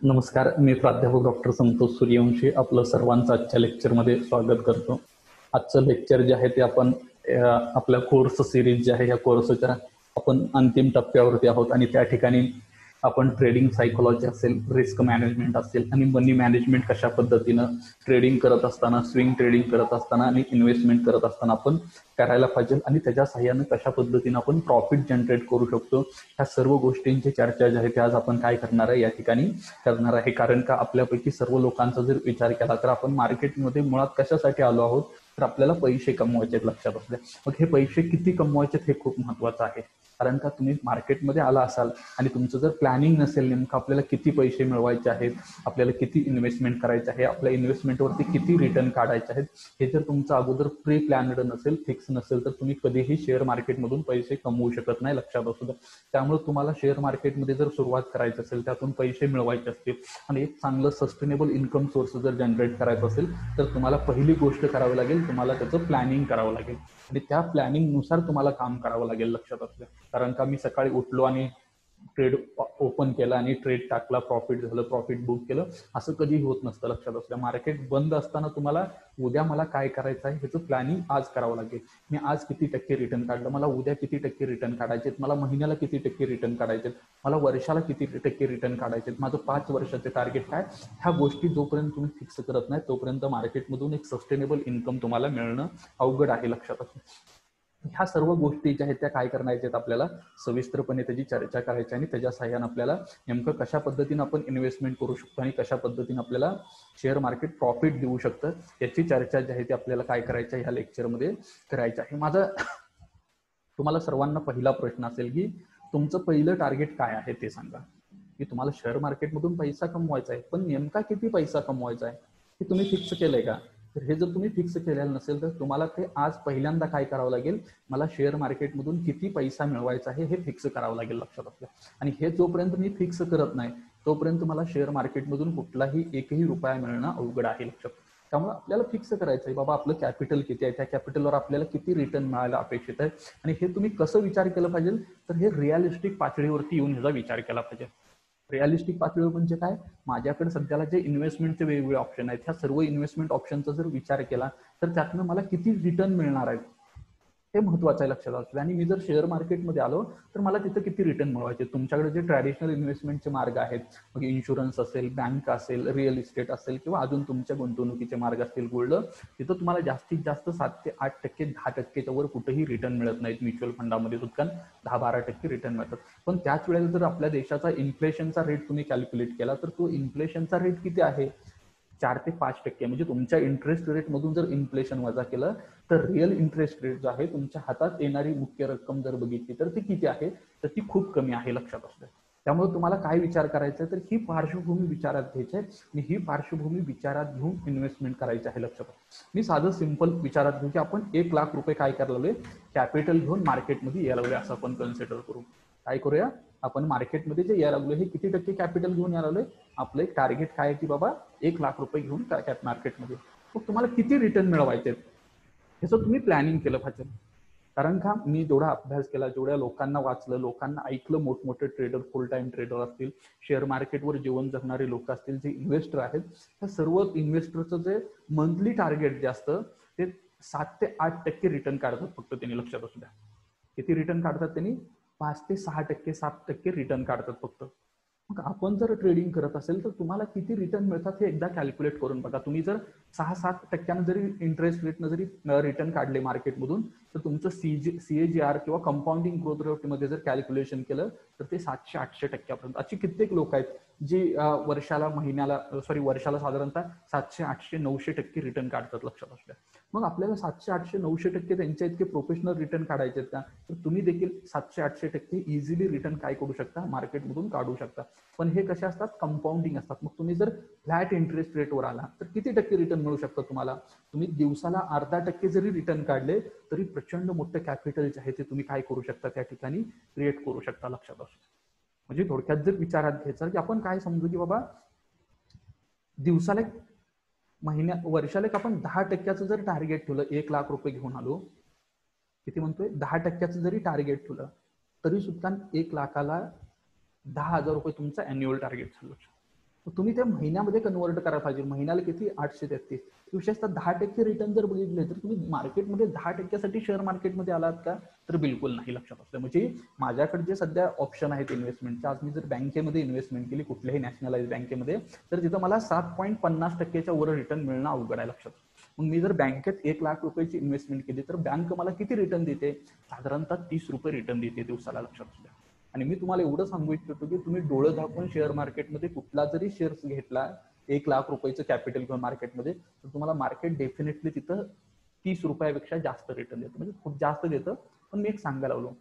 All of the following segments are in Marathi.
नमस्कार, मी प्राध्यापक डॉक्टर संतोष सूर्यवंशी आपलं सर्वांचं आजच्या लेक्चरमध्ये स्वागत करतो. आजचं लेक्चर जे आहे ते आपण आपल्या कोर्स सिरीज जे आहे या कोर्सच्या आपण अंतिम टप्प्यावरती आहोत आणि त्या ठिकाणी आपण ट्रेडिंग सायकोलॉजी असेल, रिस्क मॅनेजमेंट असेल आणि मनी मॅनेजमेंट कशा पद्धतीनं ट्रेडिंग करत असताना, स्विंग ट्रेडिंग करत असताना आणि इन्व्हेस्टमेंट करत असताना आपण करायला पाहिजे आणि त्याच्या सहाय्यानं कशा पद्धतीनं आपण प्रॉफिट जनरेट करू शकतो, ह्या सर्व गोष्टींची चर्चा जी आहे ते आज आपण काय करणार आहे या ठिकाणी करणार आहे. कारण का आपल्यापैकी सर्व लोकांचा जर विचार केला तर आपण मार्केटमध्ये मुळात कशासाठी आलो आहोत, तर आपल्याला पैसे कमवायचे लक्षात असले. मग हे पैसे किती कमवायचे हे खूप महत्वाचं आहे. कारण का तुम्ही मार्केटमध्ये आला असाल आणि तुमचं जर प्लॅनिंग नसेल नेमकं आपल्याला किती पैसे मिळवायचे आहेत, आपल्याला किती इन्व्हेस्टमेंट करायचे आहे, आपल्या इन्व्हेस्टमेंटवरती किती रिटर्न काढायचे आहेत, हे जर तुमचं अगोदर प्री प्लॅनड नसेल, फिक्स नसेल, तर तुम्ही कधीही शेअर मार्केटमधून पैसे कमवू शकत नाही, लक्षात असू द्या. त्यामुळे तुम्हाला शेअर मार्केटमध्ये जर सुरुवात करायची असेल, त्यातून पैसे मिळवायचे असतील आणि एक चांगलं सस्टेनेबल इन्कम सोर्स जर जनरेट करायचं असेल तर तुम्हाला पहिली गोष्ट करावी लागेल, तुम्हाला त्याचं प्लॅनिंग करावं लागेल आणि त्या प्लॅनिंगनुसार तुम्हाला काम करावं लागेल, लक्षात असू द्या. कारण का मी सकाळी उठलो आणि ट्रेड ओपन केला आणि ट्रेड टाकला, प्रॉफिट झालं, प्रॉफिट बुक केलं, असं कधी होत नसतं, लक्षात असल्या. मार्केट बंद असताना तुम्हाला उद्या मला काय करायचं आहे ह्याचं प्लॅनिंग आज करावं लागेल. मी आज किती टक्के रिटर्न काढलं, मला उद्या किती टक्के रिटर्न काढायचे, मला महिन्याला किती टक्के रिटर्न काढायचे, मला वर्षाला किती टक्के रिटर्न काढायचे, माझं 5 वर्षाचे टार्गेट काय, ह्या गोष्टी जोपर्यंत तुम्ही फिक्स करत नाही तोपर्यंत मार्केटमधून एक सस्टेनेबल इन्कम तुम्हाला मिळणं अवघड आहे, लक्षात असू. ह्या सर्व गोष्टी ज्या आहेत त्या काय करायच्या आहेत, आपल्याला सविस्तरपणे त्याची चर्चा करायची आणि त्याच्या सहाय्याने आपल्याला नेमकं कशा पद्धतीने आपण इन्व्हेस्टमेंट करू शकतो आणि कशा पद्धतीने आपल्याला शेअर मार्केट प्रॉफिट देऊ शकतं याची चर्चा जी आहे ती आपल्याला काय करायचं ह्या लेक्चरमध्ये करायचं आहे. माझा तुम्हाला सर्वांना पहिला प्रश्न असेल की तुमचं पहिलं टार्गेट काय आहे ते सांगा. की तुम्हाला शेअर मार्केटमधून पैसा कमवायचा आहे, पण नेमका किती पैसा कमवायचा आहे हे तुम्ही फिक्स केलंय का? तर हे जर तुम्ही फिक्स केलेलं नसेल तर तुम्हाला ते आज पहिल्यांदा काय करावं लागेल, मला शेअर मार्केटमधून किती पैसा मिळवायचा आहे हे फिक्स करावं लागेल, लक्षात असलं. आणि हे जोपर्यंत मी फिक्स करत नाही तोपर्यंत मला शेअर मार्केटमधून कुठलाही एकही रुपया मिळणं अवघड आहे, लक्षात. त्यामुळे आपल्याला फिक्स करायचं आहे बाबा आपलं कॅपिटल किती आहे, त्या कॅपिटलवर आपल्याला किती रिटर्न मिळायला अपेक्षित आहे आणि हे तुम्ही कसं विचार केलं पाहिजे, तर हे रिअलिस्टिक पातळीवरती येऊन ह्याचा विचार केला पाहिजे. रिअलिस्टिक पातळीवर म्हणजे काय, माझ्याकडे सध्याला जे इन्व्हेस्टमेंटचे वेगवेगळे ऑप्शन आहेत, ह्या सर्व इन्व्हेस्टमेंट ऑप्शनचा जर विचार केला तर त्यातनं मला किती रिटर्न मिळणार आहेत हे महत्वाचं आहे, लक्षात असलं. आणि मी जर शेअर मार्केटमध्ये आलो तर मला तिथं किती रिटर्न मिळवायचे. तुमच्याकडे जे ट्रॅडिशनल इन्व्हेस्टमेंटचे मार्ग आहेत, मग इन्शुरन्स असेल, बँक असेल, रिअल इस्टेट असेल किंवा अजून तुमच्या गुंतवणुकीचे मार्ग असतील गोल्ड, तिथं तुम्हाला जास्तीत जास्त 7 ते 8%, 10%च्या वर कुठेही रिटर्न मिळत नाहीत. म्युच्युअल फंडामध्ये सुद्धा 10-12% रिटर्न मिळतात. पण त्याच वेळेला जर आपल्या देशाचा इन्फ्लेशनचा रेट तुम्ही कॅल्क्युलेट केला तर तो इन्फ्लेशनचा रेट किती आहे, 4 ते 5%. म्हणजे तुमच्या इंटरेस्ट रेट मधून जर इन्फ्लेशन वजा केलं तर रिअल इंटरेस्ट रेट जो आहे, तुमच्या हातात येणारी मुख्य रक्कम जर बघितली तर ती किती आहे, तर ती खूप कमी आहे, लक्षात असतं. त्यामुळे तुम्हाला काय विचार करायचा तर ही पार्श्वभूमी विचारात घ्यायची आहे आणि ही पार्श्वभूमी विचारात घेऊन इन्व्हेस्टमेंट करायची आहे, लक्षात. मी साधं सिंपल विचारात घेऊ की आपण 1 लाख रुपये काय करायला लागलोय, कॅपिटल घेऊन मार्केटमध्ये यायला लागलोय असं आपण कन्सिडर करू. काय करूया, आपण मार्केटमध्ये जे यायला लागलोय हे किती टक्के कॅपिटल घेऊन यायला लागलोय, आपलं एक टार्गेट काय आहे की बाबा 1 लाख रुपये घेऊन मार्केटमध्ये. मग तुम्हाला किती रिटर्न मिळवायचे ह्याचं तुम्ही प्लॅनिंग केलं पाहिजे. कारण का मी जेवढा अभ्यास केला, जेवढ्या लोकांना वाचलं, लोकांना ऐकलं, मोठमोठे ट्रेडर, फुल टाइम ट्रेडर असतील, शेअर मार्केटवर जीवन जगणारे लोक असतील, जे इन्व्हेस्टर आहेत, त्या सर्व इन्व्हेस्टरचं जे मंथली टार्गेट जे असतं ते 7 ते 8% रिटर्न काढतात फक्त त्यांनी, लक्षात असू द्या. किती रिटर्न काढतात त्यांनी, 5 ते 6%, 7% रिटर्न काढतात फक्त. मग आपण जर ट्रेडिंग करत असेल तर तुम्हाला किती रिटर्न मिळतात हे एकदा कॅल्क्युलेट करून बघा. तुम्ही जर 6-7% जरी इंटरेस्ट रेटनं जरी रिटर्न काढले मार्केटमधून तर तुमचं CAGR किंवा कंपाऊंडिंग ग्रोथ रेटमध्ये जर कॅल्क्युलेशन केलं तर ते 700-800%पर्यंत. अशी कित्येक लोक आहेत जी वर्षाला साधारणतः 700-800-900% रिटर्न काढतात, लक्षात असल्या. मग आपल्याला 700-800-900% त्यांच्या इतके प्रोफेशनल रिटर्न काढायचे आहेत का, तर तुम्ही देखील 700-800% इझिली रिटर्न काय करू शकता, मार्केटमधून काढू शकता. पण हे कसे असतात, कंपाऊंडिंग असतात. मग तुम्ही जर फ्लॅट इंटरेस्ट रेटवर आला तर किती टक्के रिटर्न मिळू शकतं तुम्हाला, तुम्ही दिवसाला 0.5% जरी रिटर्न काढले तरी प्रचंड मोठं कॅपिटल जे आहे ते तुम्ही काय करू शकता, त्या ठिकाणी क्रिएट करू शकता, लक्षात असू. म्हणजे थोडक्यात जर विचारात घ्यायचं की आपण काय समजू की बाबा दिवसाला वर्षाला आपण 10%चं जर टार्गेट ठेवलं, 1 लाख रुपये घेऊन आलो, किती म्हणतोय, 10%चं जरी टार्गेट ठेवलं तरी सुद्धा 1 लाखाला 10,000 रुपये तुमचा अॅन्युअल टार्गेट झालं. तुम्ही त्या महिन्यामध्ये कन्वर्ट करायला पाहिजे. महिन्याला किती 833. विशेषतः 10% रिटर्न जर बघितले तर तुम्ही मार्केटमध्ये 10%साठी शेअर मार्केटमध्ये आलात का, तर बिलकुल नाही. लक्षात असलं. म्हणजे माझ्याकडे जे सध्या ऑप्शन आहेत इन्व्हेस्टमेंटचे, आज मी जर बँकेमध्ये इन्व्हेस्टमेंट केली कुठल्याही नॅशनलाइज बँकेमध्ये, तर तिथं मला 7.50%च्या वर रिटर्न मिळणं अवघड आहे. लक्षात. मग मी जर बँकेत 1,00,000 रुपयाची इन्व्हेस्टमेंट केली तर बँक मला किती रिटर्न देते, साधारणतः 30 रुपये रिटर्न देते दिवसाला. लक्षात असू द्या. आणि मी तुम्हाला एवढं सांगू इच्छितो की तुम्ही डोळं झाकून शेअर मार्केटमध्ये कुठला जरी शेअर्स घेतला 1,00,000 रुपयाचं कॅपिटल घेऊन मार्केटमध्ये, तर तुम्हाला मार्केट डेफिनेटली तिथं 30 रुपयापेक्षा जास्त रिटर्न देतं. म्हणजे खूप जास्त देतं. पण मी एक सांगायला लावलो,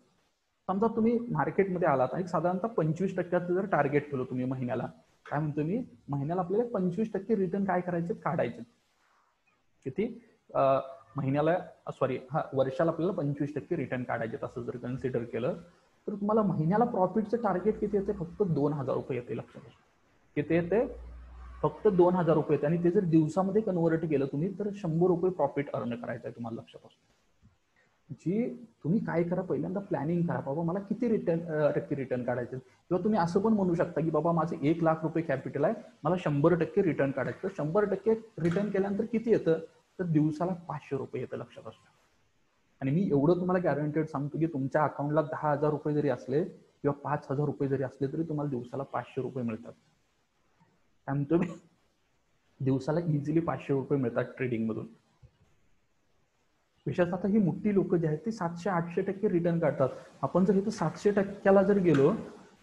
समजा तुम्ही मार्केटमध्ये आलात एक साधारणतः 25%चं जर टार्गेट ठेवलं तुम्ही महिन्याला, काय म्हणतो मी, महिन्याला आपल्याला 25% रिटर्न काय करायचे, काढायचे. किती महिन्याला, वर्षाला आपल्याला 25% रिटर्न काढायचे. असं जर कन्सिडर केलं तर तुम्हाला महिन्याला प्रॉफिटचं टार्गेट किती येते, फक्त 2,000 रुपये येते. लक्षात. किती येते, फक्त 2,000 रुपये येते. आणि ते जर दिवसामध्ये कन्वर्ट केलं तुम्ही तर 100 रुपये प्रॉफिट अर्न करायचं आहे तुम्हाला. लक्षात असतो. जी तुम्ही काय करा, पहिल्यांदा प्लॅनिंग करा, बाबा मला किती टक्के रिटर्न काढायचे. किंवा तुम्ही असं पण म्हणू शकता की बाबा माझं 1,00,000 रुपये कॅपिटल आहे, मला 100% रिटर्न काढायचं. तर 100% रिटर्न केल्यानंतर किती येतं, तर दिवसाला 500 रुपये येतं. लक्षात असतं. आणि मी एवढं तुम्हाला गॅरंटेड सांगतो की तुमच्या अकाउंटला 10,000 रुपये जरी असले किंवा 5,000 रुपये जरी असले तरी तुम्हाला दिवसाला 500 रुपये मिळतात. काय म्हणतो मी, दिवसाला इझिली 500 रुपये मिळतात ट्रेडिंग मधून. विशेषतः आता ही मोठी लोक जे आहेत ते 700-800% रिटर्न काढतात. आपण जर इथं 700%ला जर गेलो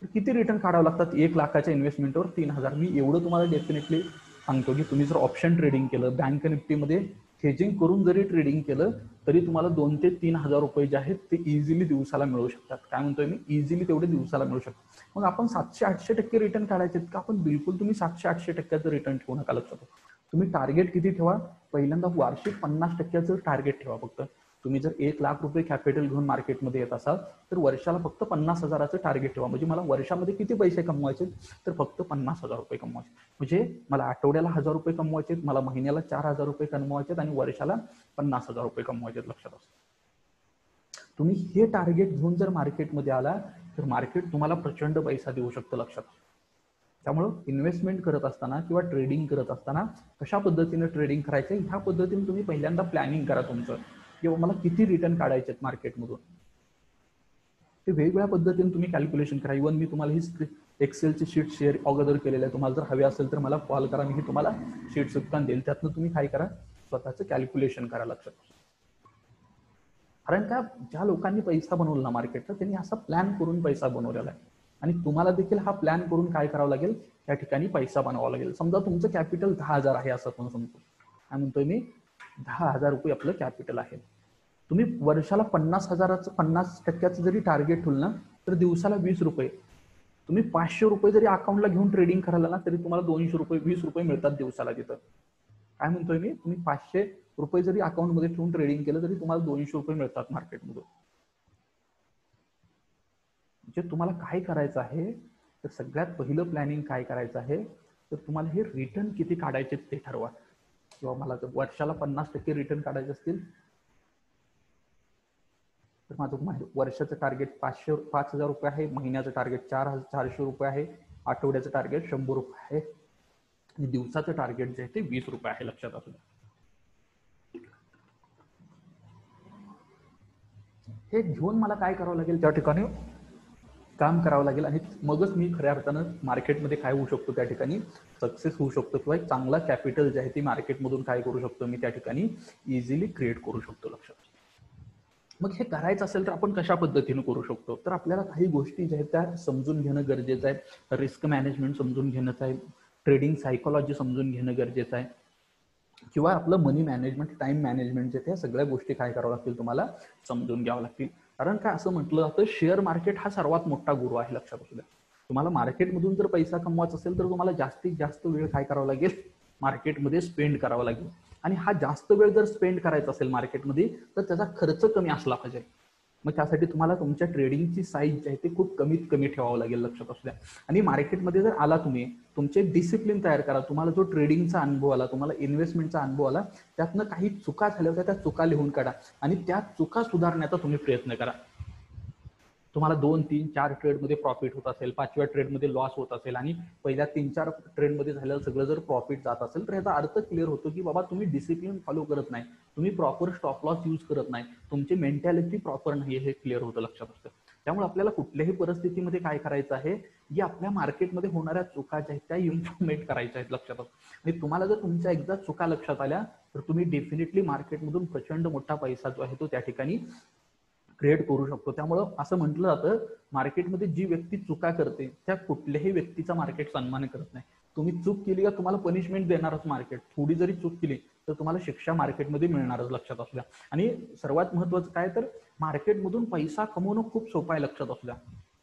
तर किती रिटर्न काढावं लागतात 1,00,000च्या इन्व्हेस्टमेंटवर, 3,000. मी एवढं तुम्हाला डेफिनेटली सांगतो की तुम्ही जर ऑप्शन ट्रेडिंग केलं, बँक निफ्टीमध्ये हेजिंग करून जरी ट्रेडिंग केलं तरी तुम्हाला 2,000 ते 3,000 रुपये जे आहेत ते इझिली दिवसाला मिळू शकतात. काय म्हणतोय मी, इझिली तेवढे दिवसाला मिळू शकतात. मग आपण 700-800% रिटर्न काढायचे का, आपण बिलकुल तुम्ही 700-800%चं रिटर्न ठेवू नका. लक्षात. तुम्ही टार्गेट किती ठेवा, पहिल्यांदा वार्षिक 50%चं टार्गेट ठेवा. फक्त तुम्ही जर 1,00,000 रुपये कॅपिटल घेऊन मार्केटमध्ये येत असाल तर वर्षाला फक्त 50,000चं टार्गेट ठेवा. म्हणजे मला वर्षामध्ये किती पैसे कमवायचे, तर फक्त 50,000 रुपये कमवायचे. म्हणजे मला आठवड्याला 1,000 रुपये कमवायचे, मला महिन्याला 4,000 रुपये कमवायचे आणि वर्षाला 50,000 रुपये कमवायचे. लक्षात असतं. तुम्ही हे टार्गेट घेऊन जर मार्केटमध्ये आला तर मार्केट तुम्हाला प्रचंड पैसा देऊ शकतं. लक्षात. त्यामुळं इन्व्हेस्टमेंट करत असताना किंवा ट्रेडिंग करत असताना कशा पद्धतीने ट्रेडिंग करायचं ह्या पद्धतीने तुम्ही पहिल्यांदा प्लॅनिंग करा तुमचं, किंवा मला किती रिटर्न काढायचे मार्केटमधून. ते वेगवेगळ्या पद्धतीने तुम्ही कॅल्क्युलेशन करा. इव्हन मी तुम्हाला ही एक्सेलची शीट शेअर अगोदर केलेलं आहे. तुम्हाला जर हवे असेल तर मला कॉल करा, मी तुम्हाला शीट सुद्धा देईल. त्यातनं तुम्ही काय करा, स्वतःचं कॅल्क्युलेशन करा. लक्षात. कारण का, ज्या लोकांनी पैसा बनवला मार्केटचा त्यांनी असा प्लॅन करून पैसा बनवलेला आहे. आणि तुम्हाला देखील हा प्लॅन करून काय करावं लागेल, त्या ठिकाणी पैसा बनवावा लागेल. समजा तुमचं कॅपिटल 10,000 आहे असं आपण समजतो. काय म्हणतोय मी, 10,000 रुपये आपलं कॅपिटल आहे. तुम्ही वर्षाला 50% जरी टार्गेट ठेवलं ना तर दिवसाला 20 रुपये. तुम्ही 500 रुपये जरी अकाउंटला घेऊन ट्रेडिंग करायला ना तरी तुम्हाला 200 रुपये 20 रुपये मिळतात दिवसाला तिथं. काय म्हणतोय मी, तुम्ही 500 रुपये जरी अकाउंटमध्ये ठेवून ट्रेडिंग केलं तरी तुम्हाला 200 रुपये मिळतात मार्केटमधून. म्हणजे तुम्हाला काय करायचं आहे, तर सगळ्यात पहिलं प्लॅनिंग काय करायचं आहे, तर तुम्हाला हे रिटर्न किती काढायचे ते ठरवा. किंवा मला जर वर्षाला 50% रिटर्न काढायचे असतील तर माझं वर्षाचं टार्गेट 5,000 रुपये आहे, महिन्याचं टार्गेट 4,400 रुपये आहे, आठवड्याचं टार्गेट 100 रुपये आहे आणि दिवसाचं टार्गेट जे आहे ते 20 रुपये आहे. लक्षात असू द्या. हे घेऊन मला काय करावं लागेल, त्या ठिकाणी काम करावं लागेल आणि मगच मी खऱ्या अर्थानं मार्केटमध्ये काय होऊ शकतो, त्या ठिकाणी सक्सेस होऊ शकतो किंवा एक चांगला कॅपिटल जे आहे ते मार्केटमधून काय करू शकतो, मी त्या ठिकाणी इझिली क्रिएट करू शकतो. लक्षात. मग हे करायचं असेल तर आपण कशा पद्धतीने करू शकतो, तर आपल्याला काही गोष्टी ज्या आहेत त्या समजून घेणं गरजेचं आहे. रिस्क मॅनेजमेंट समजून घेणं आहे, ट्रेडिंग सायकोलॉजी समजून घेणं गरजेचं आहे, किंवा आपलं मनी मॅनेजमेंट, टाइम मॅनेजमेंट जे त्या सगळ्या गोष्टी काय करावं लागतील, तुम्हाला समजून घ्यावं लागतील. कारण काय असं म्हटलं जातं, शेअर मार्केट हा सर्वात मोठा गुरु आहे. लक्षात असू द्या. तुम्हाला मार्केटमधून जर पैसा कमवायचा असेल तर तुम्हाला जास्तीत जास्त वेळ काय करावा लागेल, मार्केटमध्ये स्पेंड करावा लागेल. आणि हा जास्त वेळ जर स्पेंड करायचा असेल मार्केटमध्ये तर त्याचा खर्च कमी असला पाहिजे. मग त्यासाठी तुम्हाला तुमच्या ट्रेडिंगची साईज जी आहे ते खूप कमीत कमी ठेवावं लागेल. लक्षात असू द्या. आणि मार्केटमध्ये जर आला तुम्ही, तुमचे डिसिप्लिन तयार करा. तुम्हाला जो ट्रेडिंगचा अनुभव आला, तुम्हाला इन्व्हेस्टमेंटचा अनुभव आला, त्यातनं काही चुका झाल्या होत्या त्या चुका लिहून काढा आणि त्या चुका सुधारण्याचा तुम्ही प्रयत्न करा. तुम्हाला 2, 3, 4 ट्रेडमध्ये प्रॉफिट होत असेल, 5व्या ट्रेडमध्ये लॉस होत असेल आणि पहिल्या 3-4 ट्रेडमध्ये झालेलं सगळं जर प्रॉफिट जात असेल तर याचा अर्थ क्लिअर होतो की बाबा तुम्ही डिसिप्लिन फॉलो करत नाही, तुम्ही प्रॉपर स्टॉप लॉस यूज करत नाही, तुमची मेंटॅलिटी प्रॉपर नाही, हे क्लिअर होतं, लक्षात असतं. त्यामुळे आपल्याला कुठल्याही परिस्थितीमध्ये काय करायचं आहे, की आपल्या मार्केटमध्ये होणाऱ्या चुका ज्या आहेत त्या इम्प्रुव्हमेंट करायच्या आहेत, लक्षात असतं. आणि तुम्हाला जर तुमच्या एकदा चुका लक्षात आल्या तर तुम्ही डेफिनेटली मार्केटमधून प्रचंड मोठा पैसा जो आहे तो त्या ठिकाणी क्रिएट करू शकतो. त्यामुळं असं म्हटलं जातं, मार्केटमध्ये जी व्यक्ती चुका करते त्या कुठल्याही व्यक्तीचा मार्केट सन्मान करत नाही. तुम्ही चूक केली का तुम्हाला पनिशमेंट देणारच मार्केट, थोडी जरी चूक केली तर तुम्हाला शिक्षा मार्केटमध्ये मिळणारच, लक्षात असू द्या. आणि सर्वात महत्वाचं काय तर मार्केटमधून पैसा कमवणं खूप सोपं आहे, लक्षात असू द्या.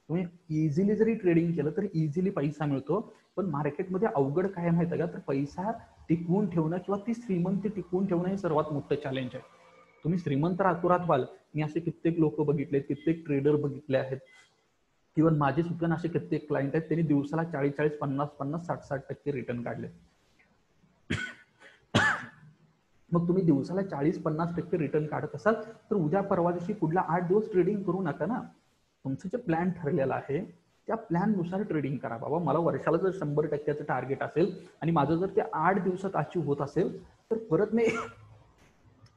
तुम्ही इझिली जरी ट्रेडिंग केलं तर इझिली पैसा मिळतो, पण मार्केटमध्ये अवघड काय माहिती आहे का, तर पैसा टिकवून ठेवणं किंवा ती श्रीमंती टिकवून ठेवणं हे सर्वात मोठं चॅलेंज आहे. तुम्ही श्रीमंत रातोरात व्हाल, मी असे कित्येक लोक बघितले, कित्येक ट्रेडर बघितले आहेत, इव्हन माझे सुद्धा असे कित्येक क्लायंट आहेत, त्यांनी दिवसाला 40-40, 50-50, 60-60% रिटर्न काढले. मग तुम्ही दिवसाला 40-50% रिटर्न काढत असाल तर उद्या परवा दिवशी पुढला 8 दिवस ट्रेडिंग करू नका ना. तुमचं जे प्लॅन ठरलेलं आहे त्या प्लॅननुसार ट्रेडिंग करा. बाबा मला वर्षाला जर 100%चं टार्गेट असेल आणि माझं जर ते 8 दिवसात अचीव्ह होत असेल तर परत मी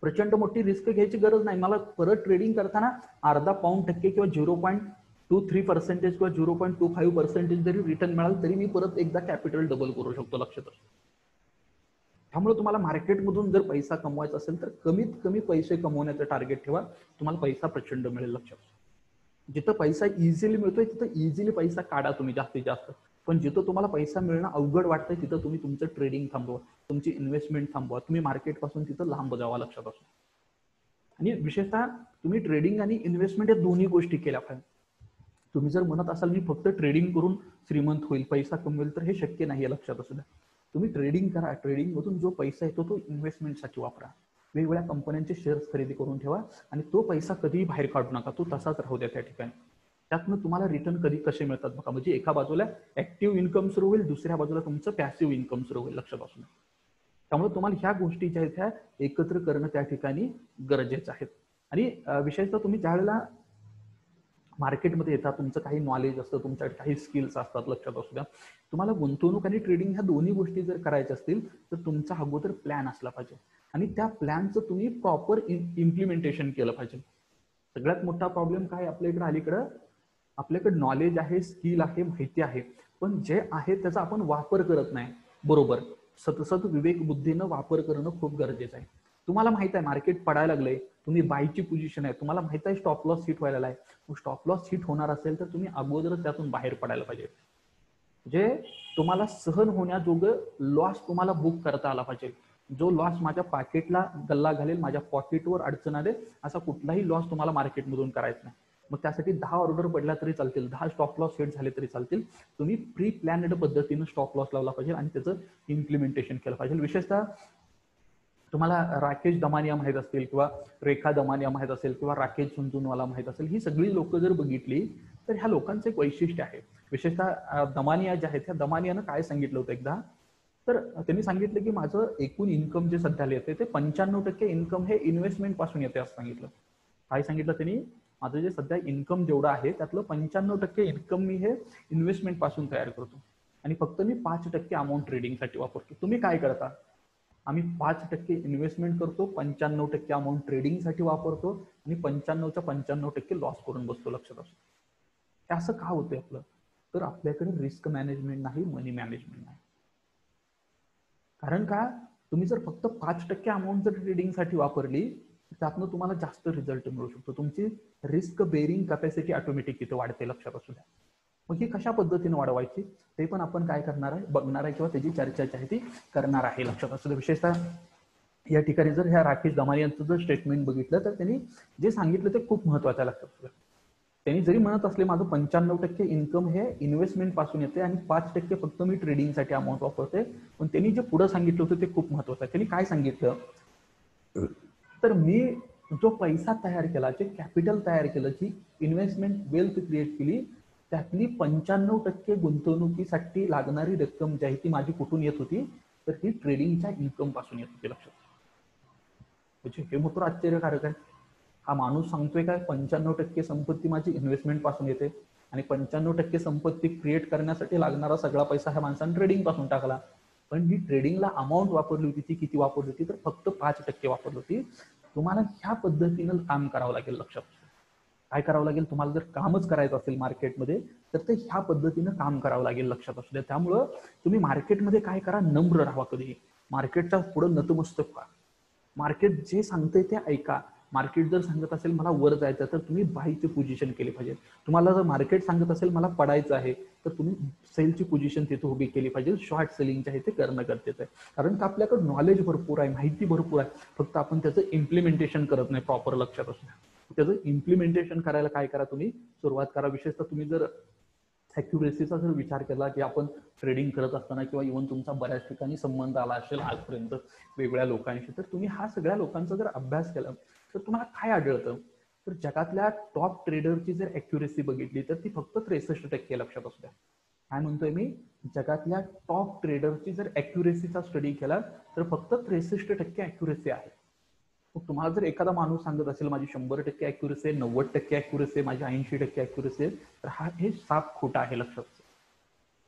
प्रचंड मोठी रिस्क घ्यायची गरज नाही. मला परत ट्रेडिंग करताना अर्धा पाऊण टक्के किंवा 0.23% किंवा 0.25% जरी रिटर्न मिळाल तरी मी परत एकदा कॅपिटल डबल करू शकतो, लक्षात असतो. त्यामुळे तुम्हाला मार्केटमधून जर पैसा कमवायचा असेल तर कमीत कमी पैसे कमवण्याचं टार्गेट ठेवा, तुम्हाला पैसा प्रचंड मिळेल, लक्षात. जिथं पैसा इझिली मिळतोय तिथं इझिली पैसा काढा तुम्ही जास्तीत जास्त. पण जिथं तुम्हाला पैसा मिळणं अवघड वाटतंय तिथं तुम्ही तुमचं ट्रेडिंग थांबवा, तुमची इन्व्हेस्टमेंट थांबवा, तुम्ही मार्केटपासून तिथं लांब जावा, लक्षात असो. आणि विशेषतः तुम्ही ट्रेडिंग आणि इन्व्हेस्टमेंट या दोन्ही गोष्टी केल्या पाहिजे. तुम्ही जर म्हणत असाल मी फक्त ट्रेडिंग करून श्रीमंत होईल, पैसा कमवेल, तर हे शक्य नाहीये, लक्षात असू द्या. तुम्ही ट्रेडिंग करा, ट्रेडिंग मधून जो पैसा येतो तो इन्व्हेस्टमेंटसाठी वापरा. वेगवेगळ्या कंपन्यांचे शेअर्स खरेदी करून ठेवा आणि तो पैसा कधीही बाहेर काढू नका, तो तसाच राहू द्या त्या ठिकाणी. त्यातनं तुम्हाला रिटर्न कधी कसे मिळतात बघा. म्हणजे एका बाजूला ऍक्टिव्ह इन्कम सुरू होईल, दुसऱ्या बाजूला तुमचं पॅसिव्ह इन्कम सुरू होईल, लक्षात असू द्या. त्यामुळे तुम्हाला ह्या गोष्टी ज्या आहेत ह्या एकत्र करणं त्या ठिकाणी गरजेचं आहे. आणि विशेषतः तुम्ही ज्यावेळेला मार्केटमध्ये येतात, तुमचं काही नॉलेज असतं, तुमच्याकडे काही स्किल्स असतात, लक्षात असू द्या. तुम्हाला गुंतवणूक आणि ट्रेडिंग ह्या दोन्ही गोष्टी जर करायच्या असतील तर तुमचा अगोदर प्लॅन असला पाहिजे आणि त्या प्लॅनचं तुम्ही प्रॉपर इम्प्लिमेंटेशन केलं पाहिजे. सगळ्यात मोठा प्रॉब्लेम काय आपल्याकडे अलीकडं, आपल्याकडे नॉलेज आहे, स्किल आहे, माहिती आहे, पण जे आहे त्याचा आपण वापर करत नाही बरोबर. सतसत विवेक बुद्धीनं वापर करणं खूप गरजेचं आहे. तुम्हाला माहित आहे मार्केट पडायला लागलंय, तुम्ही बायची पोझिशन आहे, तुम्हाला माहित आहे स्टॉप लॉस हिट व्हायला आहे, स्टॉप लॉस हिट होणार असेल तर तुम्ही अगोदरच त्यातून बाहेर पडायला पाहिजे. जे तुम्हाला सहन होण्याजोगं लॉस तुम्हाला बुक करता आला पाहिजे. जो लॉस माझ्या पाकिटला गल्ला घालेल, माझ्या पॉकेटवर अडचण आले, असा कुठलाही लॉस तुम्हाला मार्केटमधून करायचा नाही. मग त्यासाठी 10 ऑर्डर पडला तरी चालतील, 10 स्टॉप लॉस हिट झाले तरी चालतील. तुम्ही प्री प्लॅनड पद्धतीनं स्टॉप लॉस लावला पाहिजे आणि त्याचं इम्प्लिमेंटेशन केलं पाहिजे. विशेषतः तुम्हाला राकेश दमानिया माहित असतील किंवा रेखा दमानिया माहित असेल किंवा राकेश झुंझुनवाला माहित असेल, ही सगळी लोक जर बघितली तर ह्या लोकांचं एक वैशिष्ट्य आहे. विशेषतः दमानिया जे आहेत, त्या दमानियानं काय सांगितलं होतं एकदा, तर त्यांनी सांगितलं की माझं एकूण इन्कम जे सध्याला येते ते 95% इन्कम हे इन्व्हेस्टमेंट पासून येते असं सांगितलं. काय सांगितलं त्यांनी, माझं जे सध्या इन्कम जेवढं आहे त्यातलं 95% इन्कम मी हे इन्व्हेस्टमेंट पासून तयार करतो आणि फक्त मी 5% अमाऊंट ट्रेडिंगसाठी वापरतो. तुम्ही काय करता, आम्ही 5% इन्व्हेस्टमेंट करतो, 95% अमाऊंट ट्रेडिंगसाठी वापरतो आणि 95च्या 95% लॉस करून बसतो, लक्षात असतो. हे असं का होतंय आपलं, तर आपल्याकडे रिस्क मॅनेजमेंट नाही, मनी मॅनेजमेंट नाही. कारण का, तुम्ही जर फक्त 5% अमाऊंट जर ट्रेडिंगसाठी वापरली त्यातनं तुम्हाला जास्त रिझल्ट मिळू शकतो. तुमची रिस्क बेरिंग कॅपॅसिटी ऑटोमॅटिक इथे वाढते, लक्षात असू द्या. मग ही कशा पद्धतीने वाढवायची ते पण आपण काय करणार आहे, बघणार आहे किंवा त्याची चर्चा आहे ती करणार आहे, लक्षात असू द्या. विशेषतः या ठिकाणी जर ह्या राकेश दमानिया यांचं जर स्टेटमेंट बघितलं तर त्यांनी जे सांगितलं ते खूप महत्वाचं आहे, लक्षात असू द्या. त्यांनी जरी म्हणत असले माझं 95% इन्कम हे इन्व्हेस्टमेंट पासून येते आणि 5% फक्त मी ट्रेडिंगसाठी अमाऊंट वापरते, पण त्यांनी जे पुढे सांगितलं होतं ते खूप महत्वाचं आहे. त्यांनी काय सांगितलं, तर मी जो पैसा तयार केला, जे कॅपिटल तयार केलं, जी इन्व्हेस्टमेंट वेल्थ क्रिएट केली, त्यातली 95% गुंतवणुकीसाठी लागणारी रक्कम जी आहे ती माझी कुठून येत होती, तर ती ट्रेडिंगच्या इन्कम पासून येत होती, लक्षात. म्हणजे हे मोठं आश्चर्यकारक आहे. हा माणूस सांगतोय काय 95% संपत्ती माझी इन्व्हेस्टमेंट पासून येते आणि 95% संपत्ती क्रिएट करण्यासाठी लागणारा सगळा पैसा ह्या माणसाने ट्रेडिंग पासून टाकला. पण जी ट्रेडिंगला अमाऊंट वापरली होती ती किती वापरली होती तर फक्त 5% वापरली होती. तुम्हाला ह्या पद्धतीनं काम करावं लागेल. लक्षात काय करावं लागेल, तुम्हाला जर कामच करायचं असेल मार्केटमध्ये तर ते ह्या पद्धतीनं काम करावं लागेल. लक्षात असू द्या. त्यामुळं तुम्ही मार्केटमध्ये काय करा, नम्र राहा. कधी मार्केटच्या पुढे नतमस्तक व्हा. मार्केट जे सांगते ते ऐका. मार्केट जर सांगत असेल मला वर जायचं तर तुम्ही बायची पोझिशन केली पाहिजे. तुम्हाला जर मार्केट सांगत असेल मला पडायचं आहे तर तुम्ही सेलची पोझिशन तिथे उभी केली पाहिजे. शॉर्ट सेलिंगच्या हे ते करणं गरजेचं आहे. कारण का आपल्याकडे नॉलेज भरपूर आहे, माहिती भरपूर आहे, फक्त आपण त्याचं इम्प्लिमेंटेशन करत नाही प्रॉपर. लक्षात असू द्या. त्याचं इम्प्लिमेंटेशन करायला काय करा, तुम्ही सुरुवात करा. विशेषतः तुम्ही जर ॲक्युरेसीचा जर विचार केला की आपण ट्रेडिंग करत असताना किंवा इव्हन तुमचा बऱ्याच ठिकाणी संबंध आला असेल आजपर्यंत वेगळ्या लोकांशी, तर तुम्ही हा सगळ्या लोकांचा जर अभ्यास केला तर तुम्हाला काय आढळतं, तर जगातल्या टॉप ट्रेडरची जर ॲक्युरेसी बघितली तर ती फक्त 63%. लक्षात असू द्या. काय म्हणतोय मी, जगातल्या टॉप ट्रेडरची जर ॲक्युरेसीचा स्टडी केला तर फक्त 63% ॲक्युरेसी आहे. मग तुम्हाला जर एखादा माणूस सांगत असेल माझी 100% ॲक्युरेसी आहे, 90% ॲक्युरेसी आहे, माझी 80% ॲक्युरेसी आहे, तर हे साफ खोटा आहे. लक्षात.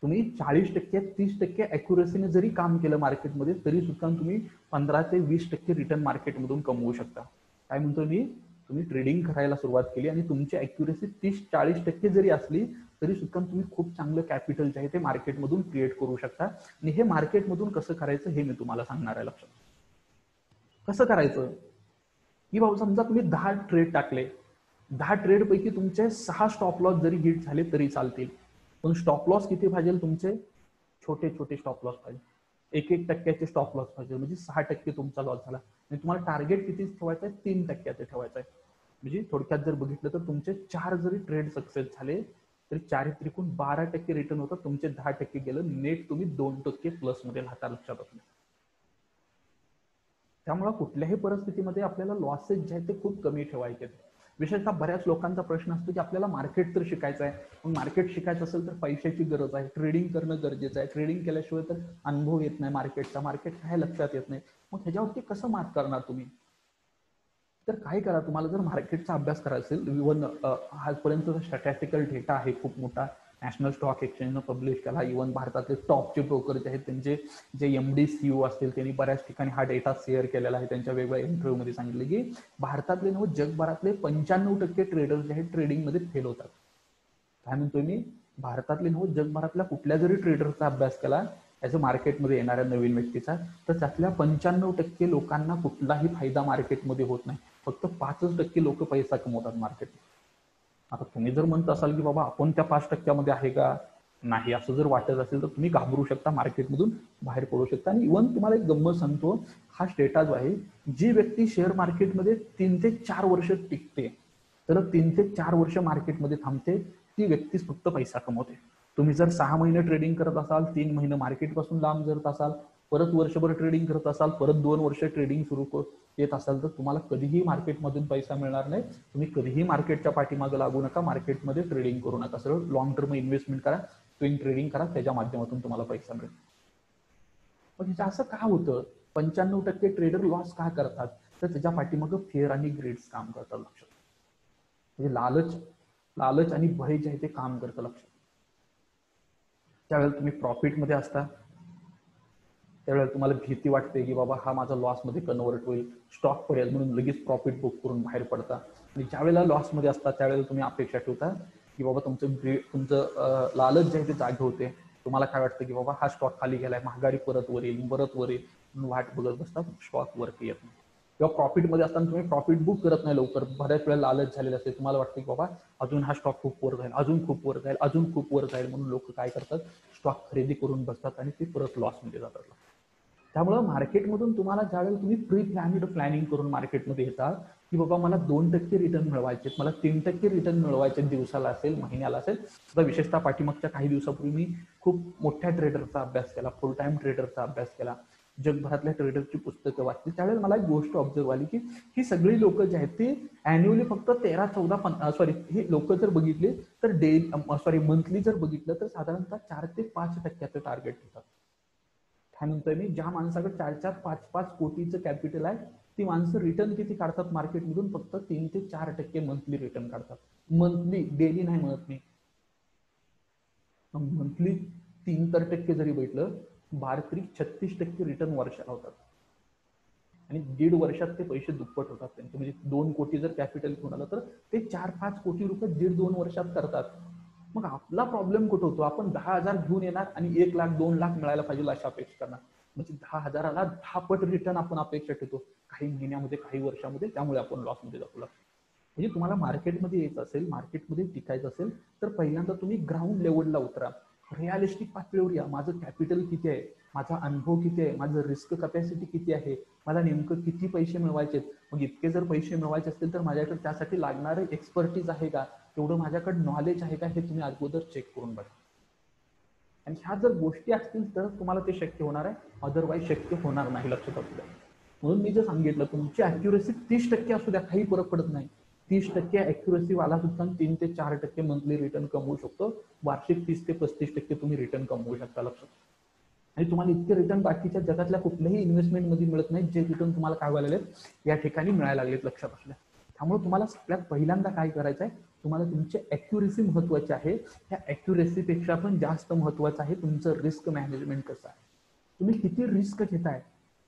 तुम्ही 40%, 30% ॲक्युरेसीने जरी काम केलं मार्केटमध्ये तरी सुद्धा तुम्ही 15 ते 20% रिटर्न मार्केटमधून कमवू शकता. काय म्हणतो मी, तुम्ही ट्रेडिंग करायला सुरुवात केली आणि तुमची ॲक्युरेसी 30-40% जरी असली तरी सुद्धा तुम्ही खूप चांगलं कॅपिटल जे आहे ते मार्केटमधून क्रिएट करू शकता. आणि हे मार्केटमधून कसं करायचं हे मी तुम्हाला सांगणार आहे. लक्षात. कसं करायचं की बाबा समजा तुम्ही 10 ट्रेड टाकले, 10 ट्रेड पैकी तुमचे 6 स्टॉप लॉस जरी हिट झाले तरी चालतील. पण स्टॉप लॉस किती पाहिजे तुमचे, छोटे छोटे स्टॉप लॉस पाहिजे. 1% स्टॉप लॉस पाहिजे. म्हणजे 6% तुमचा लॉस झाला. आणि तुम्हाला टार्गेट किती ठेवायचं आहे, 3% ठेवायचं आहे. म्हणजे थोडक्यात जर बघितलं तर तुमचे 4 जरी ट्रेड सक्सेस झाले तरी 4 त्रिकूण 12% रिटर्न होतं. तुमचे 10% गेलं, नेट तुम्ही 2% प्लस मध्ये राहता. लक्षात असू. त्यामुळे कुठल्याही परिस्थितीमध्ये आपल्याला लॉसेस जे आहेत ते खूप कमी ठेवायचे. विशेषतः बऱ्याच लोकांचा प्रश्न असतो की आपल्याला मार्केट तर शिकायचं आहे, पण मार्केट शिकायचं असेल तर पैशाची गरज आहे, ट्रेडिंग करणं गरजेचं आहे, ट्रेडिंग केल्याशिवाय तर अनुभव येत नाही मार्केटचा, मार्केट काय लक्षात येत नाही. मग ह्याच्यावरती कसं मात करणार तुम्ही, तर काय करा, तुम्हाला जर मार्केटचा अभ्यास करायचा असेल, इव्हन आजपर्यंत स्टॅटिस्टिकल डेटा आहे खूप मोठा, नॅशनल स्टॉक एक्सचेंजनं पब्लिश केला. इव्हन भारतातले टॉपचे ब्रोकर जे आहेत त्यांचे जे MD CEO असतील त्यांनी बऱ्याच ठिकाणी हा डेटा शेअर केलेला आहे. त्यांच्या वेगवेगळ्या इंटरव्ह्यूमध्ये सांगितलं की भारतातले नव्हे जगभरातले 95% ट्रेडर जे आहेत ट्रेडिंगमध्ये फेल होतात. काय म्हणतोय मी, भारतातले नव्हे जगभरातल्या कुठल्या जरी ट्रेडरचा अभ्यास केला ॲज अ मार्केटमध्ये येणाऱ्या नवीन व्यक्तीचा, तर त्यातल्या 95% लोकांना कुठलाही फायदा मार्केटमध्ये होत नाही. फक्त 5% लोक पैसा कमवतात मार्केट. आता तुम्ही जर म्हणत असाल की बाबा आपण त्या 5% आहे का, नाही, असं जर वाटत असेल तर तुम्ही घाबरू शकता, मार्केटमधून बाहेर पडू शकता. आणि इव्हन तुम्हाला एक गंमत सांगतो, हा स्टेटा जो आहे, जी व्यक्ती शेअर मार्केटमध्ये 3 ते 4 वर्ष टिकते, तर 3 ते 4 वर्ष मार्केटमध्ये थांबते, ती व्यक्तीच फक्त पैसा कमवते. तुम्ही जर 6 महिने ट्रेडिंग करत असाल, 3 महिने मार्केटपासून लांब जरत असाल, परत वर्षभर ट्रेडिंग करत असाल, परत 2 वर्ष ट्रेडिंग सुरू येत असाल, तर तुम्हाला कधीही मार्केटमधून पैसा मिळणार नाही. तुम्ही कधीही मार्केटच्या पाठीमागे लागू नका, मार्केटमध्ये ट्रेडिंग करू नका. सरळ लॉंग टर्म इन्व्हेस्टमेंट करा, स्विंग ट्रेडिंग करा, त्याच्या माध्यमातून तुम्हाला पैसा मिळेल. पण असं का होतं, 95% ट्रेडर लॉस का करतात, तर त्याच्या पाठीमागे फिअर आणि ग्रेड्स काम करतात. लक्षात. म्हणजे लालच आणि भय जे आहे ते काम करतं. लक्षात. त्यावेळेला तुम्ही प्रॉफिटमध्ये असता त्यावेळेला तुम्हाला भीती वाटते की बाबा हा माझा लॉसमध्ये कन्वर्ट होईल, स्टॉक पडेल, म्हणून लगेच प्रॉफिट बुक करून बाहेर पडता. आणि ज्यावेळेला लॉसमध्ये असता त्यावेळेला तुम्ही अपेक्षा ठेवता की बाबा तुमचं लालच जे आहे ते जागे होते. तुम्हाला काय वाटतं की बाबा हा स्टॉक खाली गेलाय, महागाडी परत वर येईल, म्हणून वाट बघत बसतात, स्टॉक वरती येत नाही. किंवा प्रॉफिटमध्ये असताना तुम्ही प्रॉफिट बुक करत नाही लवकर, बऱ्याच वेळा लालच झालेला असते, तुम्हाला वाटतं की बाबा अजून हा स्टॉक खूप वर जाईल, अजून खूप वर जाईल, अजून खूप वर जाईल, म्हणून लोक काय करतात, स्टॉक खरेदी करून बसतात आणि ते परत लॉसमध्ये जातात. त्यामुळे मार्केटमधून तुम्हाला ज्यावेळेला तुम्ही प्री प्लॅन्ड प्लॅनिंग करून मार्केटमध्ये येतात की बाबा मला 2% रिटर्न मिळवायचे, मला 3% रिटर्न मिळवायचे, दिवसाला असेल, महिन्याला असेल. आता विशेषतः पाठीमागच्या काही दिवसापूर्वी मी खूप मोठ्या ट्रेडरचा अभ्यास केला, फुल टाइम ट्रेडरचा अभ्यास केला, जगभरातल्या ट्रेडरची पुस्तकं वाचली. त्यावेळेला मला एक गोष्ट ऑब्झर्व्ह आली की ही सगळी लोक जे आहेत ते अॅन्युअली फक्त 13-14 हे लोक जर बघितले तर मंथली जर बघितलं तर साधारणतः 4 ते 5% टार्गेट होतात. काय म्हणतोय मी, ज्या माणसाकडे 4-4, 5-5 कोटीचं कॅपिटल आहे ती माणसं रिटर्न किती काढतात मार्केटमधून? फक्त 3 ते 4% मंथली रिटर्न काढतात. मंथली, डेली नाही म्हणत मी. मंथली 3% जरी भेटलं, 36% रिटर्न वर्षाला होतात. आणि 1.5 वर्षात ते पैसे दुप्पट होतात त्यांचे. म्हणजे 2 कोटी जर कॅपिटल घेऊन आलं तर ते 4-5 कोटी रुपये 1.5-2 वर्षात करतात. मग आपला प्रॉब्लेम कुठं होतो? आपण 10,000 घेऊन येणार आणि 1 लाख 2 लाख मिळायला पाहिजे अशा अपेक्षा करणार. म्हणजे 10,000ला 10 पट रिटर्न आपण अपेक्षा ठेवतो काही महिन्यामध्ये, काही वर्षामध्ये. त्यामुळे आपण लॉसमध्ये जातो. म्हणजे तुम्हाला मार्केटमध्ये यायचं असेल, मार्केटमध्ये टिकायचं असेल तर पहिल्यांदा तुम्ही ग्राउंड लेवलला उतरा, रिअलिस्टिक पातळीवर या. माझं कॅपिटल किती आहे, माझा अनुभव किती आहे, माझं रिस्क कॅपॅसिटी किती आहे, मला नेमकं किती पैसे मिळवायचे. मग इतके जर पैसे मिळवायचे असतील तर माझ्याकडे त्यासाठी लागणारे एक्सपर्टीज आहे का, तेवढं माझ्याकडे नॉलेज आहे का, हे तुम्ही अगोदर चेक करून बघा. आणि ह्या जर गोष्टी असतील तर तुम्हाला ते शक्य होणार आहे, अदरवाईज शक्य होणार नाही. लक्षात असू द्या. म्हणून मी जे सांगितलं, तुमची अॅक्युरेसी 30% असू द्या, काही फरक पडत नाही. 30% अॅक्युरेसी वाला सुद्धा 3 ते 4% मंथली रिटर्न कमवू शकतो. वार्षिक 30 ते 35% तुम्ही रिटर्न कमवू शकता. लक्षात. आणि तुम्हाला इतके रिटर्न बाकीच्या जगातल्या कुठल्याही इन्व्हेस्टमेंटमध्ये मिळत नाही जे रिटर्न तुम्हाला काय व्हायला लागलेत या ठिकाणी मिळायला लागलेत. लक्षात असू द्या. त्यामुळे तुम्हाला सगळ्यात पहिल्यांदा काय करायचं आहे, तुम्हाला तुमची अॅक्युरेसी महत्वाची आहे. ह्या अॅक्युरेसीपेक्षा पण जास्त महत्वाचं आहे तुमचं रिस्क मॅनेजमेंट कसं आहे. तुम्ही किती रिस्क घेताय.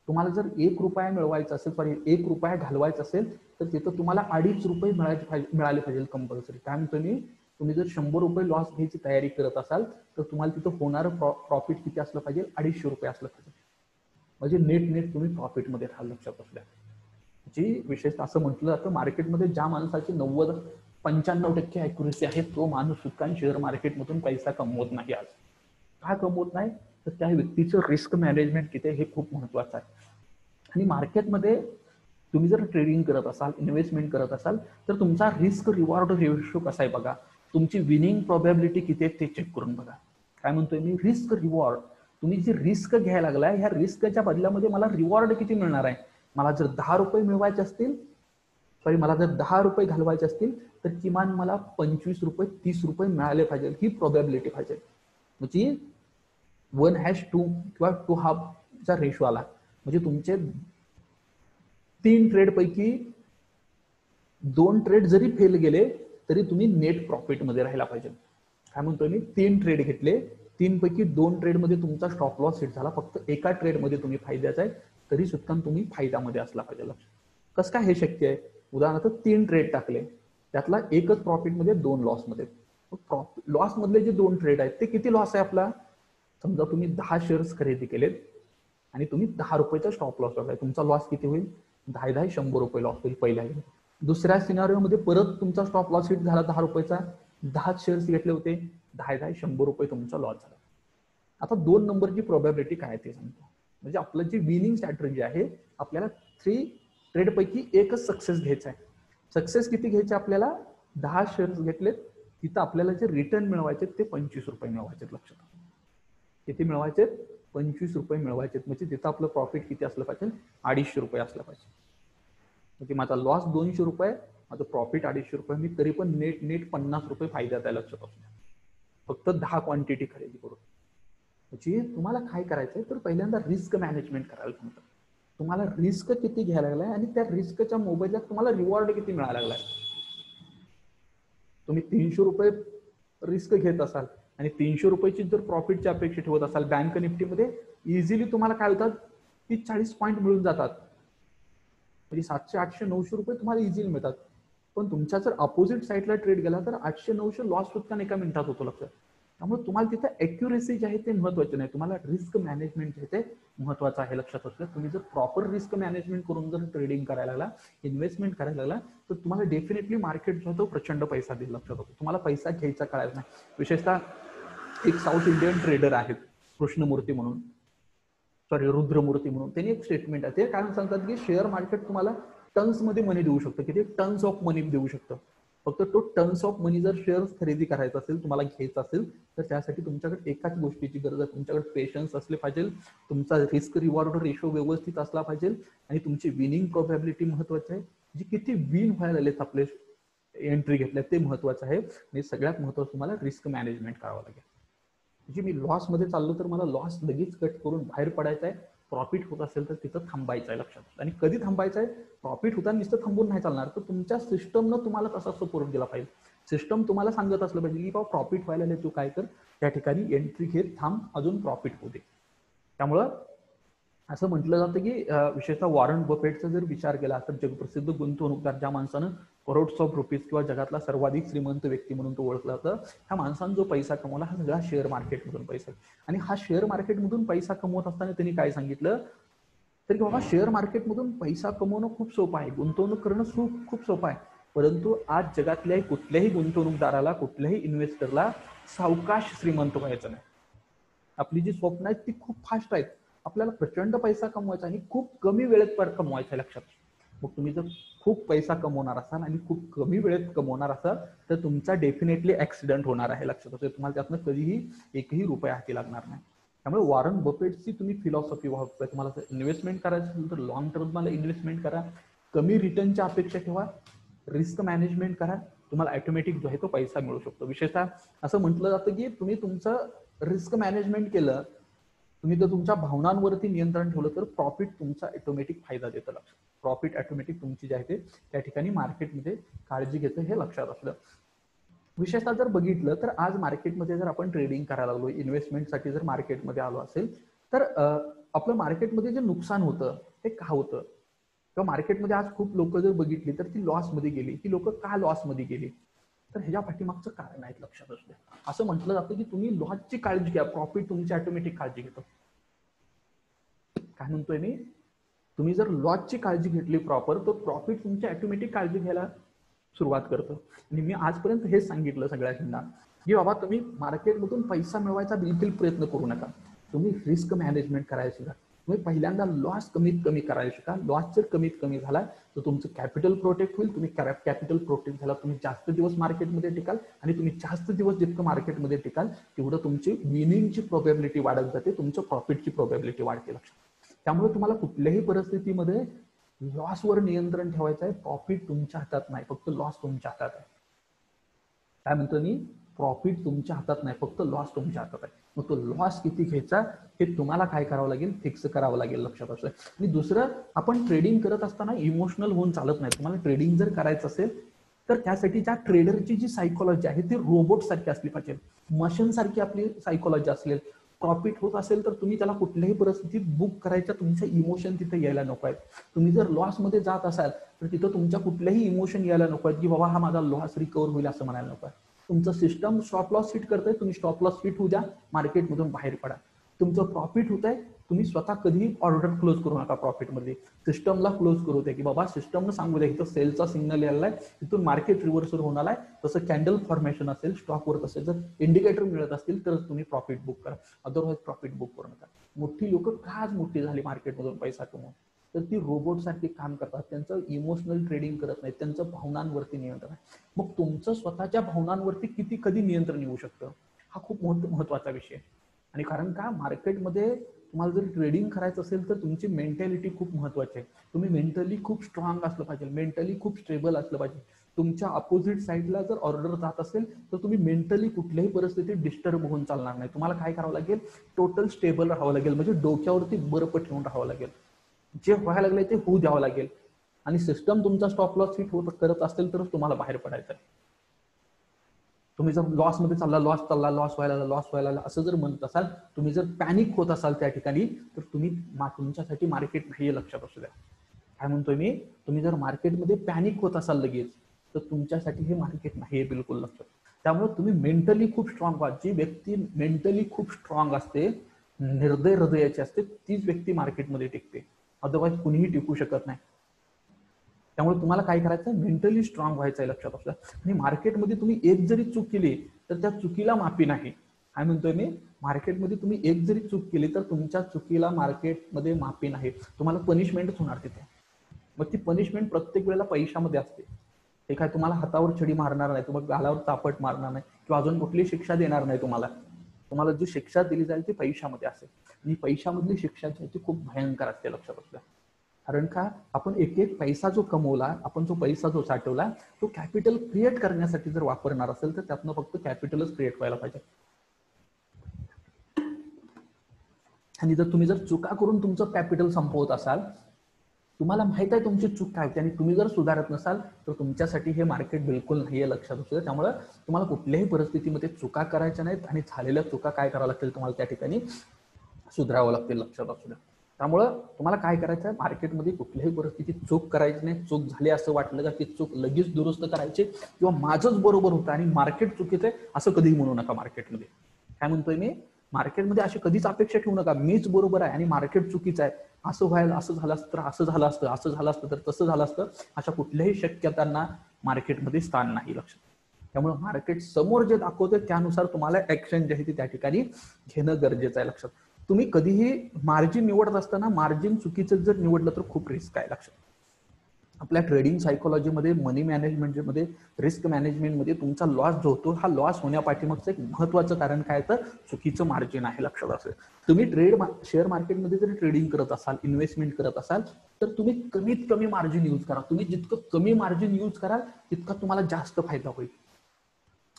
तुम्हाला जर 1 रुपया मिळवायचा असेल, सॉरी 1 रुपया घालवायचा असेल तर तिथं तुम्हाला 2.5 रुपये मिळाले पाहिजे कंपल्सरी. काय म्हणतो मी, तुम्ही जर 100 रुपये लॉस घ्यायची तयारी करत असाल तर तुम्हाला तिथं होणारं प्रॉफिट किती असलं पाहिजे, 250 रुपये असलं पाहिजे. म्हणजे नेट तुम्ही प्रॉफिटमध्ये राहाल. लक्षात असल्या. जी विशेषतः असं म्हटलं जातं मार्केटमध्ये ज्या माणसाची 90-95% अॅक्युरेसी आहे तो माणूस सुद्धा शेअर मार्केटमधून पैसा कमवत नाही. आज का कमवत नाही तर त्या व्यक्तीचं रिस्क मॅनेजमेंट किती हे खूप महत्वाचं आहे. आणि मार्केटमध्ये तुम्ही जर ट्रेडिंग करत असाल, इन्व्हेस्टमेंट करत असाल तर तुमचा रिस्क रिवॉर्ड रेशो कसा आहे बघा. तुमची विनिंग प्रोबॅबिलिटी किती आहे ते चेक करून बघा. काय म्हणतोय मी, रिस्क रिवॉर्ड. तुम्ही जी रिस्क घ्यायला लागलाय ह्या रिस्कच्या बदल्यामध्ये मला रिवॉर्ड किती मिळणार आहे. मला जर 10 रुपये मिळवायचे असतील, सॉरी मला जर 10 रुपये घालवायचे असतील तर किमान मला 25 रुपये 30 रुपये मिळाले पाहिजे. ही प्रोबॅबिलिटी पाहिजे. म्हणजे 1:2 किंवा 2.5 चा रेशो आला म्हणजे तुमचे 3 ट्रेड पैकी 2 ट्रेड जरी फेल गेले तरी तुम्ही नेट प्रॉफिट मध्ये राहायला पाहिजे. काय म्हणतोय मी, 3 ट्रेड घेतले, 3 पैकी 2 ट्रेड मध्ये तुमचा स्टॉप लॉस हिट झाला, फक्त एका ट्रेड मध्ये तुम्ही फायद्याचा आहे तरी सुद्धा तुम्ही फायद्यामध्ये असला पाहिजे. लक्ष. कसं काय हे शक्य आहे. उदाहरणार्थ 3 ट्रेड टाकले, त्यातला एकच प्रॉफिट मध्ये, 2 लॉस मध्ये. लॉस मधले जे 2 ट्रेड आहेत ते किती लॉस आहे आपला. समजा तुम्ही 10 शेअर्स खरेदी केलेत आणि तुम्ही 10 रुपयाचा स्टॉप लॉस लावलाय, तुमचा लॉस किती होईल, 10 100 रुपये लॉस होईल पहिल्या. दुसऱ्या सिनारिओमध्ये परत तुमचा स्टॉप लॉस हिट झाला 10 रुपयाचा, 10 शेअर्स घेतले होते, 10 100 रुपये तुमचा लॉस झाला. आता 2 नंबरची प्रोबॅबिलिटी काय ते सांगतो. म्हणजे आपलं जी विनिंग स्ट्रॅटेजी आहे, आपल्याला 3 ट्रेड पैकी एकच सक्सेस घ्यायचा आहे. सक्सेस किती घ्यायचे आपल्याला, 10 शेअर्स घेतलेत, तिथं आपल्याला जे रिटर्न मिळवायचे ते 25 रुपये मिळवायचे. लक्षात. किती मिळवायचे, 25 रुपये मिळवायचे. म्हणजे तिथं आपलं प्रॉफिट किती असलं पाहिजे, 250 रुपये असलं पाहिजे. म्हणजे माझा लॉस 200 रुपये, माझं प्रॉफिट 250 रुपये, मी तरी पण नेट 50 रुपये फायद्यात आहे. लक्षात असू द्या. फक्त 10 क्वांटिटी खरेदी करून. म्हणजे तुम्हाला काय करायचंय तर पहिल्यांदा रिस्क मॅनेजमेंट करायला सांगतात. तुम्हाला रिस्क किती घ्यायला लागलाय आणि त्या रिस्कच्या मोबदल्यात तुम्हाला रिवॉर्ड किती मिळायला लागलाय. तुम्ही 300 रुपये रिस्क घेत असाल आणि 300 रुपयाची जर प्रॉफिटची अपेक्षा ठेवत असाल, बँक निफ्टीमध्ये इझिली तुम्हाला काय होतात, 30-40 पॉईंट मिळून जातात. म्हणजे 700, 800, 900 रुपये तुम्हाला इझिली मिळतात. पण तुमच्या जर अपोजिट साईडला ट्रेड गेला तर 800, 900 लॉस सुद्धा एका मिनिटात होतो. लक्षात. त्यामुळे तुम्हाला तिथे अॅक्युरेसी जे आहे ते महत्वाचे नाही, तुम्हाला रिस्क मॅनेजमेंट जे आहे ते महत्वाचं आहे. लक्षात असलं. तुम्ही जर प्रॉपर रिस्क मॅनेजमेंट करून जर ट्रेडिंग करायला लागला, इन्व्हेस्टमेंट करायला लागला तर तुम्हाला डेफिनेटली मार्केट जो आहे तो प्रचंड पैसा देईल. लक्षात असतो. तुम्हाला पैसा घ्यायचा कळायला नाही. विशेषतः एक साऊथ इंडियन ट्रेडर आहेत कृष्णमूर्ती म्हणून, सॉरी रुद्रमूर्ती म्हणून, त्यांनी एक स्टेटमेंट आहे. ते काय सांगतात की शेअर मार्केट तुम्हाला टन्स मध्ये मनी देऊ शकतं. किती टन्स ऑफ मनी देऊ शकतं. फक्त तो टन्स ऑफ मनी जर शेअर खरेदी करायचा असेल, तुम्हाला घ्यायचा असेल तर त्यासाठी तुमच्याकडे एकाच गोष्टीची गरज आहे, तुमच्याकडे पेशन्स असले पाहिजे, तुमचा रिस्क रिवॉर्ड रेशो व्यवस्थित असला पाहिजे आणि तुमची विनिंग प्रोबॅबिलिटी महत्वाची आहे. जी किती विन व्हायला लागलेत आपले एंट्री घेतल्या ते महत्वाचं आहे. आणि सगळ्यात महत्वाचं तुम्हाला रिस्क मॅनेजमेंट करावं लागेल. म्हणजे मी लॉस मध्ये चाललो तर मला लॉस लगेच कट करून बाहेर पडायचं आहे प्रॉफिट होत असेल तर तिथं थांबायचं आहे लक्षात. आणि कधी थांबायचं आहे? प्रॉफिट होताना नुसतं थांबून नाही चालणार, तर तुमच्या सिस्टमनं तुम्हाला तसा सपोर्ट दिला पाहिजे. सिस्टम तुम्हाला सांगत असलं पाहिजे की बाबा प्रॉफिट व्हायला नाही, तू काय कर त्या ठिकाणी एंट्री घेत थांब, अजून प्रॉफिट होते. त्यामुळं असं म्हटलं जातं की विशेषतः वॉरन बफेटचा जर विचार केला तर जगप्रसिद्ध गुंतवणूकदार, ज्या माणसानं करोड्स ऑफ रुपीज किंवा जगातला सर्वाधिक श्रीमंत व्यक्ती म्हणून तो ओळखला जातं, ह्या माणसानं जो पैसा कमवला हा सगळा शेअर मार्केटमधून पैसा आहे. आणि हा शेअर मार्केटमधून पैसा कमवत असताना त्यांनी काय सांगितलं तर की बाबा शेअर मार्केटमधून पैसा कमवणं खूप सोपं आहे, गुंतवणूक करणं खूप सोपं आहे, परंतु आज जगातल्या कुठल्याही गुंतवणूकदाराला, कुठल्याही इन्व्हेस्टरला सावकाश श्रीमंत व्हायचं नाही. आपली जी स्वप्न आहेत ती खूप फास्ट आहेत. आपल्याला प्रचंड पैसा कमवायचा आणि खूप कमी वेळेत कमवायचा लक्षात. मग तुम्ही जर खूप पैसा कमवणार असाल आणि खूप कमी वेळेत कमवणार असाल तर तुमचा डेफिनेटली ऍक्सिडेंट होणार आहे लक्षात. तुम्हाला त्यातनं कधीही एकही रुपया हाती लागणार नाही. त्यामुळे वॉरन बफेटची तुम्ही फिलॉसॉफी वापरा. तुम्हाला इन्व्हेस्टमेंट करायचं असेल तर लॉंग टर्मला इन्व्हेस्टमेंट करा, कमी रिटर्नच्या अपेक्षा ठेवा, रिस्क मॅनेजमेंट करा, तुम्हाला ऑटोमॅटिक जो आहे तो पैसा मिळू शकतो. विशेषतः असं म्हटलं जातं की तुम्ही तुमचं रिस्क मॅनेजमेंट केलं, तुम्ही जर तुमच्या भावनांवरती नियंत्रण ठेवलं तर प्रॉफिट तुमचा ऑटोमॅटिक फायदा देतं लक्षात. प्रॉफिट ऑटोमॅटिक तुमची जे आहे ते त्या ठिकाणी मार्केटमध्ये काळजी घेतं हे लक्षात असलं. विशेषतः जर बघितलं तर आज मार्केटमध्ये जर आपण ट्रेडिंग करायला लागलो, इन्व्हेस्टमेंटसाठी जर मार्केटमध्ये आलो असेल तर आपलं मार्केटमध्ये जे नुकसान होतं ते का होतं, किंवा मार्केटमध्ये आज खूप लोक जर बघितली तर ती लॉसमध्ये गेली. ती लोक का लॉसमध्ये गेली तर ह्याच्या पाठीमागचं कारण आहेत लक्षात असते. असं म्हटलं जातं की तुम्ही लॉसची काळजी घ्या, प्रॉफिट तुमची ऑटोमॅटिक काळजी घेतो. काय म्हणतोय मी, तुम्ही जर लॉसची काळजी घेतली प्रॉपर तर प्रॉफिट तुमची ऑटोमॅटिक काळजी घ्यायला सुरुवात करतो. आणि मी आजपर्यंत हेच सांगितलं सगळ्यांना की बाबा तुम्ही मार्केटमधून पैसा मिळवायचा बिलकुल प्रयत्न करू नका, तुम्ही रिस्क मॅनेजमेंट करायला शिका. तुम्ही पहिल्यांदा लॉस कमीत कमी करायला शिका. लॉस जर कमीत कमी झाला तर तुमचं कॅपिटल प्रोटेक्ट होईल. तुम्ही कॅपिटल प्रोटेक्ट झाला तुम्ही जास्त दिवस मार्केटमध्ये टिकाल, आणि तुम्ही जास्त दिवस जितकं मार्केटमध्ये टिकाल तेवढं तुमची विनिंगची प्रोबॅबिलिटी वाढत जाते, तुमच्या प्रॉफिटची प्रोबॅबिलिटी वाढते लक्षात. त्यामुळे तुम्हाला कुठल्याही परिस्थितीमध्ये लॉसवर नियंत्रण ठेवायचं आहे, प्रॉफिट तुमच्या हातात नाही, फक्त लॉस तुमच्या हातात आहे. काय म्हणतो मी, प्रॉफिट तुमच्या हातात नाही, फक्त लॉस तुमच्या हातात आहे. मग तो लॉस किती घ्यायचा हे तुम्हाला काय करावं लागेल, फिक्स करावं लागेल लक्षात असं. आणि दुसरं, आपण ट्रेडिंग करत असताना इमोशनल होऊन चालत नाही. तुम्हाला ट्रेडिंग जर करायचं असेल तर त्यासाठी त्या ट्रेडरची जी सायकोलॉजी आहे ती रोबोट सारखी असली पाहिजे, मशीन सारखी आपली सायकोलॉजी असेल. प्रॉफिट होत असेल तर तुम्ही त्याला कुठल्याही परिस्थितीत बुक करायच्या तुमचे इमोशन तिथे यायला नको आहेत. तुम्ही जर लॉसमध्ये जात असाल तर तिथं तुमच्या कुठल्याही इमोशन यायला नको आहेत की बाबा हा माझा लॉस रिकव्हर होईल असं म्हणायला नको आहे. तुमचं सिस्टम स्टॉप लॉस फिट करतंय, तुम्ही स्टॉप लॉस फिट होऊ द्या, मार्केटमधून बाहेर पडा. तुमचं प्रॉफिट होत आहे, तुम्ही स्वतः कधीही ऑर्डर क्लोज करू नका प्रॉफिटमध्ये, सिस्टमला क्लोज करू द्या की बाबा सिस्टमनं सांगू द्या इथं सेलचा सिग्नल यायला आहे, तिथून मार्केट रिव्हर्सल होणार आहे. तसं कॅन्डल फॉर्मेशन असेल स्टॉकवर, तसे जर इंडिकेटर मिळत असतील तर तुम्ही प्रॉफिट बुक करा, अदरवाईज प्रॉफिट बुक करू नका. मोठी लोक का आज मोठी झाली मार्केटमधून पैसा कमवून, तर ती रोबोट सारखी काम करतात, त्यांचं इमोशनल ट्रेडिंग करत नाही, त्यांचं भावनांवरती नियंत्रण आहे. मग तुमचं स्वतःच्या भावनांवरती किती कधी नियंत्रण येऊ शकतं हा खूप महत्वाचा विषय. आणि कारण का मार्केटमध्ये तुम्हाला जर ट्रेडिंग करायचं असेल तर तुमची मेंटॅलिटी खूप महत्वाची आहे. तुम्ही मेंटली खूप स्ट्रॉंग असलं पाहिजे, मेंटली खूप स्टेबल असलं पाहिजे. तुमच्या अपोजिट साईडला जर ऑर्डर जात असेल तर तुम्ही मेंटली कुठल्याही परिस्थितीत डिस्टर्ब होऊन चालणार नाही. तुम्हाला काय करावं लागेल, टोटल स्टेबल राहावं लागेल, म्हणजे डोक्यावरती बर्फ ठेवून राहावं लागेल. जे व्हायला लागले ते होऊ द्यावं लागेल. आणि सिस्टम तुमचा स्टॉप लॉस फिट करत असेल तरच तुम्हाला बाहेर पडायचं आहे. तुम्ही जर लॉसमध्ये चालला, लॉस व्हायला असं जर म्हणत असाल, तुम्ही जर पॅनिक होत असाल त्या ठिकाणी, तर तुम्ही तुमच्यासाठी मार्केट नाहीये लक्षात असू द्या. काय म्हणतोय मी, तुम्ही जर मार्केटमध्ये पॅनिक होत असाल लगेच तर तुमच्यासाठी हे मार्केट नाहीये बिलकुल लक्षात. त्यामुळे तुम्ही मेंटली खूप स्ट्रॉंग व्हा. जी व्यक्ती मेंटली खूप स्ट्रॉंग असते, निर्दय हृदयाची असते, तीच व्यक्ती मार्केटमध्ये टिकते, अदरवाईज कुणीही टिकू शकत नाही. त्यामुळे तुम्हाला काय करायचं, मेंटली स्ट्रॉंग व्हायचं आहे लक्षात असलं. आणि मार्केटमध्ये तुम्ही एक जरी चूक केली तर त्या चुकीला माफी नाही. काय म्हणतोय मी, मार्केटमध्ये तुम्ही एक जरी चूक केली तर तुमच्या चुकीला मार्केटमध्ये माफी नाही, तुम्हाला पनिशमेंटच होणार तिथे. मग ती पनिशमेंट प्रत्येक वेळेला पैशामध्ये असते. ते काय तुम्हाला हातावर छडी मारणार नाही, तुम्हाला गालावर चापट मारणार नाही, किंवा अजून कुठली शिक्षा देणार नाही तुम्हाला. तुम्हाला जी शिक्षा दिली जाईल ती पैशामध्ये असेल. आणि पैशामधली शिक्षा जी आहे ती खूप भयंकर असते लक्षात असलं. कारण का, आपण एक एक पैसा जो कमवला, आपण जो पैसा जो साठवला तो कॅपिटल क्रिएट करण्यासाठी जर वापरणार असेल तर त्यातनं फक्त कॅपिटलच क्रिएट व्हायला पाहिजे. आणि जर तुम्ही चुका करून तुमचं कॅपिटल संपवत असाल, तुम्हाला माहित आहे तुमची चूक काय होती आणि तुम्ही जर सुधारत नसाल तर तुमच्यासाठी हे मार्केट बिलकुल नाहीये, लक्षात असू द्या. त्यामुळे तुम्हाला कुठल्याही परिस्थितीमध्ये चुका करायच्या नाहीत आणि झालेल्या चुका काय करावं लागतील, तुम्हाला त्या ठिकाणी सुधारावं लागतील, लक्षात असू द्या. त्यामुळं तुम्हाला काय करायचं आहे, मार्केटमध्ये कुठल्याही परिस्थितीत चूक करायची नाही. चूक झाली असं वाटलं का ती चूक लगेच दुरुस्त करायची, किंवा माझंच बरोबर होतं आणि मार्केट चुकीचं आहे असं कधीही म्हणू नका. मार्केटमध्ये काय म्हणतोय मी, मार्केटमध्ये अशी कधीच अपेक्षा ठेवू नका मीच बरोबर आहे आणि मार्केट चुकीचं आहे, असं व्हायला, असं झालं असतं तर असं झालं असतं, असं झालं असतं तर तसं झालं असतं, अशा कुठल्याही शक्यतांना मार्केटमध्ये स्थान नाही, लक्षात. त्यामुळे मार्केट समोर जे दाखवते त्यानुसार तुम्हाला ऍक्शन जे आहे ती त्या ठिकाणी घेणं गरजेचं आहे, लक्षात. तुम्ही कधीही मार्जिन निवडत असताना मार्जिन चुकीचं जर निवडलं तर खूप रिस्क आहे, लक्षात. आपल्या ट्रेडिंग सायकोलॉजीमध्ये, मनी मॅनेजमेंटमध्ये, रिस्क मॅनेजमेंटमध्ये तुमचा लॉस जो होतो हा लॉस होण्यापाठीमागचं एक महत्वाचं कारण काय तर चुकीचं मार्जिन आहे, लक्षात असेल. तुम्ही शेअर मार्केटमध्ये जर ट्रेडिंग करत असाल, इन्व्हेस्टमेंट करत असाल तर तुम्ही कमीत कमी मार्जिन यूज करा. तुम्ही जितकं कमी मार्जिन यूज कराल तितका तुम्हाला जास्त फायदा होईल.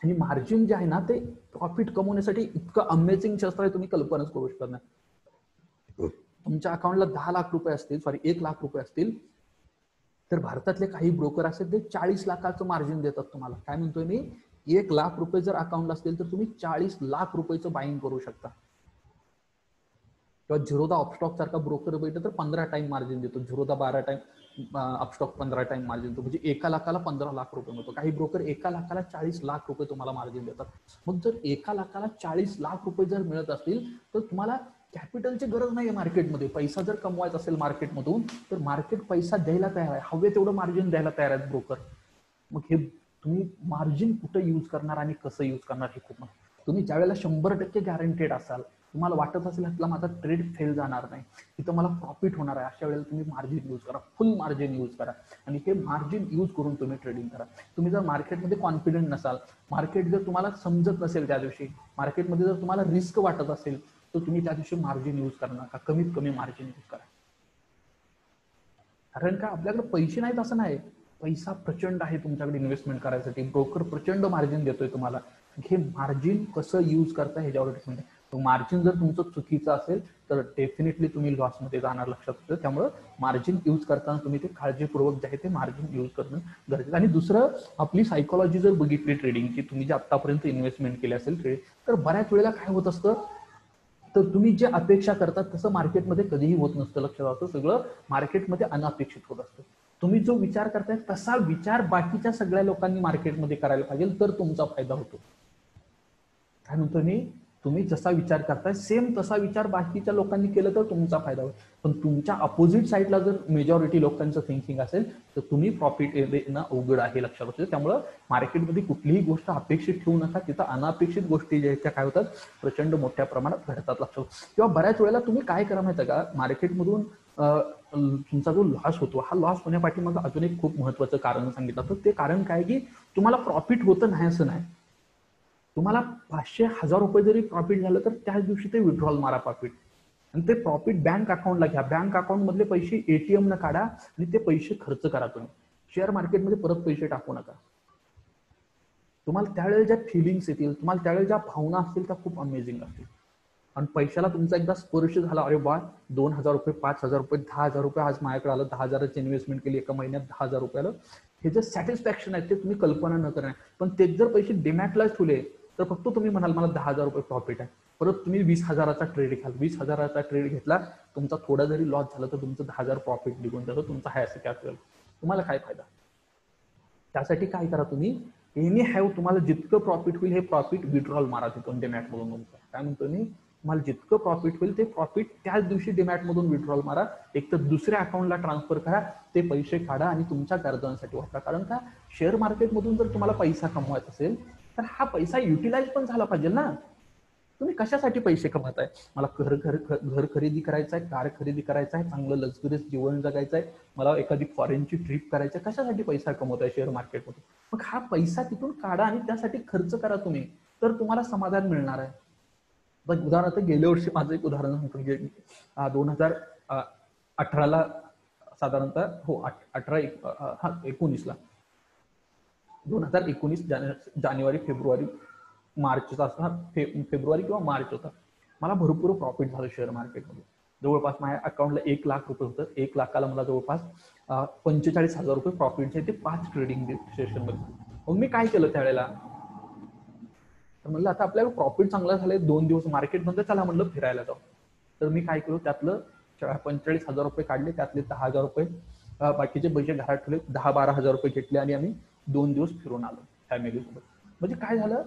आणि मार्जिन जे आहे ना ते प्रॉफिट कमवण्यासाठी इतकं अमेझिंग शस्त्र आहे, तुम्ही कल्पनाच करू शकत नाही. तुमच्या अकाउंटला 10 लाख रुपये असतील, 1 लाख रुपये असतील, तर भारतातले काही ब्रोकर असतील ते 40 लाखाचं मार्जिन देतात तुम्हाला. काय म्हणतोय मी, 1 लाख रुपये जर अकाउंट असतील तर तुम्ही 40 लाख रुपयाचं बाईंग करू शकता. किंवा झिरोदा अपस्टॉक सारखा ब्रोकर बैठे तर 15 टाइम मार्जिन देतो, Zerodha 12 time, Upstox 15 time margin देतो, म्हणजे 1 लाखाला 15 लाख रुपये मिळतो. काही ब्रोकर 1 लाखाला 40 लाख रुपये तुम्हाला मार्जिन देतात. मग जर 1 लाखाला 40 लाख रुपये जर मिळत असतील तर तुम्हाला कॅपिटलची गरज नाही आहे मार्केटमध्ये. पैसा जर कमवायचा असेल मार्केटमधून तर मार्केट पैसा द्यायला तयार आहे, हवे तेवढं मार्जिन द्यायला तयार आहेत ब्रोकर. मग हे तुम्ही मार्जिन कुठं यूज करणार आणि कसं यूज करणार हे खूप महत्त्वाचं. तुम्ही ज्यावेळेला 100% गॅरंटेड असाल, तुम्हाला वाटत असेल आपला माझा ट्रेड फेल जाणार नाही, तिथं मला प्रॉफिट होणार आहे, अशा वेळेला तुम्ही मार्जिन यूज करा, फुल मार्जिन यूज करा आणि हे मार्जिन यूज करून तुम्ही ट्रेडिंग करा. तुम्ही जर मार्केटमध्ये कॉन्फिडंट नसाल, मार्केट जर तुम्हाला समजत नसेल, त्या दिवशी मार्केटमध्ये जर तुम्हाला रिस्क वाटत असेल तर तुम्ही त्या दिवशी मार्जिन यूज करू नका, कमीत कमी मार्जिन यूज करा. कारण का आपल्याकडे पैसे नाहीत असं नाही, पैसा प्रचंड आहे तुमच्याकडे इन्व्हेस्टमेंट करायसाठी, ब्रोकर प्रचंड मार्जिन देतोय तुम्हाला. हे मार्जिन कसं यूज करता ह्याच्यावर डिपेंड आहे. मार्जिन जर तुमचं चुकीचं असेल तर डेफिनेटली तुम्ही लॉसमध्ये जाणार, लक्षात येतं. त्यामुळे मार्जिन यूज करताना तुम्ही ते काळजीपूर्वक जे आहे ते मार्जिन यूज करणं गरजेचं. आणि दुसरं, आपली सायकोलॉजी जर बघितली ट्रेडिंगची, तुम्ही जे आतापर्यंत इन्व्हेस्टमेंट केली असेल ट्रेड, तर बऱ्याच वेळेला काय होत असतं, तर तुम्ही जे अपेक्षा करतात तसं मार्केटमध्ये कधीही होत नसतं, लक्षात असतं. सगळं मार्केटमध्ये अनपेक्षित होत असतं. तुम्ही जो विचार करताय तसा विचार बाकीच्या सगळ्या लोकांनी मार्केटमध्ये करायला पाहिजे, तर तुमचा फायदा होतो. काय म्हणतो मी, तुम्ही जसा विचार करताय सेम तसा विचार बाकीच्या लोकांनी केलं तर तुमचा फायदा होईल. पण तुमच्या अपोजिट साईडला जर मेजॉरिटी लोकांचं थिंकिंग असेल तर तुम्ही प्रॉफिट येणं अवघड आहे, लक्षात असतं. त्यामुळं मार्केटमध्ये कुठलीही गोष्ट अपेक्षित ठेवू नका, तिथं अनापेक्षित गोष्टी ज्या आहेत त्या काय होतात, प्रचंड मोठ्या प्रमाणात घडतात, लक्षात. किंवा बऱ्याच वेळेला तुम्ही काय करा माहिती का, मार्केटमधून तुमचा जो लॉस होतो, हा लॉस होण्यापाठीमागं अजून एक खूप महत्वाचं कारण सांगितलं. तर ते कारण काय की तुम्हाला प्रॉफिट होतं नाही असं नाही. तुम्हाला 500-1000 रुपये जरी प्रॉफिट झालं तर त्याच दिवशी ते विड्रॉल मारा प्रॉफिट, आणि ते प्रॉफिट बँक अकाउंटला घ्या. बँक अकाउंट मधले पैसे एटीएम न काढा आणि ते पैसे खर्च करा. तुम्ही शेअर मार्केटमध्ये परत पैसे टाकू नका. तुम्हाला त्यावेळेला ज्या फिलिंग्स येतील, तुम्हाला त्यावेळेला ज्या भावना असतील त्या खूप अमेझिंग असतील. आणि पैशाला तुमचा एकदा स्पर्श झाला, अरे बा 2000 रुपये, 5000 रुपये, 10,000 रुपये आज माझ्याकडे आलं, 10,000ची इन्व्हेस्टमेंट केली एका महिन्यात, 10,000 रुपये आलं, हे जे सॅटिस्फॅक्शन आहे ते तुम्ही कल्पना न करणार. पण तेच जर पैसे डिमॅटला ठेवले तर फक्त तुम्ही म्हणाल मला 10,000 रुपये प्रॉफिट आहे, परत तुम्ही 20,000चा ट्रेड घ्याल, 20,000चा ट्रेड घेतला, तुमचा थोडा जरी लॉस झाला तर तुमचं 10,000 प्रॉफिट निघून जातं, तुमचा हाय असं काय असेल, तुम्हाला काय फायदा. त्यासाठी काय करा, तुम्ही एनी हॅव, तुम्हाला जितकं प्रॉफिट होईल हे प्रॉफिट विड्रॉल मारा तिथून डिमॅट मधून. काय म्हणतो मी, तुम्हाला जितकं प्रॉफिट होईल ते प्रॉफिट त्याच दिवशी डिमॅट मधून विड्रॉल मारा, एक तर दुसऱ्या अकाउंटला ट्रान्सफर करा, ते पैसे काढा आणि तुमच्या गरजांसाठी वापरा. कारण का, शेअर मार्केटमधून जर तुम्हाला पैसा कमवायचा असेल तर हा पैसा युटिलाइज पण झाला पाहिजे ना. तुम्ही कशासाठी पैसे कमवताय, मला घर खरेदी करायचं आहे, कार खरेदी करायचं आहे, चांगलं लक्झरियस जीवन जगायचं आहे, मला एखादी फॉरेनची ट्रिप करायची आहे, कशासाठी पैसा कमवताय शेअर मार्केटमधून. मग हा पैसा तिथून काढा आणि त्यासाठी खर्च करा तुम्ही, तर तुम्हाला समाधान मिळणार आहे. उदाहरणार्थ गेल्या वर्षी माझं एक उदाहरण सांगतो. 2018ला साधारणतः, हो 19ला 2019 जानेवारी फेब्रुवारी मार्चचा, फेब्रुवारी किंवा मार्च होता. मला भरपूर प्रॉफिट झालं शेअर मार्केटमध्ये. जवळपास माझ्या अकाउंटला 1 लाख रुपये होतं. 1 लाखाला मला जवळपास 45,000 रुपये प्रॉफिट जे ते 5 ट्रेडिंग सेशनमध्ये. मग मी काय केलं त्यावेळेला, तर म्हणलं आता आपल्याला प्रॉफिट चांगला झालंय, 2 दिवस मार्केट म्हणतं चला म्हणलं फिरायला जाऊ. तर मी काय केलं, त्यातलं 45,000 रुपये काढले, त्यातले 10,000 रुपये बाकीचे पैसे घरात ठेवले, 10-12,000 रुपये घेतले आणि आम्ही 2 दिवस फिरून आलो फॅमिलीसोबत. म्हणजे काय झालं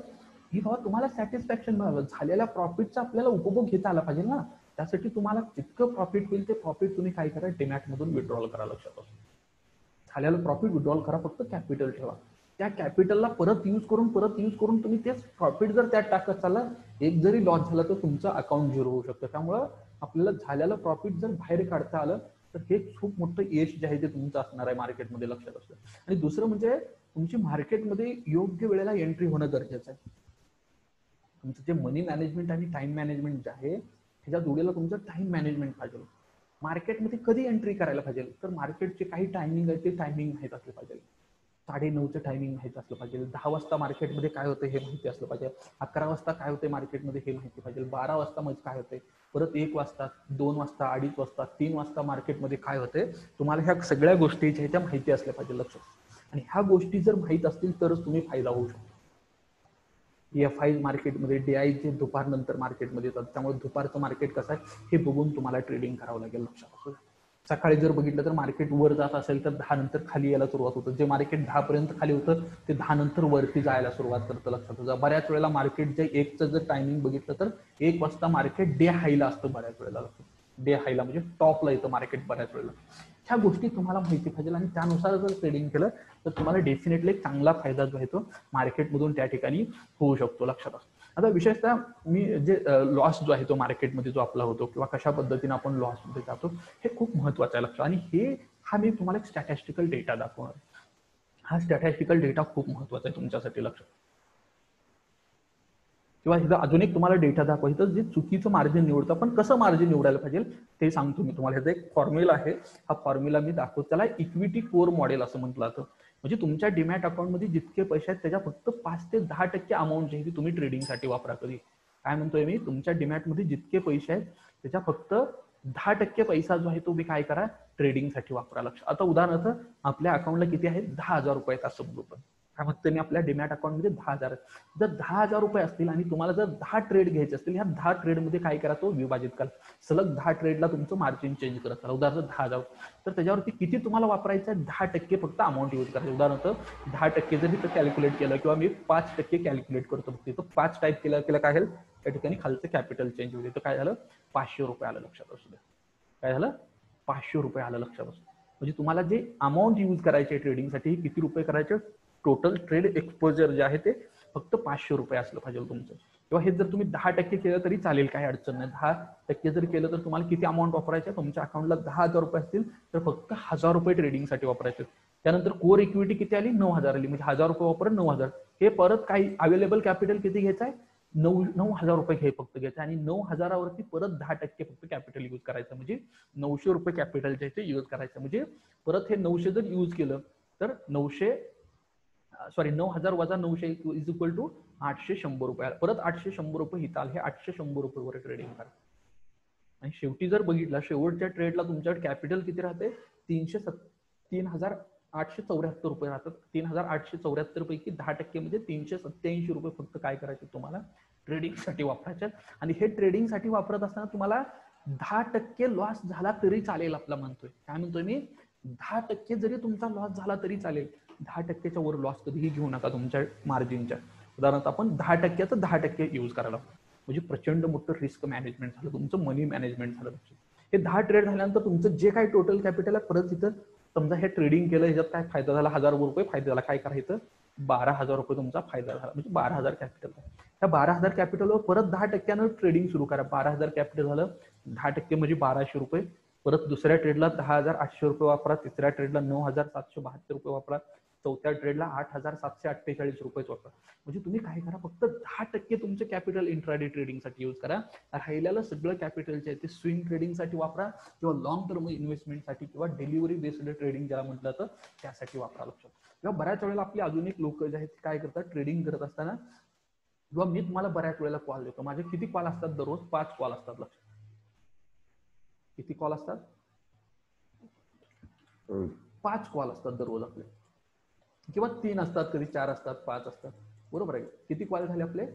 की बाबा तुम्हाला सॅटिस्फॅक्शन मिळालं, झालेल्या प्रॉफिटचा आपल्याला उपभोग घेता आला पाहिजे ना. त्यासाठी तुम्हाला जितकं प्रॉफिट होईल ते प्रॉफिट तुम्ही काय करा, डीमॅट मधून विड्रॉल करा. लक्षात असतो, झालेलं प्रॉफिट विड्रॉल करा, फक्त कॅपिटल ठेवा. त्या कॅपिटलला परत यूज करून तुम्ही तेच प्रॉफिट जर त्यात टाकत चालला, एक जरी लॉस झाला तर तुमचं अकाउंट झिरो होऊ शकतं. त्यामुळं आपल्याला झालेलं प्रॉफिट जर बाहेर काढता आलं तर हे खूप मोठं यश जे आहे ते तुमचं असणार आहे मार्केटमध्ये. लक्षात असतं. आणि दुसरं म्हणजे तुमची मार्केटमध्ये योग्य वेळेला एंट्री होणं गरजेचं आहे. तुमचं जे मनी मॅनेजमेंट आणि टाइम मॅनेजमेंट जे आहे त्याच्या जोडीला तुमचं टाइम मॅनेजमेंट पाहिजे. मार्केटमध्ये कधी एंट्री करायला पाहिजे, तर मार्केटचे काही टायमिंग आहे ते टायमिंग माहीत असलं पाहिजे. 9:30चं टायमिंग माहिती असलं पाहिजे. 10 वाजता मार्केटमध्ये काय होतं हे माहिती असलं पाहिजे. 11 वाजता काय होते मार्केटमध्ये हे माहिती पाहिजे. 12 वाजता मध्ये काय होते, परत 1 वाजता, 2 वाजता, 2:30 वाजता, 3 वाजता मार्केटमध्ये काय होते, तुम्हाला ह्या सगळ्या गोष्टी ह्याच्या माहिती असल्या पाहिजे. लक्षात. आणि ह्या गोष्टी जर माहीत असतील तरच तुम्ही फायदा होऊ शकतो. DFI मार्केटमध्ये, DI चे दुपारनंतर मार्केटमध्ये येतात, त्यामुळे दुपारचं मार्केट कसं आहे हे बघून तुम्हाला ट्रेडिंग करावं लागेल. लक्षात. सकाळी जर बघितलं तर मार्केट वर जात असेल तर 10 नंतर खाली यायला सुरुवात होतं. जे मार्केट 10 पर्यंत खाली होतं ते 10 नंतर वरती जायला सुरुवात करतं. लक्षात होतं. बऱ्याच वेळेला मार्केट जे 1चं जर टायमिंग बघितलं तर 1 वाजता मार्केट डे हायला असतं बऱ्याच वेळेला. डे हायला म्हणजे टॉपला येतं मार्केट बऱ्याच वेळेला. ह्या गोष्टी तुम्हाला माहिती पाहिजे आणि त्यानुसार जर ट्रेडिंग केलं तर तुम्हाला डेफिनेटली चांगला फायदा जो आहे तो मार्केटमधून त्या ठिकाणी होऊ शकतो. लक्षात असतो. आता विशेषतः मी जे लॉस जो आहे तो मार्केटमध्ये जो आपला होतो किंवा कशा पद्धतीने आपण लॉसमध्ये जातो हे खूप महत्वाचं आहे. लक्षात. आणि हा मी तुम्हाला एक स्टॅटिस्टिकल डेटा दाखवणार. हा स्टॅटिस्टिकल डेटा खूप महत्वाचा आहे तुमच्यासाठी. लक्षात. किंवा इथं अजून एक तुम्हाला डेटा दाखवायचं, जे चुकीचं मार्जिन निवडतं, पण कसं मार्जिन निवडायला पाहिजे ते सांगतो मी तुम्हाला. ह्याचा एक फॉर्म्युला आहे, हा फॉर्म्युला मी दाखवतो. त्याला इक्विटी कोर मॉडेल असं म्हटलं जातं. म्हणजे तुमच्या डीमॅट अकाउंटमध्ये जितके पैसे आहेत त्याच्या फक्त 5 ते 10% अमाऊंट जी आहे ती तुम्ही ट्रेडिंगसाठी वापरा. कधी काय म्हणतोय मी, तुमच्या डीमॅटमध्ये जितके पैसे आहेत त्याच्या फक्त 10% पैसा जो आहे तो मी काय करा, ट्रेडिंगसाठी वापरा. लक्ष. आता उदाहरणार्थ आपल्या अकाउंटला किती आहेत, 10,000 रुपये आहेत असं बोलतो. काय म्हणतो मी, आपल्या डीमॅट अकाउंटमध्ये 10,000 आहेत. जर 10,000 रुपये असतील आणि तुम्हाला जर 10 ट्रेड घ्यायचे असतील, ह्या 10 ट्रेडमध्ये काय करा, तो विभाजित करा. सलग 10 ट्रेडला तुमचं मार्जिन चेंज करत चला. उदाहरणार्थ 10,000 तर त्याच्यावरती किती तुम्हाला वापरायचं आहे, 10% फक्त अमाऊंट यूज करायचं. उदाहरणार्थ 10% जर इथं कॅल्क्युलेट केलं किंवा मी 5% कॅल्क्युलेट करतो, तिथं 5 टाईप केलं काय होईल, त्या ठिकाणी खालचं कॅपिटल चेंज होईल. तर काय झालं, 500 रुपये आलं. लक्षात असू द्या. काय झालं, 500 रुपये आलं. लक्षात असू. म्हणजे तुम्हाला जे अमाऊंट यूज करायचे ट्रेडिंगसाठी किती रुपये करायचे, टोटल ट्रेड एक्सपोजर जे आहे ते फक्त 500 रुपये असलं पाहिजे तुमचं. किंवा हे जर तुम्ही 10% केलं तरी चालेल, काही अडचण नाही. 10% जर केलं तर तुम्हाला किती अमाऊंट वापरायचं, तुमच्या अकाउंटला 10,000 रुपये असतील तर फक्त 1,000 रुपये ट्रेडिंगसाठी वापरायचे. त्यानंतर कोर इक्विटी किती आली, 9,000 आली. म्हणजे 1,000 रुपये वापर 9,000. हे परत काही अवेलेबल कॅपिटल किती घ्यायचं आहे, 9,000 रुपये हे फक्त घ्यायचं आणि 9,000वरती परत 10% फक्त कॅपिटल यूज करायचं. म्हणजे 900 रुपये कॅपिटल जे ते यूज करायचं. म्हणजे परत हे 900 जर यूज केलं तर 9,000 वजा 900 इज इक्वल टू 800 रुपये. परत 800 रुपये इथं आले. हे 800 रुपये वर ट्रेडिंग करा. आणि शेवटी जर बघितलं, शेवटच्या ट्रेडला तुमच्याकडे कॅपिटल किती राहते, 3,874 रुपये राहतात. 3,874 पैकी 10% म्हणजे 387 रुपये फक्त काय करायचे तुम्हाला, ट्रेडिंगसाठी वापरायचे. आणि हे ट्रेडिंगसाठी वापरत असताना तुम्हाला 10% लॉस झाला तरी चालेल. आपला म्हणतोय, काय म्हणतोय मी, 10% जरी तुमचा लॉस झाला तरी चालेल. 10%च्या वर लॉस कधीही घेऊ नका तुमच्या मार्जिनच्या. उदाहरणार्थ आपण 10%चं 10% यूज करायला, म्हणजे प्रचंड मोठं रिस्क मॅनेजमेंट झालं, तुमचं मनी मॅनेजमेंट झालं. हे 10 ट्रेड झाल्यानंतर तुमचं जे काही टोटल कॅपिटल आहे, परत इथं समजा हे ट्रेडिंग केलं, ह्याच्यात काय फायदा झाला, 1,000 रुपये फायदा झाला. काय करायचं, 12,000 रुपये तुमचा फायदा झाला. म्हणजे 12,000 कॅपिटल. त्या 12,000 कॅपिटलवर परत 10%नं ट्रेडिंग सुरू करा. 12,000 कॅपिटल झालं, 10% म्हणजे 1,200 रुपये. परत दुसऱ्या ट्रेडला 10,800 रुपये वापरा. तिसऱ्या ट्रेडला 9,772 रुपये वापरा. चौथ्या ट्रेडला 8,748 रुपये वापरा. म्हणजे तुम्ही काय करा, फक्त 10% तुमचे कॅपिटल इंट्राडे ट्रेडिंगसाठी यूज करा. राहिलेलं सगळं कॅपिटल जे आहे ते स्विंग ट्रेडिंगसाठी वापरा किंवा लॉंग टर्म इन्व्हेस्टमेंटसाठी किंवा डिलिव्हरी बेस्ड ट्रेडिंग ज्याला म्हटलं तर त्यासाठी वापरा. लक्षात. किंवा बऱ्याच वेळेला आपली अजून एक लोक जे आहेत काय करतात, ट्रेडिंग करत असताना किंवा मी तुम्हाला बऱ्याच वेळेला कॉल देतो, माझे किती कॉल असतात दररोज? 5 कॉल असतात. लक्षात, किती कॉल असतात? 5 कॉल असतात दररोज आपले, किंवा 3 असतात, कधी 4 असतात, 5 असतात, बरोबर आहे. किती कॉल झाले आपले?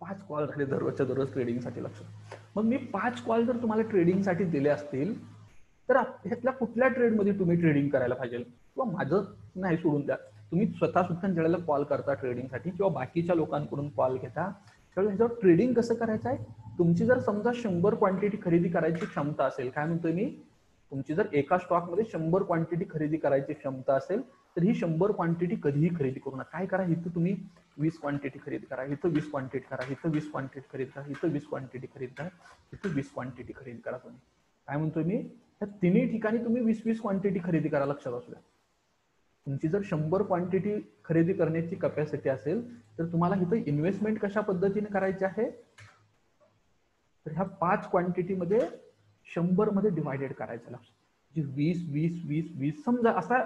5 कॉल झाले दररोजच्या दररोज ट्रेडिंगसाठी. लक्षात, मग मी 5 कॉल जर तुम्हाला ट्रेडिंगसाठी दिले असतील तर ह्यातल्या कुठल्या ट्रेडमध्ये तुम्ही ट्रेडिंग करायला पाहिजे? किंवा माझं नाही, सोडून द्या, तुम्ही स्वतः सुद्धा ज्यावेळेला कॉल करता ट्रेडिंगसाठी किंवा बाकीच्या लोकांकडून कॉल घेता, त्यावेळेस ह्याच्यावर ट्रेडिंग कसं करायचं आहे? तुमची जर समजा 100 क्वांटिटी खरेदी करायची क्षमता असेल, काय म्हणतोय मी, तुमची जर एका स्टॉकमध्ये 100 क्वांटिटी खरेदी करायची क्षमता असेल तर ही 100 क्वांटिटी कधीही खरेदी करू नका. काय करा, इथं तुम्ही 20 क्वांटिटी खरेदी करा, इथं 20 क्वांटिटी करा, इथं 20 क्वांटिटी खरेदी करा, इथं 20 क्वांटिटी खरेदी करा, इथं 20 क्वांटिटी खरेदी करा. तुम्ही काय म्हणतोय मी, या तिन्ही ठिकाणी तुम्ही 20-20 क्वांटिटी खरेदी करा. लक्षात असू द्या, तुमची जर 100 क्वांटिटी खरेदी करण्याची कॅपॅसिटी असेल तर तुम्हाला इथं इन्व्हेस्टमेंट कशा पद्धतीने करायची आहे, तर ह्या 5 क्वांटिटीमध्ये 100 मध्ये डिवायडेड करायचं. लक्षात, 20-20-20-20 समजा असा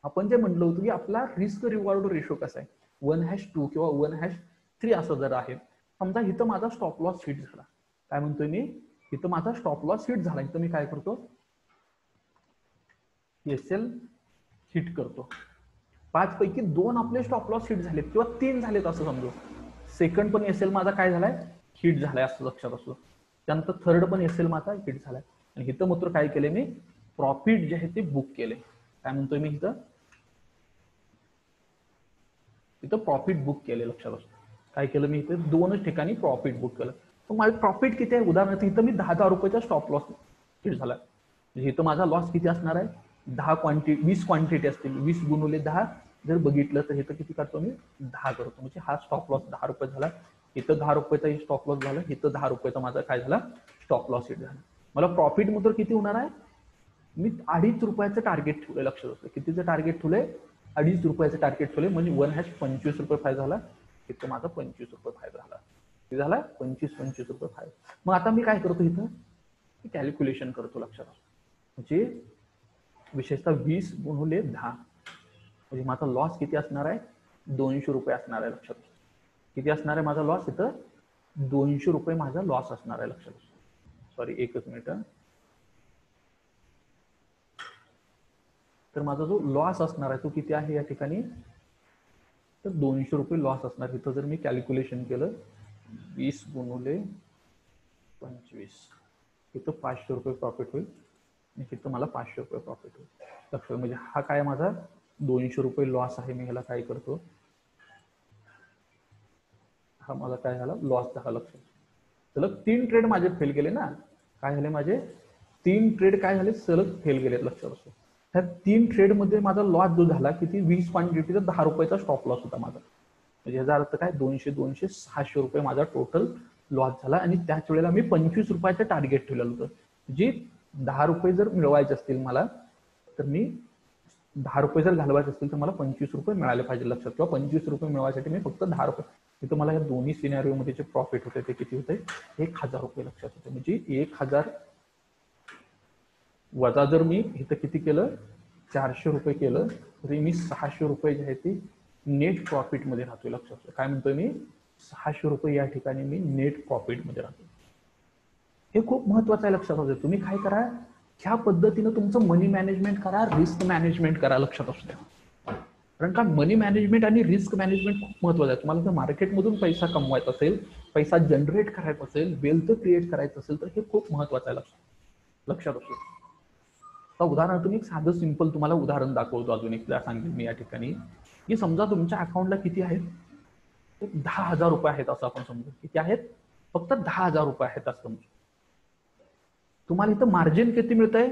आपण जे म्हणलं होतं की आपला रिस्क रिवॉर्ड रेशो कसा आहे, 1:2 किंवा 1:3 असं जर आहे. समजा इथं माझा स्टॉप लॉस हिट झाला, काय म्हणतोय मी, इथं माझा स्टॉप लॉस हिट झाला, इथं मी काय करतो, एसएल हिट करतो. 5 पैकी 2 आपले स्टॉप लॉस हिट झालेत किंवा 3 झालेत असं समजू. सेकंड पण एसएल माझा काय झालाय, हिट झालाय असं लक्षात असू. त्यानंतर थर्ड पण एसएल माझा हिट झालाय. आणि इथं मात्र काय केले मी, प्रॉफिट जे आहे ते बुक केले. काय म्हणतोय मी, इथं प्रॉफिट बुक केले. लक्षात असू, काय केलं मी, इथं 2च ठिकाणी प्रॉफिट बुक केलं. तर माझं प्रॉफिट किती आहे, उदाहरणार्थ इथं मी 10,000 रुपयाचा स्टॉप लॉस हिट झाला, म्हणजे इथं माझा लॉस किती असणार आहे, 20 क्वांटिटी असतील, 20 गुणुले 10 जर बघितलं तर इथं किती करतो मी, 10 करतो. म्हणजे हा स्टॉप लॉस 10 रुपये झाला, इथं 10 रुपयाचा स्टॉप लॉस झाला, इथं 10 रुपयाचा माझा काय झाला, स्टॉप लॉस हिट झाला. मला प्रॉफिट मात्र किती होणार आहे, मी 2.5 रुपयाचं टार्गेट ठेवलंय. लक्षात असतं, कितीचं टार्गेट ठेवलंय, 2.5 रुपयाचं टार्गेट ठेवलंय. म्हणजे 1:25 रुपये फायदा झाला, इथं माझा 25 रुपये फायदा झाला. किती झाला, 25 रुपये फायदा. मग आता मी काय करतो, इथं कॅल्क्युलेशन करतो. लक्षात असतो, म्हणजे विशेषतः 20 गुणुले 10 म्हणजे माझा लॉस किती असणार आहे, 200 रुपये असणार आहे. लक्षात, किती असणार आहे माझा लॉस, इथं 200 रुपये माझा लॉस असणार आहे. लक्षात, सॉरी एकच मिनिट. तर माझा जो लॉस असणार आहे तो किती आहे या ठिकाणी, तर 200 रुपये लॉस असणार. इथं जर मी कॅल्क्युलेशन केलं, 20 गुणुले 25, इथं 500 रुपये प्रॉफिट होईल आणि इथं मला 500 रुपये प्रॉफिट होईल. लक्षात, म्हणजे हा काय माझा 200 रुपये लॉस आहे. मी ह्याला काय करतो, हा माझा काय झाला, लॉस झाला. लक्षात, सलग 3 ट्रेड माझे फेल गेले ना, काय झाले, माझे 3 ट्रेड काय झाले, सलग फेल गेले. लक्षात असतो, ह्या 3 ट्रेड मध्ये माझा लॉस जो झाला किती, 20 क्वांटिटीचा 10 रुपयाचा स्टॉप लॉस होता माझा. म्हणजे याचा अर्थ काय, 200 600 रुपये माझा टोटल लॉस झाला. आणि त्याच वेळेला मी 25 रुपयाचं टार्गेट ठेवलेलं होतं. जे 10 रुपये जर मिळवायचे असतील मला, तर मी 10 रुपये जर घालवायचे असतील तर मला 25 रुपये मिळाले पाहिजे. लक्षात, किंवा 25 रुपये मिळवायसाठी मी फक्त 10 रुपये, तिथं मला या दोन्ही सिनेरिओ मध्ये जे प्रॉफिट होते ते किती होते, 1000 रुपये. लक्षात होते, म्हणजे 1000 वजा जर मी इथं किती केलं, 400 रुपये केलं, तरी मी 600 रुपये जे आहे ते नेट प्रॉफिट मध्ये राहतोय. लक्षात, काय म्हणतोय मी, 600 रुपये या ठिकाणी मी नेट प्रॉफिट मध्ये राहतो. हे खूप महत्वाचं आहे. लक्षात असू, तुम्ही काय करा, ह्या पद्धतीनं तुमचं मनी मॅनेजमेंट करा, रिस्क मॅनेजमेंट करा. लक्षात असू द्या, कारण का मनी मॅनेजमेंट आणि रिस्क मॅनेजमेंट खूप महत्वाचं आहे. तुम्हाला जर मार्केटमधून पैसा कमवायचा असेल, पैसा जनरेट करायचा असेल, वेल्थ क्रिएट करायचं असेल, तर हे खूप महत्वाचं आहे. लक्षात असू. उदाहरणार्थ मी एक साधं सिंपल तुम्हाला उदाहरण दाखवतो. अजून एक सांगेन मी या ठिकाणी, की समजा तुमच्या अकाउंटला किती आहेत, 10,000 रुपये आहेत असं आपण समजू. किती आहेत, फक्त 10,000 रुपये आहेत असं समजू. तुम्हाला इथं मार्जिन किती मिळतंय,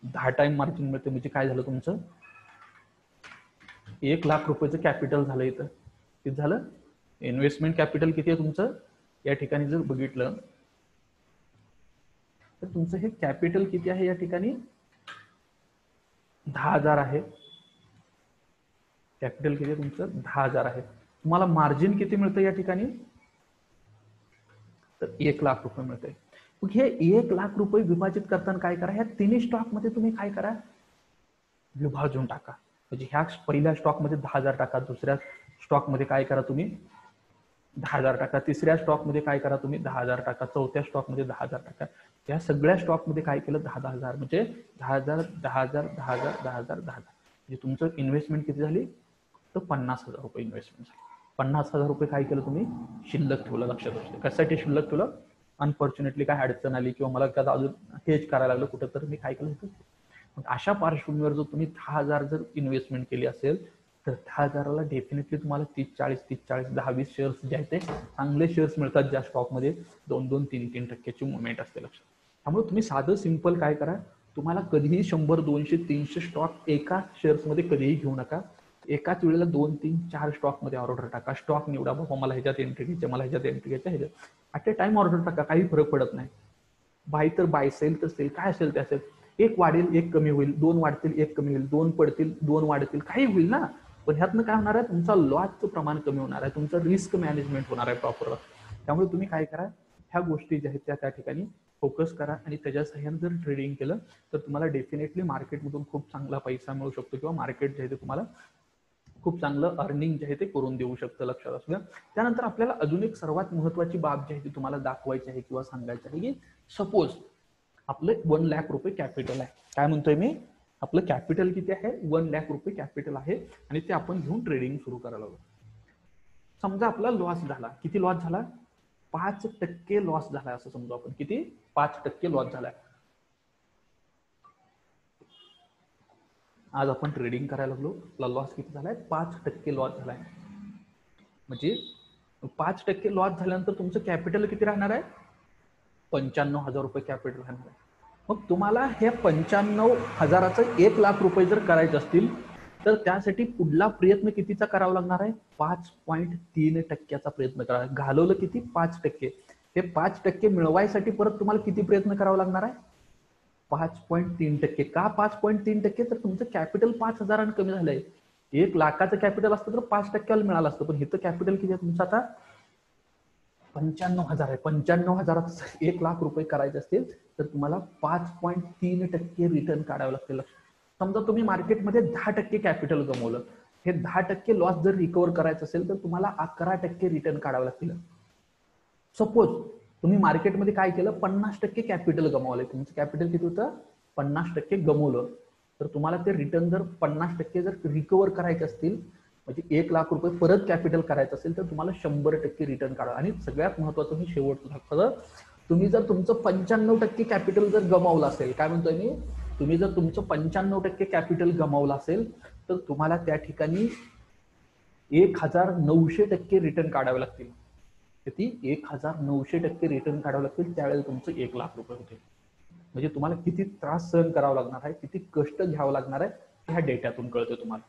10 टाइम मार्जिन मिळते. म्हणजे काय झालं, तुमचं 1 लाख रुपयाचं कॅपिटल झालं. इथं किती झालं, इन्व्हेस्टमेंट कॅपिटल किती आहे तुमचं, या ठिकाणी जर बघितलं तर तुमचं हे कॅपिटल किती आहे या ठिकाणी, 10,000 आहे. कॅपिटल किती आहे तुमचं, 10,000 आहे. तुम्हाला मार्जिन किती मिळतं या ठिकाणी, तर 1 लाख रुपये मिळते. मग हे 1 लाख रुपये विभाजित करताना काय करा, ह्या तिन्ही स्टॉक मध्ये तुम्ही काय करा, विभाजून टाका. म्हणजे ह्या पहिल्या स्टॉक मध्ये 10,000 टाका, दुसऱ्या स्टॉक मध्ये काय करा तुम्ही, 10,000 टाका. तिसऱ्या स्टॉकमध्ये काय करा तुम्ही 10,000 टाका. चौथ्या स्टॉकमध्ये 10,000 टाका. या सगळ्या स्टॉकमध्ये काय केलं 10,000 म्हणजे 10,000 10,000 10,000 10,000 10,000 म्हणजे तुमचं इन्व्हेस्टमेंट किती झाली तर 50,000 रुपये इन्व्हेस्टमेंट झाली. 50,000 रुपये काय केलं तुम्ही शिल्लक ठेवलं. लक्षात असते कशासाठी शिल्लक ठेवलं. अनफॉर्च्युनेटली काय अडचण आली किंवा मला काय अजून हेच करायला लागलं कुठं तर मी काय केलं होतं. मग अशा पार्श्वभूमीवर जर तुम्ही 10,000 जर इन्व्हेस्टमेंट केली असेल तर 10,000ला डेफिनेटली तुम्हाला 30-40 10-20 शेअर्स जे आहेत ते चांगले शेअर्स मिळतात ज्या स्टॉकमध्ये 2-2 3-3 टक्क्याची मुवमेंट असते. लक्षात. त्यामुळे तुम्ही साधं सिंपल काय करा. तुम्हाला कधीही 100 200 300 स्टॉक एका शेअर्समध्ये कधीही घेऊ नका. एकाच वेळेला 2 3 4 स्टॉकमध्ये ऑर्डर टाका. स्टॉक निवडा. बाबा मला ह्याच्यात एंट्री घ्यायची मला ह्याच्यात एंट्री घ्यायची ह्याच्यात ॲट ए टाइम ऑर्डर टाका. काही फरक पडत नाही. बाय तर बाय सेल तर सेल काय असेल ते असेल. एक वाढेल एक कमी होईल. 2 वाढतील एक कमी होईल. 2 पडतील 2 वाढतील काही होईल ना. पण ह्यातनं काय होणार आहे तुमचा लॉसचं प्रमाण कमी होणार आहे. तुमचं रिस्क मॅनेजमेंट होणार आहे प्रॉपर. त्यामुळे तुम्ही काय करा ह्या गोष्टी ज्या आहेत त्या ठिकाणी फोकस करा आणि त्याच्या सहाय्याने जर ट्रेडिंग केलं तर तुम्हाला डेफिनेटली मार्केटमधून खूप चांगला पैसा मिळू शकतो किंवा मार्केट जे आहे ते तुम्हाला खूप चांगलं अर्निंग जे आहे ते करून देऊ शकतं. लक्षात असू द्या. त्यानंतर आपल्याला अजून एक सर्वात महत्वाची बाब जी आहे ती तुम्हाला दाखवायची आहे किंवा सांगायची आहे की सपोज आपलं 1 लाख रुपये कॅपिटल आहे. काय म्हणतोय मी आपलं कॅपिटल किती आहे 1 लाख रुपये कॅपिटल आहे आणि ते आपण घेऊन ट्रेडिंग सुरू करायला लागलो. समजा आपला लॉस झाला. किती लॉस झाला 5% लॉस झाला असं समजा आपण. किती 5% लॉस झालाय. आज आपण ट्रेडिंग करायला लागलो. लॉस किती झालाय 5% लॉस झालाय. म्हणजे 5% लॉस झाल्यानंतर तुमचं कॅपिटल किती राहणार आहे 95,000 रुपये कॅपिटल राहणार आहे. मग तुम्हाला हे 95,000चं 1 लाख रुपये जर करायचे असतील तर त्यासाठी पुढला प्रयत्न कितीचा करावा लागणार आहे 5.3% प्रयत्न करा. घालवलं किती 5%. हे 5% मिळवायसाठी परत तुम्हाला किती प्रयत्न करावा लागणार आहे 5.3%. का 5.3%. तर तुमचं कॅपिटल 5,000 कमी झालंय. 1 लाखाचं कॅपिटल असतं तर 5%ला मिळालं असतं. पण इथं कॅपिटल किती आहे तुमचं आता 95,000 आहे. 95,000 1 लाख रुपये करायचे असतील तर तुम्हाला 5.3% रिटर्न काढावं लागतील. समजा तुम्ही मार्केटमध्ये 10% कॅपिटल गमावलं. हे 10% लॉस जर रिकव्हर करायचं असेल तर तुम्हाला 11% रिटर्न काढावं लागतील. सपोज तुम्ही मार्केटमध्ये काय केलं 50% कॅपिटल गमावलंय. तुमचं कॅपिटल किती होतं 50% गमावलं तर तुम्हाला ते रिटर्न जर 50% जर रिकव्हर करायचे असतील म्हणजे 1 लाख रुपये परत कॅपिटल करायचं असेल तर तुम्हाला 100% रिटर्न काढा. आणि सगळ्यात महत्वाचं मी शेवटचं दाखवलं. तुम्ही जर तुमचं 95% कॅपिटल जर गमावलं असेल. काय म्हणतोय मी तुम्ही जर तुमचं 95% कॅपिटल गमावलं असेल तर तुम्हाला त्या ठिकाणी 1,900% रिटर्न काढावे लागतील. किती 1,900% रिटर्न काढावं लागतील. त्यावेळेला तुमचं 1 लाख रुपये होते. म्हणजे तुम्हाला किती त्रास सहन करावा लागणार आहे किती कष्ट घ्यावं लागणार आहे ह्या डेटातून कळतं तुम्हाला.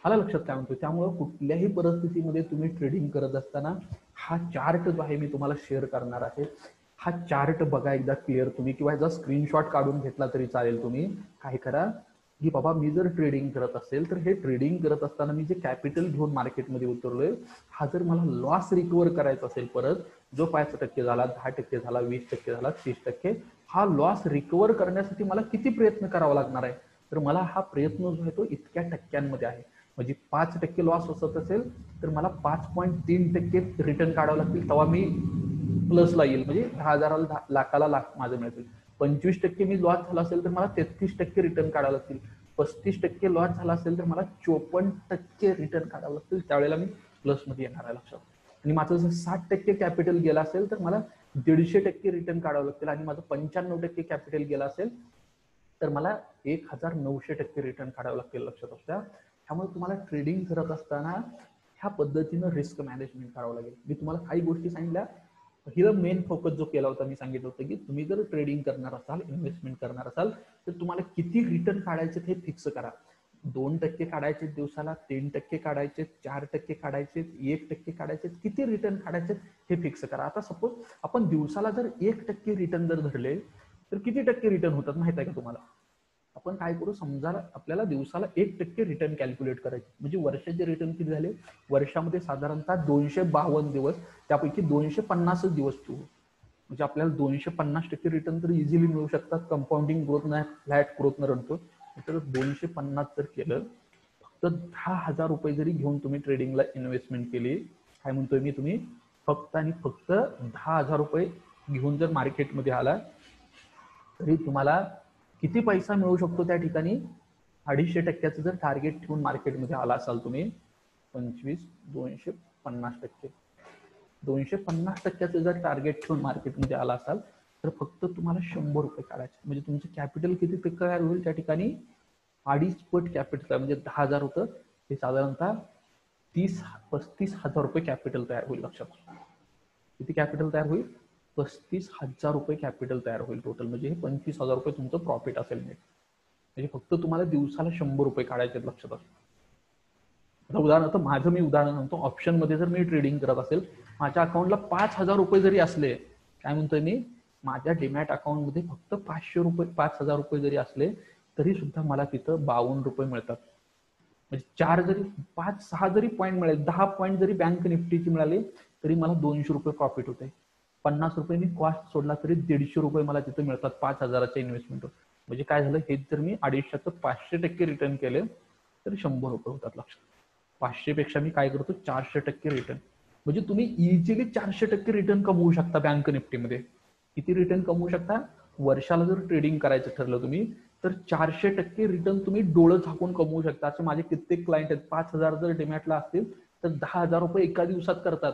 आला लक्षात काय म्हणतो. त्यामुळे कुठल्याही परिस्थितीमध्ये तुम्ही ट्रेडिंग करत असताना हा चार्ट जो आहे मी तुम्हाला शेअर करणार आहे. हा चार्ट बघा एकदा क्लिअर तुम्ही किंवा याचा स्क्रीनशॉट काढून घेतला तरी चालेल. तुम्ही काय करा की बाबा मी जर ट्रेडिंग करत असेल तर हे ट्रेडिंग करत असताना मी जे कॅपिटल घेऊन मार्केटमध्ये उतरलोय हा जर मला लॉस रिकव्हर करायचा असेल परत जो 5% झाला 10% झाला 20% झाला 30% हा लॉस रिकव्हर करण्यासाठी मला किती प्रयत्न करावा लागणार आहे. तर मला हा प्रयत्न जो आहे तो इतक्या टक्क्यांमध्ये आहे. म्हणजे 5% लॉस असत असेल तर मला 5.3% रिटर्न काढावं लागतील तेव्हा मी प्लसला येईल. म्हणजे 10,000 लाखाला लाख माझं मिळतील. 25% मी लॉस झाला असेल तर मला 33% रिटर्न काढावं लागतील. 35% लॉस झाला असेल तर मला 54% रिटर्न काढावं लागतील. त्यावेळेला मी प्लसमध्ये येणार आहे. लक्षात. आणि माझं जर 60% कॅपिटल गेला असेल तर मला 150% रिटर्न काढावं लागतील. आणि माझं 95% कॅपिटल गेला असेल तर मला 1,900% रिटर्न काढावं लागतील. लक्षात असतं. त्यामुळे तुम्हाला ट्रेडिंग करत असताना ह्या पद्धतीनं रिस्क मॅनेजमेंट करावं लागेल. मी तुम्हाला काही गोष्टी सांगितल्या. पहिलं मेन फोकस जो केला होता मी सांगितलं होतं की तुम्ही जर ट्रेडिंग करणार असाल इन्व्हेस्टमेंट करणार असाल तर तुम्हाला किती रिटर्न काढायचे हे फिक्स करा. 2% काढायचे दिवसाला 3% काढायचे 4% काढायचे 1% काढायचे किती रिटर्न काढायचे हे फिक्स करा. आता सपोज आपण दिवसाला जर 1% रिटर्न जर धरले तर किती टक्के रिटर्न होतात माहित आहे का तुम्हाला. आपण काय करू समजा आपल्याला दिवसाला 1% रिटर्न कॅल्क्युलेट करायचे. म्हणजे वर्षाचे रिटर्न किती झाले वर्षामध्ये साधारणतः 252 दिवस त्यापैकी 250 दिवस ठेवू. म्हणजे आपल्याला 250% रिटर्न तर इझिली मिळू शकतात. कंपाऊंडिंग ग्रोथ नाही फ्लॅट ग्रोथ न रनतो. तर 250 जर केलं फक्त 10,000 रुपये जरी घेऊन तुम्ही ट्रेडिंगला इन्व्हेस्टमेंट केली काय म्हणतोय मी तुम्ही फक्त आणि फक्त 10,000 रुपये घेऊन जर मार्केटमध्ये आला तरी तुम्हाला किती पैसा मिळू शकतो त्या ठिकाणी? 250% जर टार्गेट ठेवून मार्केटमध्ये आला असाल तुम्ही, 250% 250% जर टार्गेट ठेवून मार्केटमध्ये आला असाल तर फक्त तुम्हाला 100 रुपये काढायचे. म्हणजे तुमचं कॅपिटल किती तयार होईल त्या ठिकाणी? 2.5 पट कॅपिटल. म्हणजे 10,000 होतं ते साधारणतः 35,000 रुपये कॅपिटल तयार होईल. लक्षात, किती कॅपिटल तयार होईल? 35,000 रुपये कॅपिटल तयार होईल टोटल. म्हणजे हे 25,000 रुपये तुमचं प्रॉफिट असेल नेट. म्हणजे फक्त तुम्हाला दिवसाला 100 रुपये काढायचे. लक्षात असतं. उदाहरणार्थ माझं मी उदाहरण सांगतो. ऑप्शन मध्ये जर मी ट्रेडिंग करत असेल, माझ्या अकाउंटला 5,000 रुपये जरी असले, काय म्हणतोय मी, माझ्या डीमॅट अकाउंट मध्ये फक्त 500 रुपये 5,000 रुपये जरी असले तरी सुद्धा मला तिथं 52 रुपये मिळतात. म्हणजे 4 जरी 5-6 जरी पॉईंट मिळाले, 10 पॉईंट जरी बँक निफ्टीची मिळाले तरी मला 200 रुपये प्रॉफिट होते. 50 रुपये मी कॉस्ट सोडला तरी 150 रुपये मला तिथे मिळतात 5,000च्या इन्व्हेस्टमेंटवर. म्हणजे काय झालं, हे जर मी 250 500% रिटर्न केले तर 100 रुपये होतात. लक्षात, 500 पेक्षा मी काय करतो, 400% रिटर्न. म्हणजे तुम्ही इझिली 400% रिटर्न कमवू शकता बँक निफ्टीमध्ये. किती रिटर्न कमवू शकता? वर्षाला जर ट्रेडिंग करायचं ठरलं तुम्ही तर 400% रिटर्न तुम्ही डोळं झाकून कमवू शकता. असे माझे कित्येक क्लायंट आहेत, 5,000 जर डिमॅटला असतील तर 10,000 रुपये एका दिवसात करतात.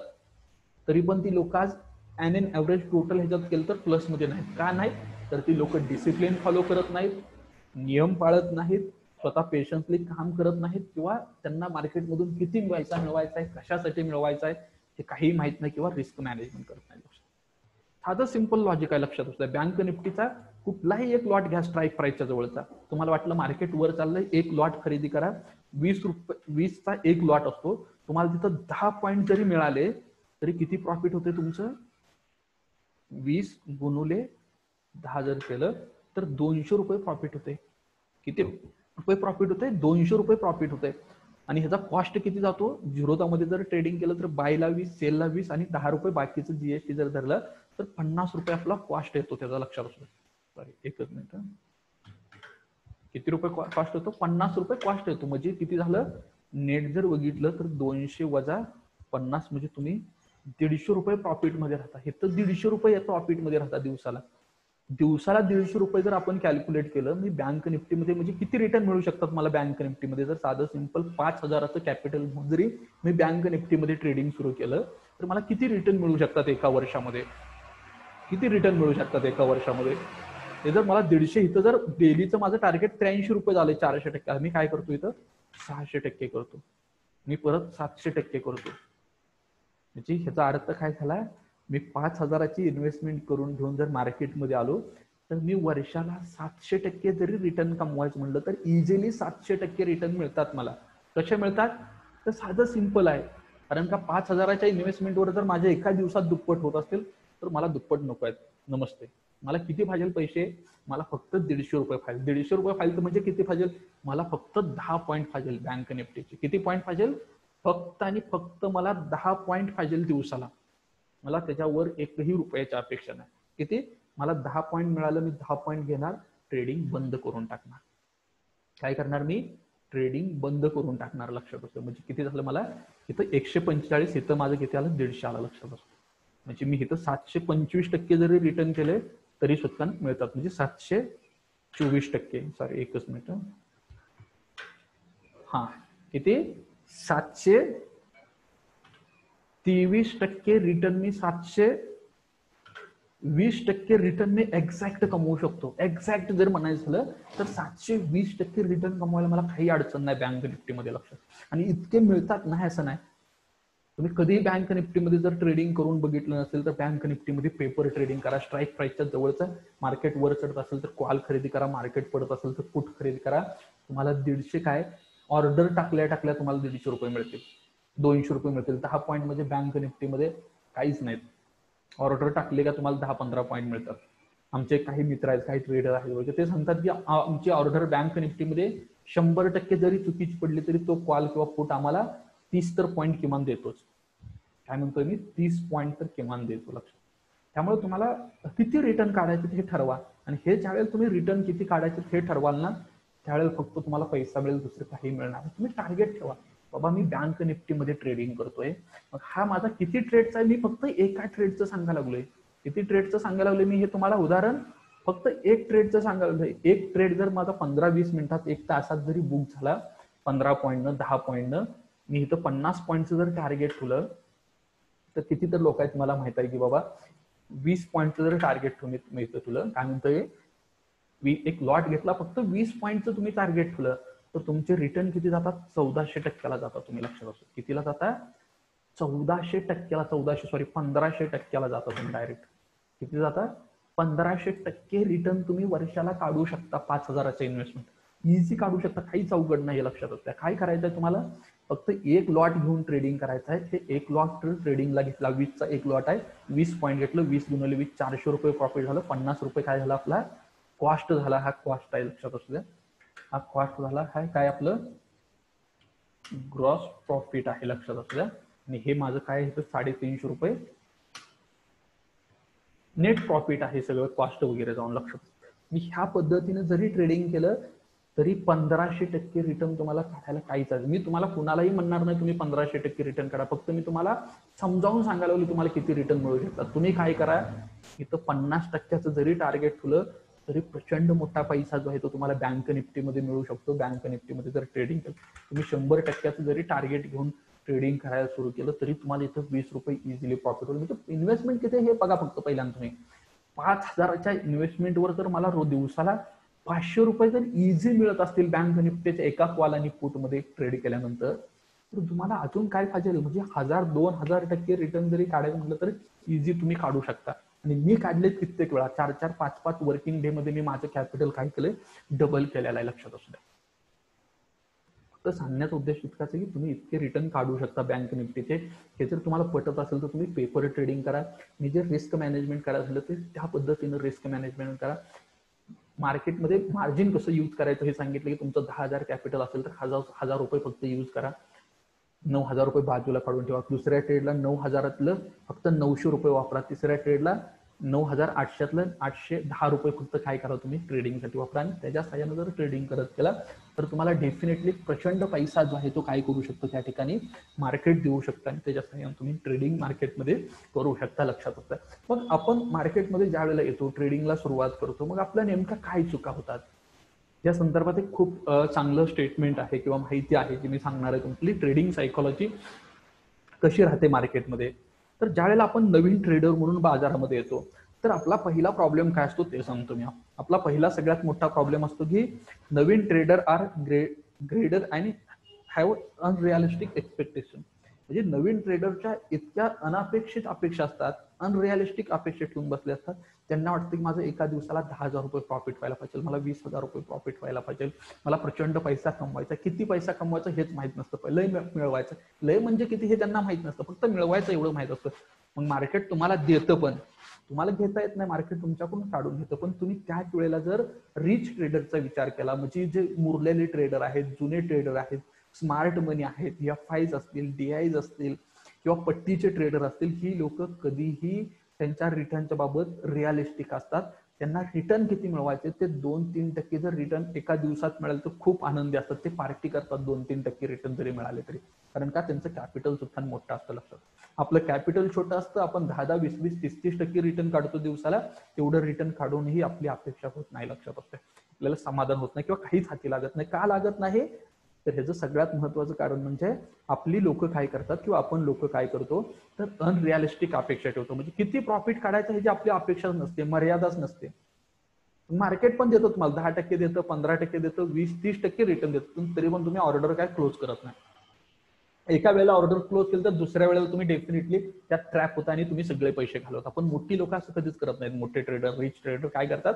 तरी पण ती लोक आज ॲन ॲव्हरेज टोटल ह्याच्यात केलं तर प्लसमध्ये नाहीत. का नाही? तर ती लोक डिसिप्लिन फॉलो करत नाहीत, नियम पाळत नाहीत, स्वतः पेशन्सली काम करत नाहीत, किंवा त्यांना मार्केटमधून किती पैसा मिळवायचा आहे, कशासाठी मिळवायचा आहे हे काही माहित नाही, किंवा रिस्क मॅनेजमेंट करत नाही. साधं सिंपल लॉजिक आहे. लक्षात असतं. बँक निफ्टीचा कुठलाही एक लॉट घ्या स्ट्राईक प्राइसच्या जवळचा. तुम्हाला वाटलं मार्केट वर चाललंय, एक लॉट खरेदी करा. 20चा एक लॉट असतो. तुम्हाला तिथं 10 पॉईंट जरी मिळाले तरी किती प्रॉफिट होते तुमचं? 20 गुणुले 10 जर केलं तर 200 रुपये प्रॉफिट होते. किती रुपये प्रॉफिट होते? 200 रुपये प्रॉफिट होते. आणि ह्याचा कॉस्ट किती जातो? 0 मध्ये जर ट्रेडिंग केलं तर बायला 20, सेलला 20 आणि 10 रुपये बाकीचं जीएसटी जर धरलं तर 50 रुपये आपला कॉस्ट येतो. त्याचा लक्षात असतो. सॉरी, एकच मिनिट. किती रुपये कॉस्ट येतो? 50 रुपये कॉस्ट येतो. म्हणजे किती झालं? नेट जर बघितलं तर 200 वजा 50 म्हणजे तुम्ही 150 रुपये प्रॉफिट मध्ये राहता. हे तर 150 रुपये प्रॉफिट मध्ये राहता दिवसाला. 150 रुपये जर आपण कॅल्क्युलेट केलं, मी बँक निफ्टीमध्ये म्हणजे किती रिटर्न मिळू शकतात मला बँक निफ्टीमध्ये? जर साधं सिंपल 5,000चं कॅपिटल जरी मी बँक निफ्टीमध्ये ट्रेडिंग सुरू केलं तर मला किती रिटर्न मिळू शकतात एका वर्षामध्ये? किती रिटर्न मिळू शकतात एका वर्षामध्ये? हे जर मला 150, इथं जर डेलीचं माझं टार्गेट 83 रुपये झाले 400%, मी काय करतो इथं 600% करतो. मी परत 700% करतो. म्हणजे ह्याचा अर्थ काय झाला? मी 5,000ची इन्व्हेस्टमेंट करून घेऊन जर मार्केटमध्ये आलो तर मी वर्षाला 700% जरी रिटर्न कमवायचं म्हणलं तर इझिली 700% रिटर्न मिळतात मला. कसे मिळतात? तर साधं सिंपल आहे. कारण का 5,000च्या इन्व्हेस्टमेंटवर जर माझ्या एका दिवसात दुप्पट होत असतील तर मला दुप्पट नको आहेत. नमस्ते. मला किती पाहिजे पैसे? मला फक्त 150 रुपये पाहिजे. 150 रुपये पाहिजे म्हणजे किती पाहिजे? मला फक्त 10 पॉईंट पाहिजे बँक निफ्टीचे. किती पॉईंट पाहिजे? फक्त आणि फक्त मला 10 पॉईंट पाहिजे दिवसाला. मला त्याच्यावर एकही रुपयाची अपेक्षा नाही. किती? मला 10 पॉईंट मिळालं, मी 10 पॉईंट घेणार, ट्रेडिंग बंद करून टाकणार. काय करणार? मी ट्रेडिंग बंद करून टाकणार. लक्षात असतं. म्हणजे किती झालं मला? इथं 145, इथं माझं किती आलं? 150 आलं. लक्षात असतं. म्हणजे मी इथं 725% जरी रिटर्न केले तरी सुद्धा मिळतात. म्हणजे 724%. सॉरी, एकच मिनिट. हा, किती? 723% रिटर्न मी 720% रिटर्न मी एक्झॅक्ट कमवू शकतो. एक्झॅक्ट जर म्हणायचं झालं तर 720% रिटर्न कमवायला मला काही अडचण नाही बँक निफ्टीमध्ये. लक्षात. आणि इतके मिळतात नाही असं नाही. तुम्ही कधीही बँक निफ्टीमध्ये जर ट्रेडिंग करून बघितलं नसेल तर बँक निफ्टीमध्ये पेपर ट्रेडिंग करा. स्ट्राईक प्राइसच्या जवळचं मार्केट वर चढत असेल तर कॉल खरेदी करा, मार्केट पडत असेल तर पुट खरेदी करा. तुम्हाला 150 काय ऑर्डर टाकल्या तुम्हाला 150 रुपये मिळतील, 200 रुपये मिळतील. 10 पॉईंट म्हणजे बँक निफ्टीमध्ये काहीच नाहीत. ऑर्डर टाकले का तुम्हाला 10-15 पॉईंट मिळतात. आमचे काही मित्र आहेत, काही ट्रेडर आहेत, ते सांगतात की आमची ऑर्डर बँक निफ्टीमध्ये 100% जरी चुकीची पडली तरी तो कॉल किंवा पुट आम्हाला 30 तर पॉईंट किमान देतोच. काय म्हणतोय मी? 30 पॉईंट तर किमान देतो. लक्षात. त्यामुळे तुम्हाला किती रिटर्न काढायचे हे ठरवा. आणि हे ज्यावेळेला तुम्ही रिटर्न किती काढायचे हे ठरवाल ना, त्यावेळेला फक्त तुम्हाला पैसा मिळेल, दुसरं काही मिळणार. तुम्ही टार्गेट ठेवा. बाबा मी बँक निफ्टीमध्ये ट्रेडिंग करतोय, मग हा माझा किती ट्रेडचा आहे, मी फक्त एका ट्रेडचं सांगायला लागलोय. किती ट्रेडचं सांगायला लागलोय मी, हे तुम्हाला उदाहरण फक्त एक ट्रेडचं सांगायला लागलोय. एक ट्रेड जर माझा 15-20 मिनिटात, 1 तासात जरी बुक झाला 15 पॉईंटनं 10 पॉईंटनं, मी इथं 50 पॉईंटचं जर टार्गेट ठेवलं तर किती तर लोक आहेत मला माहित आहे की बाबा 20 पॉईंटचं जर टार्गेट मिळतं तुला, काय म्हणतोय, एक लॉट घेतला फक्त 20 पॉईंटचं तुम्ही टार्गेट ठेवलं तर तुमचे रिटर्न किती जातात, 1400% जातात. तुम्ही लक्षात असो कितीला जाता, 1500% जाता तुम्ही डायरेक्ट. किती जाता, 1500% रिटर्न तुम्ही वर्षाला काढू शकता. 5,000चं इन्व्हेस्टमेंट इझी काढू शकता, काहीच अवघड नाही. लक्षात असतं काय करायचंय तुम्हाला, फक्त एक लॉट घेऊन ट्रेडिंग करायचं आहे. हे एक लॉट ट्रेडिंगला घेतला, 20चा एक लॉट आहे, 20 पॉईंट घेतलं, 20 गुणिले 20 400 रुपये प्रॉफिट झालं. 50 रुपये काय झाला आपला कॉस्ट झाला. हा कॉस्ट आहे, लक्षात असू द्या. हा कॉस्ट झाला, हा काय आपलं ग्रॉस प्रॉफिट आहे, लक्षात असू द्या. आणि हे माझं काय आहे, 350 रुपये नेट प्रॉफिट आहे, सगळं कॉस्ट वगैरे जाऊन. लक्षात, मी ह्या पद्धतीने जरी ट्रेडिंग केलं तरी 1500% रिटर्न तुम्हाला काढायला काहीच आहे. मी तुम्हाला कुणालाही म्हणणार नाही तुम्ही 1500% रिटर्न काढा, फक्त मी तुम्हाला समजावून सांगायला लागलो तुम्हाला किती रिटर्न मिळू शकतात. तुम्ही काय करा, इथं 50%चं जरी टार्गेट ठेवलं तरी प्रचंड मोठा पैसा जो आहे तो तुम्हाला बँक निफ्टीमध्ये मिळू शकतो. बँक निफ्टीमध्ये जर ट्रेडिंग केलं, तुम्ही 100%चं जरी टार्गेट घेऊन ट्रेडिंग करायला सुरू केलं तरी तुम्हाला इथं 20 रुपये इझिली प्रॉफिट होईल. म्हणजे इन्व्हेस्टमेंट किती हे बघा. फक्त पहिल्यांदा तुम्ही 5,000च्या इन्व्हेस्टमेंटवर जर मला दिवसाला 500 रुपये जर इझी मिळत असतील बँक निफ्टीच्या एका कॉल आणि पुटमध्ये ट्रेड केल्यानंतर, तर तुम्हाला अजून काय पाहिजे, म्हणजे 1,000-2,000% रिटर्न जरी काढायचं म्हटलं तर इझी तुम्ही काढू शकता. आणि मी काढले कित्येक वेळा, 4-4, 5-5 वर्किंग डे मध्ये मी माझं कॅपिटल काय केलंय, डबल केलेलं आहे. लक्षात असू द्या. तर सांगण्याचा उद्देश इतकाच आहे की तुम्ही इतके रिटर्न काढू शकता बँक निफ्टीचे. हे जर तुम्हाला पटत असेल तर तुम्ही पेपर ट्रेडिंग करा. मी जे रिस्क मॅनेजमेंट करायचं झालं ते त्या पद्धतीनं रिस्क मॅनेजमेंट करा. मार्केटमध्ये मार्जिन कसं यूज करायचं हे सांगितलं की तुमचं 10,000 कॅपिटल असेल तर 1,000 रुपये फक्त यूज करा. 9,000 रुपये बाजूला काढून ठेवा. दुसऱ्या ट्रेडला 9,000तलं फक्त 900 रुपये वापरा. तिसऱ्या ट्रेडला 9,800तलं 810 रुपये फक्त काय करा तुम्ही ट्रेडिंगसाठी वापरा. आणि त्याच्या साह्यानं जर ट्रेडिंग करत केला तर तुम्हाला डेफिनेटली प्रचंड पैसा जो आहे तो काय करू शकतो, त्या ठिकाणी मार्केट देऊ शकता आणि त्याच्या साह्यानं तुम्ही ट्रेडिंग मार्केटमध्ये करू शकता. लक्षात असतं. मग आपण मार्केटमध्ये ज्या वेळेला येतो, ट्रेडिंगला सुरुवात करतो, मग आपल्या नेमक्या काय चुका होतात या संदर्भात एक खूप चांगलं स्टेटमेंट आहे किंवा माहिती आहे जी मी सांगणार आहे. तुमची ट्रेडिंग सायकोलॉजी कशी राहते मार्केटमध्ये. तर ज्यावेळेला आपण नवीन ट्रेडर म्हणून बाजारामध्ये येतो तर आपला पहिला प्रॉब्लेम काय असतो ते सांगतो मी. आपला पहिला सगळ्यात मोठा प्रॉब्लेम असतो की नवीन ट्रेडर आर ग्रेडर आणि हॅव अनरिअलिस्टिक एक्सपेक्टेशन. म्हणजे नवीन ट्रेडरच्या इतक्या अनपेक्षित अपेक्षा असतात, अनरिअलिस्टिक अपेक्षा ठेवून बसले असतात. त्यांना वाटतं की माझं एका दिवसाला 10,000 रुपये प्रॉफिट व्हायला पाहिजे, मला 20,000 रुपये प्रॉफिट व्हायला पाहिजे, मला प्रचंड पैसा कमवायचा. किती पैसा कमवायचा हेच माहित नसतं, लय मिळवायचं, लय म्हणजे किती हे त्यांना माहित नसतं, फक्त मिळवायचं एवढं माहित असतं. मग मार्केट तुम्हाला देतं पण तुम्हाला घेता येत नाही, मार्केट तुमच्याकडून काढून घेतं. पण तुम्ही त्याच वेळेला जर रिच ट्रेडरचा विचार केला, म्हणजे जे मुरलेले ट्रेडर आहेत, जुने ट्रेडर आहेत, स्मार्ट मनी आहेत, FIs असतील, DIs असतील किंवा पट्टीचे ट्रेडर असतील, ही लोक कधीही त्यांच्या रिटर्नच्या बाबत रिअलिस्टिक असतात. त्यांना रिटर्न किती मिळवायचे ते 2-3% जर रिटर्न एका दिवसात मिळाले तर खूप आनंदी असतात. ते पार्टी करतात 2-3% रिटर्न जरी मिळाले तरी, कारण का त्यांचं कॅपिटल सुद्धा मोठं असतं. लक्षात, आपलं कॅपिटल छोटं असतं, आपण 10-10, 20-20, 30-30% रिटर्न काढतो दिवसाला. तेवढं रिटर्न काढूनही आपली अपेक्षा होत नाही. लक्षात असतं, आपल्याला समाधान होत नाही किंवा काहीच हाती लागत नाही. का लागत नाही तर ह्याचं सगळ्यात महत्वाचं कारण म्हणजे आपली लोक काय करतात किंवा आपण लोक काय करतो तर अनरिअलिस्टिक अपेक्षा ठेवतो. म्हणजे किती प्रॉफिट काढायचं ह्याची आपली अपेक्षाच नसते, मर्यादाच नसते. मार्केट पण देतो तुम्हाला 10% देतं, 15% देतं, 20-30% रिटर्न देतं, तरी पण तुम्ही ऑर्डर काय क्लोज करत नाही. एका वेळेला ऑर्डर क्लोज केलं तर दुसऱ्या वेळेला तुम्ही डेफिनेटली त्यात ट्रॅप होता आणि तुम्ही सगळे पैसे घालवता. पण मोठी लोक असं कधीच करत नाहीत. मोठे ट्रेडर, रिच ट्रेडर काय करतात,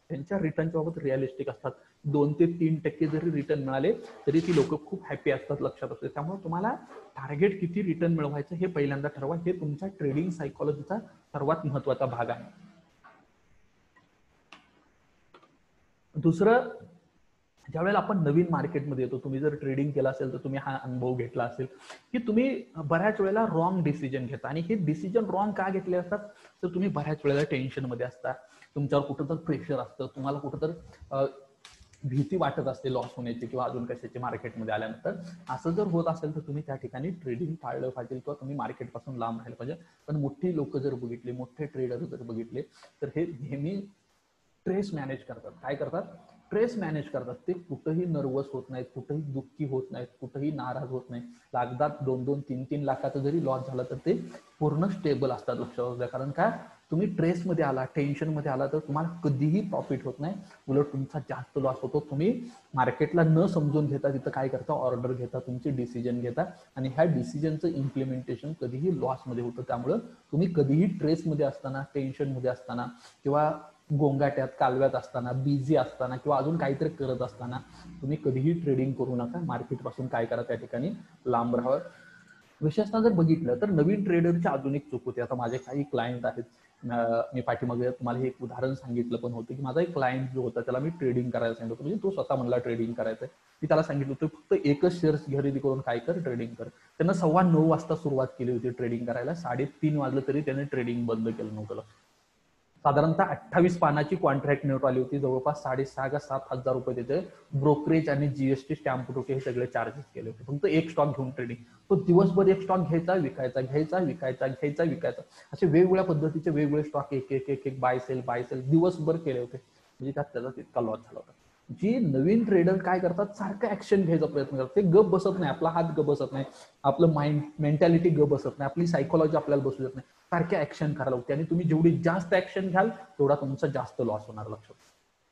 त्यांच्या रिटर्नच्या बाबत रिअलिस्टिक असतात. 2-3% जरी रिटर्न मिळाले तरी ती लोक खूप हॅपी असतात. लक्षात असते. त्यामुळे तुम्हाला टार्गेट किती रिटर्न मिळवायचं हे पहिल्यांदा ठरवा. हे तुमच्या ट्रेडिंग सायकोलॉजीचा सर्वात महत्वाचा भाग आहे. दुसरं, ज्यावेळेला आपण नवीन मार्केटमध्ये येतो, तुम्ही जर ट्रेडिंग केलं असेल तर तुम्ही हा अनुभव घेतला असेल की तुम्ही बऱ्याच वेळेला रॉंग डिसिजन घेता. आणि हे डिसिजन रॉंग का घेतले असतात तर तुम्ही बऱ्याच वेळेला टेन्शन मध्ये असता, तुमच्यावर कुठं तर प्रेशर असतं, तुम्हाला कुठं तर भीती वाटत असते लॉस होण्याची किंवा अजून कशाची मार्केटमध्ये आल्यानंतर, असं जर होत असेल तर तुम्ही त्या ठिकाणी ट्रेडिंग टाळलं पाहिजे किंवा तुम्ही मार्केटपासून लांब राहायला पाहिजे. पण मोठी लोक जर बघितले, मोठे ट्रेडर जर बघितले, तर हे नेहमी ट्रेस मॅनेज करतात. काय करतात? ट्रेस मॅनेज करतात. ते कुठंही नर्वस होत नाहीत, कुठंही दुःखी होत नाहीत, कुठंही नाराज होत नाही. लागतात 2-2, 3-3 लाखाचा जरी लॉस झाला तर ते पूर्ण स्टेबल असतात. लक्षात द्या. कारण काय, तुम्ही ट्रेसमध्ये आला, टेन्शनमध्ये आला तर तुम्हाला कधीही प्रॉफिट होत नाही, उलट तुमचा जास्त लॉस होतो. तुम्ही मार्केटला न समजून घेता तिथं काय करता, ऑर्डर घेता, तुमचे डिसिजन घेता आणि ह्या डिसिजनचं इम्प्लिमेंटेशन कधीही लॉसमध्ये होतं. त्यामुळं तुम्ही कधीही ट्रेसमध्ये असताना, टेन्शनमध्ये असताना किंवा गोंगाट्यात कालव्यात असताना, बिझी असताना किंवा अजून काहीतरी करत असताना तुम्ही कधीही ट्रेडिंग करू नका. मार्केटपासून काय करा, त्या ठिकाणी लांब राहावं. विशेषतः जर बघितलं तर नवीन ट्रेडरची अजून एक चूक होते. आता माझे काही क्लायंट आहेत, मी पाठीमागे तुम्हाला हे एक उदाहरण सांगितलं पण होतं की माझा एक क्लायंट जो होता त्याला मी ट्रेडिंग करायला सांगितलं होतं. म्हणजे तो स्वतः म्हणला ट्रेडिंग करायचंय. मी त्याला सांगितलं होतं फक्त एकच शेअर्स खरेदी करून काय कर, ट्रेडिंग कर. त्यानं 9:15 वाजता सुरुवात केली होती ट्रेडिंग करायला. 3:30 वाजलं तरी त्याने ट्रेडिंग बंद केलं नव्हतं. साधारणतः 28 पानाची कॉन्ट्रॅक्ट नोट आली होती. जवळपास 6,500 का 7,000 रुपये त्याचे ब्रोकरेज आणि जीएसटी स्टॅम्प ड्युटी हे सगळे चार्जेस केले होते फक्त एक स्टॉक घेऊन ट्रेडिंग. तो दिवसभर एक स्टॉक घ्यायचा, विकायचा, घ्यायचा, विकायचा, घ्यायचा, विकायचा, असे वेगवेगळ्या पद्धतीचे वेगवेगळे स्टॉक एक एक एक एक बाय सेल दिवसभर केले होते. म्हणजे त्यात त्याचा तितका लॉस झाला होता. जी नवीन ट्रेडर काय करतात, सारखं ऍक्शन घ्यायचा प्रयत्न करतात. ते गप बसत नाही, आपला हात गप बसत नाही, आपलं माइंड मेंटॅलिटी गप बसत नाही, आपली सायकोलॉजी आपल्याला बसू देत नाही. सारख्या ऍक्शन करायला होते आणि तुम्ही जेवढी जास्त ऍक्शन घ्याल तेवढा तुमचा जास्त लॉस होणार. लक्षात.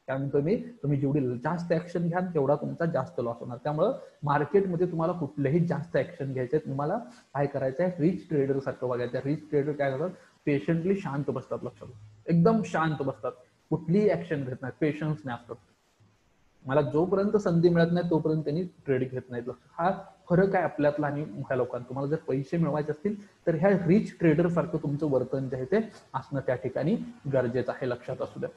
त्यामुळे तुम्ही जेवढी जास्त ऍक्शन घ्याल तेवढा तुमचा जास्त लॉस होणार. त्यामुळे मार्केटमध्ये तुम्हाला कुठलेही जास्त ऍक्शन घ्यायचे, तुम्हाला काय करायचंय, रिच ट्रेडर सारखं बघायचं. रिच ट्रेडर काय करतात, पेशंटली शांत बसतात. लक्षात, एकदम शांत बसतात, कुठलीही ऍक्शन घेत नाहीत, पेशन्स नाही असतात. मला जोपर्यंत संधी मिळत नाही तोपर्यंत त्यांनी ट्रेड घेत नाहीत. हा फरक आहे आपल्यातला आणि मोठ्या लोकांना. तुम्हाला जर पैसे मिळवायचे असतील तर ह्या रिच ट्रेडर सारखं तुमचं वर्तन जे आहे ते असणं त्या ठिकाणी गरजेचं आहे. लक्षात असू द्या.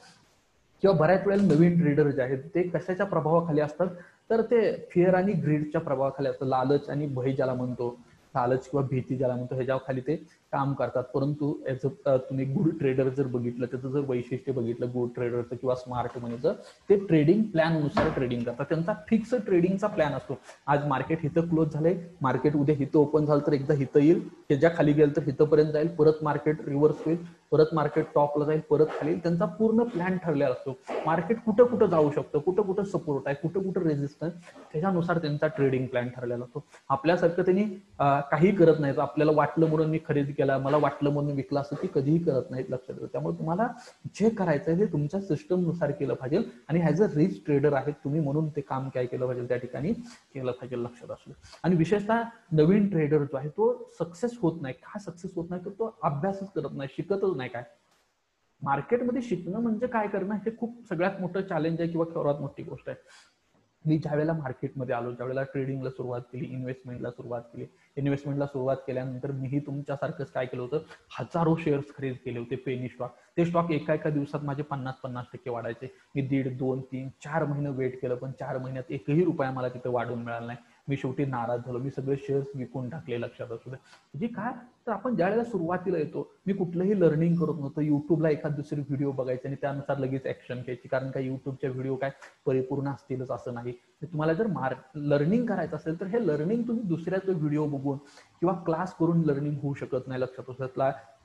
किंवा बऱ्याच वेळेला नवीन ट्रेडर जे आहेत ते कशाच्या प्रभावाखाली असतात, तर ते फिअर आणि ग्रीडच्या प्रभावाखाली असतात. लालच आणि भय ज्याला म्हणतो, लालच किंवा भीती ज्याला म्हणतो, ह्याच्या खाली ते काम करतात. परंतु तुम्ही गुड ट्रेडर जर बघितलं, त्याचं जर वैशिष्ट्य बघितलं गुड ट्रेडरचं किंवा स्मार्ट मनीचं, ते ट्रेडिंग प्लॅन नुसार ट्रेडिंग करतात. त्यांचा फिक्स ट्रेडिंगचा प्लॅन असतो. आज मार्केट हिथं क्लोज झालंय, मार्केट उद्या हिथं ओपन झालं तर एकदा हिथं येईल, ह्याच्या खाली गेलं तर हिथंपर्यंत जाईल, परत मार्केट रिव्हर्स होईल, परत मार्केट टॉपला जाईल, परत खाली. त्यांचा पूर्ण प्लॅन ठरलेला असतो. मार्केट कुठं कुठं जाऊ शकतं, कुठं कुठं सपोर्ट आहे, कुठं कुठं रेजिस्टन्स, त्याच्यानुसार त्यांचा ट्रेडिंग प्लॅन ठरलेला असतो. आपल्यासारखं त्यांनी काही करत नाहीत. आपल्याला वाटलं म्हणून मी खरेदी केला, मला वाटलं म्हणून विकला, असं ती कधीही करत नाहीत. लक्षात ठेवा. त्यामुळे तुम्हाला जे करायचं ते तुमच्या सिस्टम नुसार केलं पाहिजे आणि ॲज अ रिच ट्रेडर आहेत तुम्ही म्हणून ते काम काय केलं पाहिजे, त्या ठिकाणी केलं पाहिजे. लक्षात असू. आणि विशेषतः नवीन ट्रेडर जो आहे तो सक्सेस होत नाही. का सक्सेस होत नाही, तर तो अभ्यासच करत नाही, शिकतच नाही. काय मार्केटमध्ये शिकणं म्हणजे काय करणं हे खूप सगळ्यात मोठं चॅलेंज आहे किंवा सर्वात मोठी गोष्ट आहे. मी ज्यावेळेला मार्केटमध्ये आलो, ज्यावेळेला ट्रेडिंगला सुरुवात केली, इन्व्हेस्टमेंटला सुरुवात केली, इन्व्हेस्टमेंटला सुरुवात केल्यानंतर मीही तुमच्यासारखंच काय केलं होतं, हजारो शेअर्स खरेदी केले होते, पेनी स्टॉक. ते स्टॉक एका दिवसात माझे 50% वाढायचे. मी 1.5, 2, 3, 4 महिने वेट केलं, पण 4 महिन्यात एकही रुपया मला तिथे वाढून मिळाला नाही. मी शेवटी नाराज झालो, मी सगळे शेअर्स विकून टाकले. लक्षात असू दे. म्हणजे काय, तर आपण ज्या वेळेला सुरुवातीला येतो, मी कुठलंही लर्निंग करत नव्हतं. युट्यूबला एखाद दुसरी व्हिडिओ बघायचे आणि त्यानुसार लगेच ऍक्शन घ्यायची. कारण काय, युट्यूबच्या व्हिडिओ काय परिपूर्ण असतीलच असं नाही. तुम्हाला जर लर्निंग करायचं असेल तर हे लर्निंग तुम्ही दुसऱ्याचा व्हिडिओ बघून किंवा क्लास करून लर्निंग होऊ शकत नाही. लक्षात असू.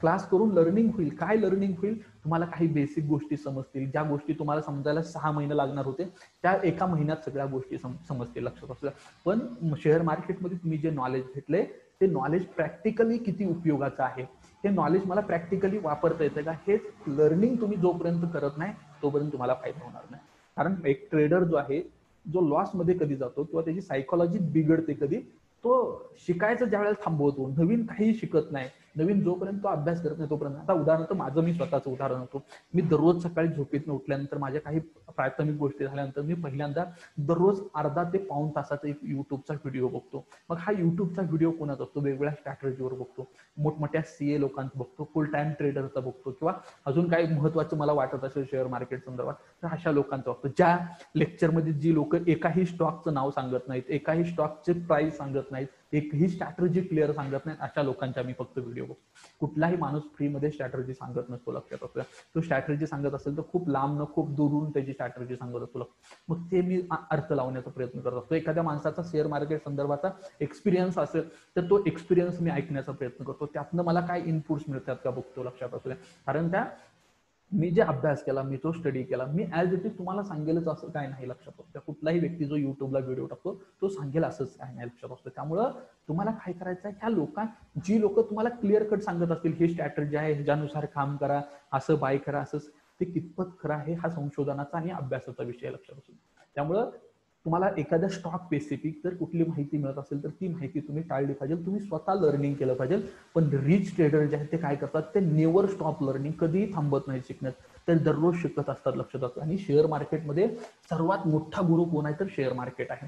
क्लास करून लर्निंग होईल. काय लर्निंग होईल, तुम्हाला काही बेसिक गोष्टी समजतील. ज्या गोष्टी तुम्हाला समजायला 6 महिने लागणार होते त्या 1 महिन्यात सगळ्या गोष्टी समजतील. लक्षात असू. पण शेअर मार्केटमध्ये तुम्ही जे नॉलेज घेतले ते नॉलेज प्रॅक्टिकली किती उपयोगाचं आहे, हे नॉलेज मला प्रॅक्टिकली वापरता येतं का, हेच लर्निंग तुम्ही जोपर्यंत करत नाही तोपर्यंत तुम्हाला फायदा होणार नाही. कारण एक ट्रेडर जो आहे, जो लॉस मध्ये कधी जातो किंवा त्याची सायकोलॉजी बिघडते कधी, तो शिकायचं ज्या वेळेला थांबवतो, नवीन काही शिकत नाही. नवीन जोपर्यंत तो अभ्यास करत नाही तोपर्यंत. आता उदाहरणार्थ माझं मी स्वतःचं उदाहरण होतो. मी दररोज सकाळी झोपेतून उठल्यानंतर माझ्या काही प्राथमिक गोष्टी झाल्यानंतर मी पहिल्यांदा दररोज अर्धा ते पाऊण तासाचा एक युट्यूबचा व्हिडिओ बघतो. मग हा युट्यूबचा व्हिडिओ कोणाचा असतो, वेगवेगळ्या स्ट्रॅटेजीवर बघतो, मोठमोठ्या सीए लोकांचा बघतो, फुल टाइम ट्रेडरचा बघतो, किंवा अजून काही महत्वाचं मला वाटत असेल शेअर मार्केट संदर्भात तर अशा लोकांचा बघतो. ज्या लेक्चरमध्ये जी लोक एकाही स्टॉकचं नाव सांगत नाहीत, एकाही स्टॉकचे प्राइस सांगत नाहीत, एकही स्ट्रॅटेजी क्लिअर सांगत नाही अशा लोकांच्या मी फक्त व्हिडिओ बघतो. कुठलाही माणूस फ्रीमध्ये स्ट्रॅटेजी सांगत नसतो, लक्षात असतो. तो स्ट्रॅटेजी सांगत असेल तर खूप लांब न खूप दुरून त्याची स्ट्रॅटेजी सांगत असतो. मग ते मी अर्थ लावण्याचा प्रयत्न करत असतो. एखाद्या माणसाचा शेअर मार्केट संदर्भाचा एक्सपिरियन्स असेल तर तो एक्सपिरियन्स मी ऐकण्याचा प्रयत्न करतो. त्यातनं मला काय इनपुट्स मिळतात का बघतो, लक्षात असू द्या. कारण त्या मी जे अभ्यास केला, मी तो स्टडी केला, मी ॲज इट इज तुम्हाला सांगेलच असं काय नाही, लक्षात असतं. कुठलाही व्यक्ती जो युट्यूबला व्हिडिओ टाकतो तो सांगेल असंच काय नाही, लक्षात असतं. त्यामुळं तुम्हाला काय करायचं आहे, ह्या जी लोक तुम्हाला क्लिअर कट सांगत असतील ही स्ट्रॅटेजी आहे, ह्याच्यानुसार काम करा, असं बाय करा, असं ते कितपत खरं आहे हा संशोधनाचा आणि अभ्यासाचा विषय, लक्षात असतो. त्यामुळं तुम्हाला एखाद्या स्टॉक स्पेसिफिक जर कुठली माहिती मिळत असेल तर ती माहिती तुम्ही टाळली पाहिजे, तुम्ही स्वतः लर्निंग केलं पाहिजे. पण रिच ट्रेडर जे आहेत ते काय करतात, ते नेव्हर स्टॉप लर्निंग, कधीही थांबत नाही शिकण्यात, ते दररोज शिकत असतात, लक्षात असतं. आणि शेअर मार्केटमध्ये सर्वात मोठा गुरु कोण आहे तर शेअर मार्केट आहे.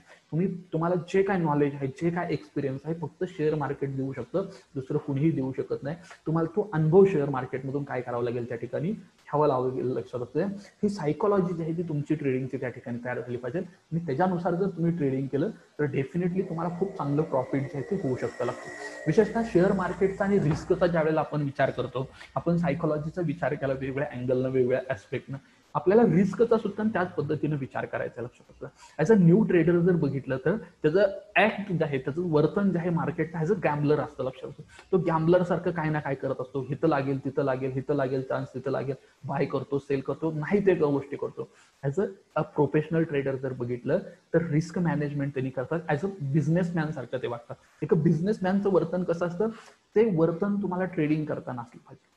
तुम्हाला जे काय नॉलेज आहे, जे काय एक्सपिरियन्स आहे, फक्त शेअर मार्केट देऊ शकतं, दुसरं कुणीही देऊ शकत नाही. तुम्हाला तो अनुभव शेअर मार्केटमधून काय करावं लागेल त्या ठिकाणी घ्यावं लागेल, लक्षात असतं. ही सायकोलॉजी जी आहे ती तुमची ट्रेडिंगची त्या ठिकाणी तयार झाली पाहिजे. आणि त्याच्यानुसार जर तुम्ही ट्रेडिंग केलं तर डेफिनेटली तुम्हाला खूप चांगलं प्रॉफिट जे आहे ते होऊ शकतं, लक्षात. विशेषतः शेअर मार्केटचा आणि रिस्कचा ज्यावेळेला आपण विचार करतो, आपण सायकोलॉजीचा विचार केला वेगवेगळ्या अँगलनं, वेगवेगळ्या ऍस्पेक्टनं, आपल्याला रिस्कचा सुद्धा त्याच पद्धतीने विचार करायचा, लक्षात असतं. ॲज अ न्यू ट्रेडर जर बघितलं तर त्याचं ऍक्ट जे आहे, त्याचं वर्तन जे आहे मार्केटचं ॲज अ गॅम्बलर असतं, लक्षात असतं. तो गॅम्बलर सारखं काय ना काय करत असतो, हिथं लागेल तिथं लागेल, हिथं लागेल चान्स तिथं लागेल, बाय करतो सेल करतो, नाही ते गोष्टी करतो. ॲज अ प्रोफेशनल ट्रेडर जर बघितलं तर रिस्क मॅनेजमेंट त्यांनी करतात, ॲज अ बिझनेसमॅन सारखं ते वाटतात. एक बिझनेसमॅनचं वर्तन कसं असतं, ते वर्तन तुम्हाला ट्रेडिंग करताना असलं पाहिजे.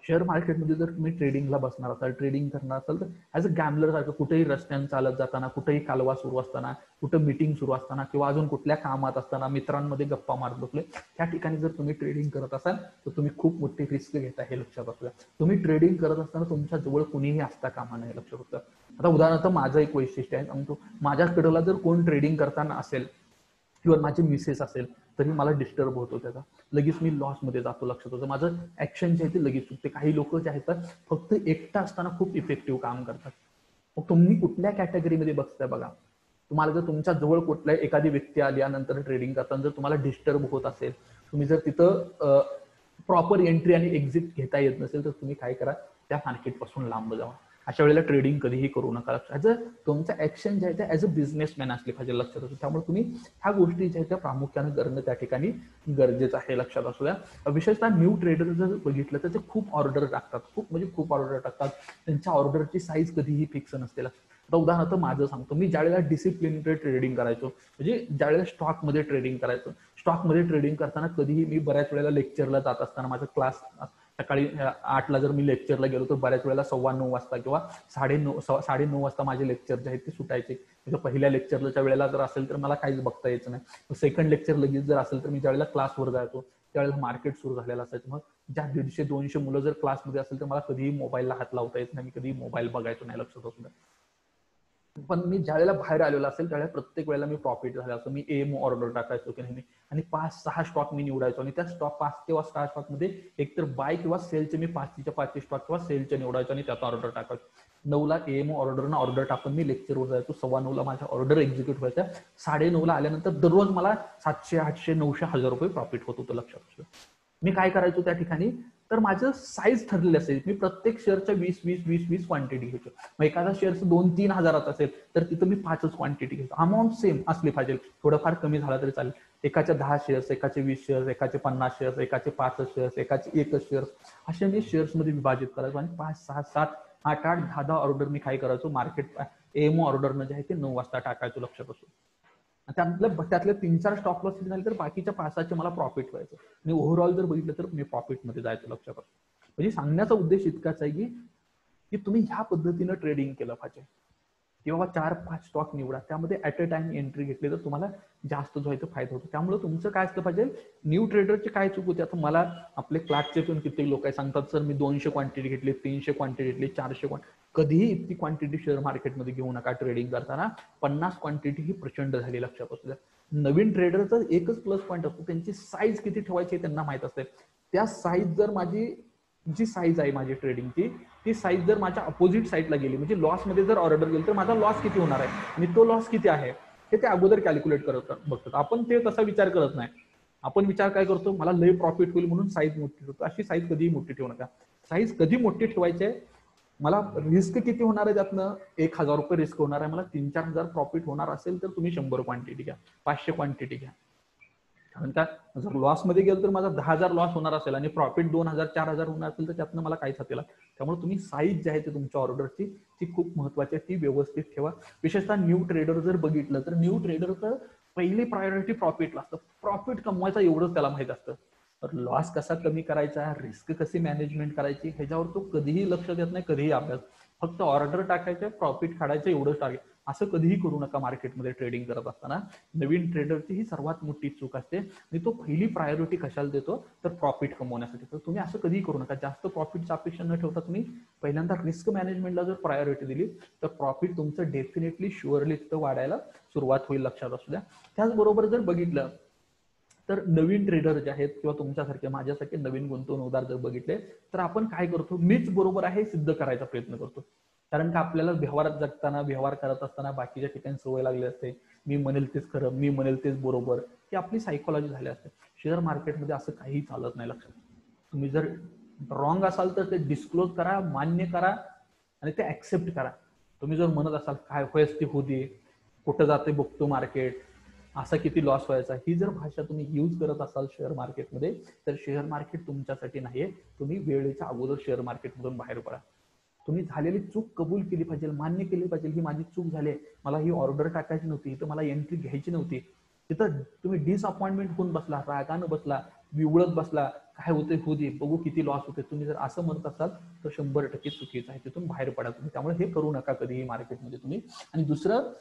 शेअर मार्केटमध्ये जर तुम्ही ट्रेडिंगला बसणार असाल, ट्रेडिंग करणार असाल तर ॲज अ गॅम्बलर सारखं कुठेही रस्त्यानं चालत जाताना, कुठेही कालवा सुरू असताना, कुठं मीटिंग सुरू असताना किंवा अजून कुठल्या कामात असताना, मित्रांमध्ये गप्पा मारत बसले, त्या ठिकाणी जर तुम्ही ट्रेडिंग करत असाल तर तुम्ही खूप मोठी रिस्क घेता, हे लक्षात असलं. तुम्ही ट्रेडिंग करत असताना तुमच्या जवळ कुणीही असता कामा नये, लक्षात असतं. आता उदाहरणार्थ माझं एक वैशिष्ट्य आहे, सांगतो. माझ्याकडला जर कोण ट्रेडिंग करताना असेल किंवा माझी मिसेस असेल तरी मला डिस्टर्ब होतो त्याचा, लगेच मी लॉसमध्ये जातो, लक्षात होतं. माझं ऍक्शन जे आहे ते लगेच चुकते. काही लोक जे आहेत फक्त एकटा असताना खूप इफेक्टिव्ह काम करतात. मग तुम्ही कुठल्या कॅटेगरीमध्ये बघताय बघा. तुम्हाला जर तुमच्या जवळ कुठल्या एखादी व्यक्ती आल्यानंतर ट्रेडिंग करताना जर तुम्हाला डिस्टर्ब होत असेल, तुम्ही जर तिथं प्रॉपर एंट्री आणि एक्झिट घेता येत नसेल तर तुम्ही काय करा, त्या मार्केटपासून लांब जावा. अशा वेळेला ट्रेडिंग कधीही करू नका. ॲज अ तुमचं ऍक्शन जे आहे ते ॲज अ बिझनेसमॅन असले पाहिजे, लक्षात असतो. त्यामुळे तुम्ही ह्या गोष्टी ज्या आहेत त्या प्रामुख्याने करणं त्या ठिकाणी गरजेचं आहे, लक्षात असू द्या. विशेषतः न्यू ट्रेडर जर बघितलं तर ते खूप ऑर्डर टाकतात, खूप ऑर्डर टाकतात. त्यांच्या ऑर्डरची साईज कधीही फिक्स नसते. आता उदाहरणार्थ माझं सांगतो, मी ज्यावेळेला डिसिप्लिनमध्ये ट्रेडिंग करायचो, म्हणजे ज्यावेळेला स्टॉकमध्ये ट्रेडिंग करायचो, स्टॉकमध्ये ट्रेडिंग करताना कधीही मी बऱ्याच वेळेला लेक्चरला जात असताना, माझा क्लास सकाळी 8ला जर मी लेक्चरला गेलो तर बऱ्याच वेळेला 9:15 वाजता किंवा 9:30 वाजता माझे लेक्चर जे आहेत ते सुटायचे. म्हणजे पहिल्या लेक्चरच्या वेळेला जर असेल तर मला काहीच बघता यायचं नाही. सेकंड लेक्चर लगेच जर असेल तर मी ज्यावेळेला क्लासवर जायचो त्यावेळेला मार्केट सुरू झालेलं असायचं. मग ज्या 150-200 मुलं जर क्लासमध्ये असेल तर मला कधीही मोबाईलला हात लावता येत नाही, मी कधीही मोबाईल बघायचो नाही, लक्षात असू द्या. पण मी ज्यावेळेला बाहेर आलेलो असेल त्यावेळेला प्रत्येक वेळेला मी प्रॉफिट झालं असं मी एम ऑर्डर टाकायचो की नाही, आणि 5-6 स्टॉक मी निवडायचो आणि त्या 5 किंवा 6 स्टॉकमध्ये एकतर बाय किंवा सेलचे मी 5चे स्टॉक किंवा सेलचे निवडायचो आणि त्याचा ऑर्डर टाकायचो. 9ला एम ऑर्डर टाकून मी लेक्चरवर जायचो, 9:15ला माझ्या ऑर्डर एक्झिक्यूट व्हायच्या, 9:30ला आल्यानंतर दररोज मला 700, 800, 900, 1000 रुपये प्रॉफिट होत होतं, लक्षात असतं. मी काय करायचो त्या ठिकाणी, तर माझं साईज ठरलेलं असेल, मी प्रत्येक शेअरच्या 20 क्वांटिटी घ्यायचो. मग एखादा शेअरचं 2-3 हजारात असेल तर तिथं मी 5च क्वांटिटी घेतो. अमाऊंट सेम असली पाहिजे, थोडंफार कमी झाला तरी चालेल. एकाचे 10 शेअर्स, एकाचे 20 शेअर्स, एकाचे 50 शेअर्स, एकाचे 5 शेअर्स, एकाचे 1 शेअर्स, असे मी शेअर्समध्ये विभाजित करायचो आणि 5, 6, 7, 8, 10 ऑर्डर मी काय करायचो, मार्केट एम ऑर्डरनं जे आहे ते 9 वाजता टाकायचो, लक्षात असतो. त्यातले 3-4 स्टॉप लॉस झाले तर बाकीच्या 5-6चे मला प्रॉफिट व्हायचं आणि ओव्हरऑल जर बघितलं तर मी प्रॉफिटमध्ये जायचं, लक्षात असतो. म्हणजे सांगण्याचा उद्देश इतकाच आहे की तुम्ही ह्या पद्धतीनं ट्रेडिंग केलं पाहिजे किंवा 4-5 स्टॉक निवडा, त्यामध्ये ऍट अ टाइम एंट्री घेतली तर तुम्हाला जास्त जो आहे तो फायदा होतो. त्यामुळे तुमचं काय असलं पाहिजे, न्यू ट्रेडरचे काय चूक होते. आता मला आपले क्लासचे पण कित्येक लोक सांगतात सर मी 200 क्वांटिटी घेतली, 300 क्वांटिटी घेतली, 400 क्वांटिटी. कधीही इतकी क्वांटिटी शेअर मार्केटमध्ये घेऊ नका ट्रेडिंग करताना. 50 क्वांटिटी ही प्रचंड झाली, लक्षात असू द्या. नवीन ट्रेडरचा एकच प्लस पॉईंट असतो, त्यांची साईज किती ठेवायची त्यांना माहित असते. त्या साईज जर जी साईज आहे माझी ट्रेडिंगची, ती साईज जर माझ्या अपोजिट साईडला गेली, म्हणजे लॉसमध्ये जर ऑर्डर गेली तर माझा लॉस किती होणार आहे आणि तो लॉस किती आहे हे ते अगोदर कॅल्क्युलेट करत बघतात. आपण ते तसा विचार करत नाही. आपण विचार काय करतो, मला लय प्रॉफिट होईल म्हणून साईज मोठी ठेवतो. अशी साईज कधीही मोठी ठेवू नका. साईज कधी मोठी ठेवायची आहे, मला रिस्क किती होणार आहे त्यातनं, 1000 रुपये रिस्क होणार आहे, मला 3-4 हजार प्रॉफिट होणार असेल तर तुम्ही 100 क्वांटिटी घ्या, 500 क्वांटिटी घ्या. कारण का जर लॉस मध्ये गेलं तर माझा 10,000 लॉस होणार असेल आणि प्रॉफिट 2,000-4,000 होणार असेल तर त्यातनं मला काहीच हाती लागेल. त्यामुळे तुम्ही साईज जी आहे ते तुमच्या ऑर्डरची ती खूप महत्वाची आहे, ती व्यवस्थित ठेवा. विशेषतः न्यू ट्रेडर जर बघितलं तर न्यू ट्रेडरचं पहिली प्रायोरिटी प्रॉफिटला असतं. प्रॉफिट कमवायचा एवढंच त्याला माहित असतं. तर लॉस कसा कमी करायचा, रिस्क कशी मॅनेजमेंट करायची ह्याच्यावर तो कधीही लक्ष देत नाही, कधीही अभ्यास. फक्त ऑर्डर टाकायचं, प्रॉफिट काढायचं एवढंच टार्गेट. असं कधीही करू नका. मार्केटमध्ये ट्रेडिंग करत असताना नवीन ट्रेडरची ही सर्वात मोठी चूक असते आणि तो पहिली प्रायोरिटी कशाला देतो तर प्रॉफिट कमवण्यासाठी. तर तुम्ही असं कधीही करू नका. जास्त प्रॉफिटची अपेक्षा न ठेवता तुम्ही पहिल्यांदा रिस्क मॅनेजमेंटला जर प्रायोरिटी दिली तर प्रॉफिट तुमचं डेफिनेटली शुअरली तिथं वाढायला सुरुवात होईल, लक्षात असू द्या. त्याचबरोबर जर बघितलं तर नवीन ट्रेडर जे आहेत किंवा तुमच्यासारखे माझ्यासारखे नवीन गुंतवणूकदार जर बघितले तर आपण काय करतो, मीच बरोबर आहे सिद्ध करायचा प्रयत्न करतो. कारण का आपल्याला व्यवहारात जगताना, व्यवहार करत असताना बाकीच्या ठिकाणी सवय लागली असते, मी म्हणेल तेच खरं, मी म्हणेल तेच बरोबर, ही आपली सायकोलॉजी झाली असते. शेअर मार्केटमध्ये असं काही चालत नाही, लक्षात. तुम्ही जर रॉंग असाल तर ते डिस्क्लोज करा, मान्य करा आणि ते ऍक्सेप्ट करा. तुम्ही जर म्हणत असाल काय होयच ते होऊ दे, कुठं जाते बघतो मार्केट, असा किती लॉस व्हायचा, ही जर भाषा तुम्ही यूज करत असाल शेअर मार्केटमध्ये तर शेअर मार्केट तुमच्यासाठी नाहीये. तुम्ही वेळेच्या अगोदर शेअर मार्केटमधून बाहेर पडा. तुम्ही झालेली चूक कबूल केली पाहिजे, मान्य केली पाहिजे, ही माझी चूक झाली, मला ही ऑर्डर टाकायची नव्हती, इथं मला एंट्री घ्यायची नव्हती. तिथं तुम्ही डिसअपॉइंटमेंट होऊन बसला, रागानं बसला, विवळत बसला, काय होते होऊ दे, बघू किती लॉस होते. तुम्ही जर असं म्हणत असाल तर 100% चुकीचं आहे. तिथून बाहेर पडा तुम्ही. त्यामुळे हे करू नका कधीही मार्केटमध्ये तुम्ही. आणि दुसरं,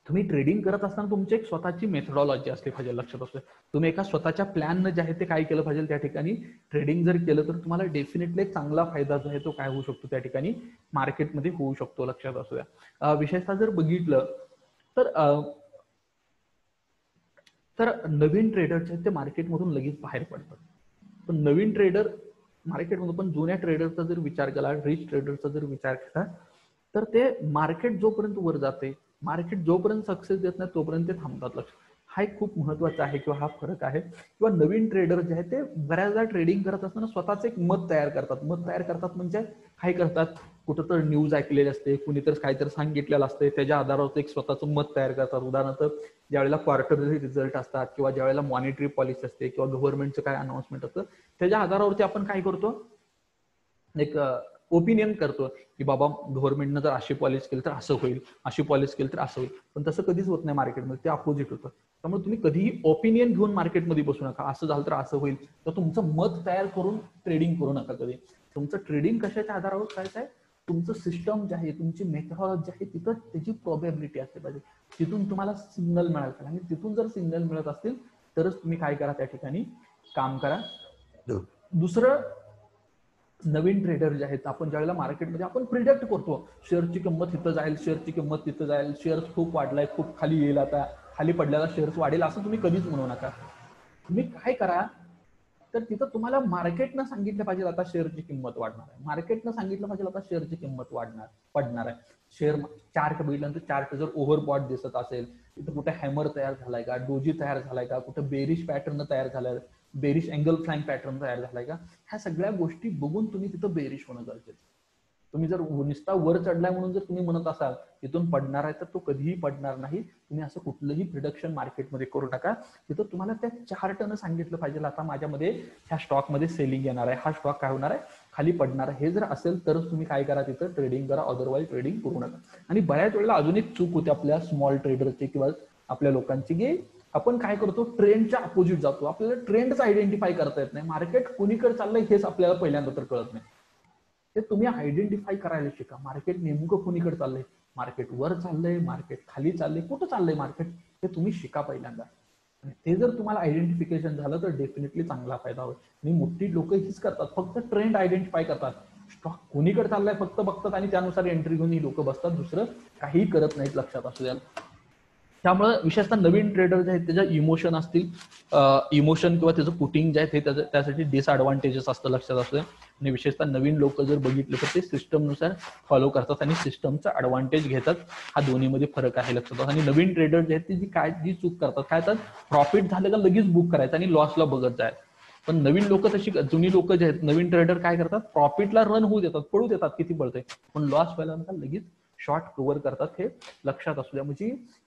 तुम्ही ट्रेडिंग करत असताना तुमची एक स्वतःची मेथडॉलॉजी असली पाहिजे, लक्षात असू. तुम्ही एका स्वतःच्या प्लॅननं जे आहे ते काय केलं पाहिजे, त्या ठिकाणी ट्रेडिंग जर केलं तर तुम्हाला डेफिनेटली एक चांगला फायदा जो आहे तो काय होऊ शकतो त्या ठिकाणी मार्केटमध्ये होऊ शकतो, लक्षात असू द्या. विशेषतः जर बघितलं तर नवीन ट्रेडरचे ते मार्केटमधून लगेच बाहेर पडतात. पण नवीन ट्रेडर मार्केटमधून, पण जुन्या ट्रेडरचा जर विचार केला, रिच ट्रेडरचा जर विचार केला तर ते मार्केट जोपर्यंत वर जाते, मार्केट जोपर्यंत सक्सेस देत नाही तोपर्यंत ते थांबतात, लक्ष. हा एक खूप महत्वाचा आहे किंवा हा फरक आहे. किंवा नवीन ट्रेडर जे आहे ते बऱ्याचदा ट्रेडिंग करत असताना स्वतःच एक मत तयार करतात. मत तयार करतात म्हणजे काय करतात, कुठं तर न्यूज ऐकलेली असते, कुणीतरी काहीतरी सांगितलेलं असते, त्याच्या आधारावर एक स्वतःचं मत तयार करतात. उदाहरणार्थ ज्यावेळेला क्वार्टरली रिझल्ट असतात किंवा ज्यावेळेला मॉनिटरी पॉलिसी असते किंवा गव्हर्नमेंटचं काय अनाउन्समेंट असतं, त्याच्या आधारावरती आपण काय करतो, एक ओपिनियन करतो की बाबा गव्हर्नमेंटनं जर अशी पॉलिसी केली तर असं होईल, अशी पॉलिसी केली तर असं होईल. पण तसं कधीच होत नाही मार्केटमध्ये, ते अपोजिट होतं. त्यामुळे तुम्ही कधीही ओपिनियन घेऊन मार्केटमध्ये बसू नका. असं झालं तर असं होईल, तर तुमचं मत तयार करून ट्रेडिंग करू नका कधी. तुमचं ट्रेडिंग कशाच्या आधारावर करायचं आहे, तुमचं सिस्टम जे आहे, तुमची मेथडॉलॉजी आहे, तिथं त्याची प्रोबॅबिलिटी असते पाहिजे. तिथून तुम्हाला सिग्नल मिळायला पाहिजे आणि तिथून जर सिग्नल मिळत असतील तरच तुम्ही काय करा, त्या ठिकाणी काम करा. दुसरं, नवीन ट्रेडर जे आहेत, आपण ज्यावेळेला मार्केटमध्ये आपण प्रिडिक्ट करतो शेअरची किंमत इथं जाईल, शेअरची किंमत तिथं जाईल, शेअर खूप वाढलाय, खूप खाली येईल, आता खाली पडल्याला शेअर्स वाढेल, असं तुम्ही कधीच म्हणू नका. तुम्ही काय करा, तर तिथं तुम्हाला मार्केटनं सांगितलं पाहिजे आता शेअरची किंमत वाढणार आहे, मार्केटनं सांगितलं पाहिजे आता शेअरची किंमत पडणार आहे. शेअर चार्ट बघितल्यानंतर चार्ट जर ओव्हरबॉट दिसत असेल, तिथं कुठे हॅमर तयार झालाय का, डोजी तयार झालाय का, कुठं बेरिश पॅटर्न तयार झालाय, बेरिश अँगल फ्लाइंग पॅटर्न तयार झालाय का, ह्या सगळ्या गोष्टी बघून तुम्ही तिथं बेरिश होणं गरजेचं. तुम्ही जर नुसता वर चढलाय म्हणून जर तुम्ही म्हणत असाल तिथून पडणार आहे तर तो कधीही पडणार नाही. तुम्ही असं कुठलंही प्रिडक्शन मार्केटमध्ये करू नका. तिथं तुम्हाला त्या चार्टनं सांगितलं पाहिजे आता माझ्यामध्ये ह्या स्टॉकमध्ये सेलिंग येणार आहे, हा स्टॉक काय होणार आहे, खाली पडणार आहे. हे जर असेल तरच तुम्ही काय करा, तिथं ट्रेडिंग करा, अदरवाईज ट्रेडिंग करू नका. आणि बऱ्याच वेळेला अजून एक चूक होते आपल्या स्मॉल ट्रेडरची किंवा आपल्या लोकांची, की आपण काय करतो, ट्रेंडच्या अपोजिट जातो. आपल्याला ट्रेंडच आयडेंटिफाय करता येत नाही, मार्केट कोणीकडे चाललंय हेच आपल्याला पहिल्यांदा तर कळत नाही. ते तुम्ही आयडेंटिफाय करायला शिका, मार्केट नेमकं कोणीकडे चाललंय, मार्केट वर चाललंय, मार्केट खाली चाललंय, कुठं चाललंय मार्केट, हे तुम्ही शिका पहिल्यांदा. आणि ते जर तुम्हाला आयडेंटिफिकेशन झालं तर डेफिनेटली चांगला फायदा होईल. आणि मोठी लोक हीच करतात, फक्त ट्रेंड आयडेंटिफाय करतात, स्टॉक कोणीकडे चाललाय फक्त बघतात आणि त्यानुसार एंट्री घेऊन ही लोक बसतात, दुसरं काही करत नाहीत, लक्षात असू द्या. त्यामुळे विशेषतः नवीन ट्रेडर जे आहेत त्याच्या इमोशन असतील, इमोशन किंवा त्याचं पुटिंग जे आहे ते त्यासाठी डिसएडव्हान्टेजेस असतं, लक्षात असू द्या. आणि विशेषतः नवीन लोक जर बघितलं तर ते सिस्टमनुसार फॉलो करतात आणि सिस्टमचा ऍडव्हान्टेज घेतात. हा दोन्हीमध्ये फरक आहे लक्षात. आणि नवीन ट्रेडर जे आहेत ते जी चूक करतात काय तर प्रॉफिट झालं का लगेच बुक करायचं आणि लॉसला बघत जायचं. पण नवीन लोक तशी, जुनी लोक जे आहेत नवीन ट्रेडर काय करतात, प्रॉफिटला रन होऊ देतात, पळू देतात किती पळतंय, पण लॉस व्हायला नका लगेच शॉर्ट कव्हर करतात. हे लक्षात असू द्या. म्हणजे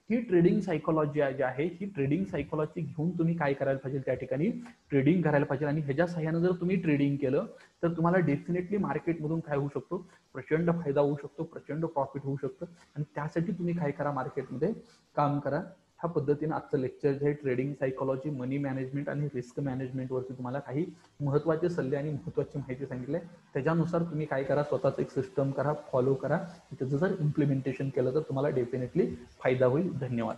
ही ट्रेडिंग सायकोलॉजी जी आहे, ही ट्रेडिंग सायकोलॉजी घेऊन तुम्ही काय करायला पाहिजे, त्या ठिकाणी ट्रेडिंग करायला पाहिजे. आणि ह्याच्या सहाय्यानं जर तुम्ही ट्रेडिंग केलं तर तुम्हाला डेफिनेटली मार्केटमधून काय होऊ शकतो, प्रचंड फायदा होऊ शकतो, प्रचंड प्रॉफिट होऊ शकतं. आणि त्यासाठी तुम्ही काय करा, मार्केटमध्ये काम करा. ह्या पद्धतीने आजचं लेक्चर जे आहे ट्रेडिंग सायकोलॉजी, मनी मॅनेजमेंट आणि रिस्क मॅनेजमेंट वरती तुम्हाला काही महत्त्वाचे सल्ले आणि महत्त्वाची माहिती सांगितली. त्याच्यानुसार तुम्ही काय करा, स्वतःच एक सिस्टम करा, फॉलो करा. त्याचं जर इम्प्लिमेंटेशन केलं तर तुम्हाला डेफिनेटली फायदा होईल. धन्यवाद.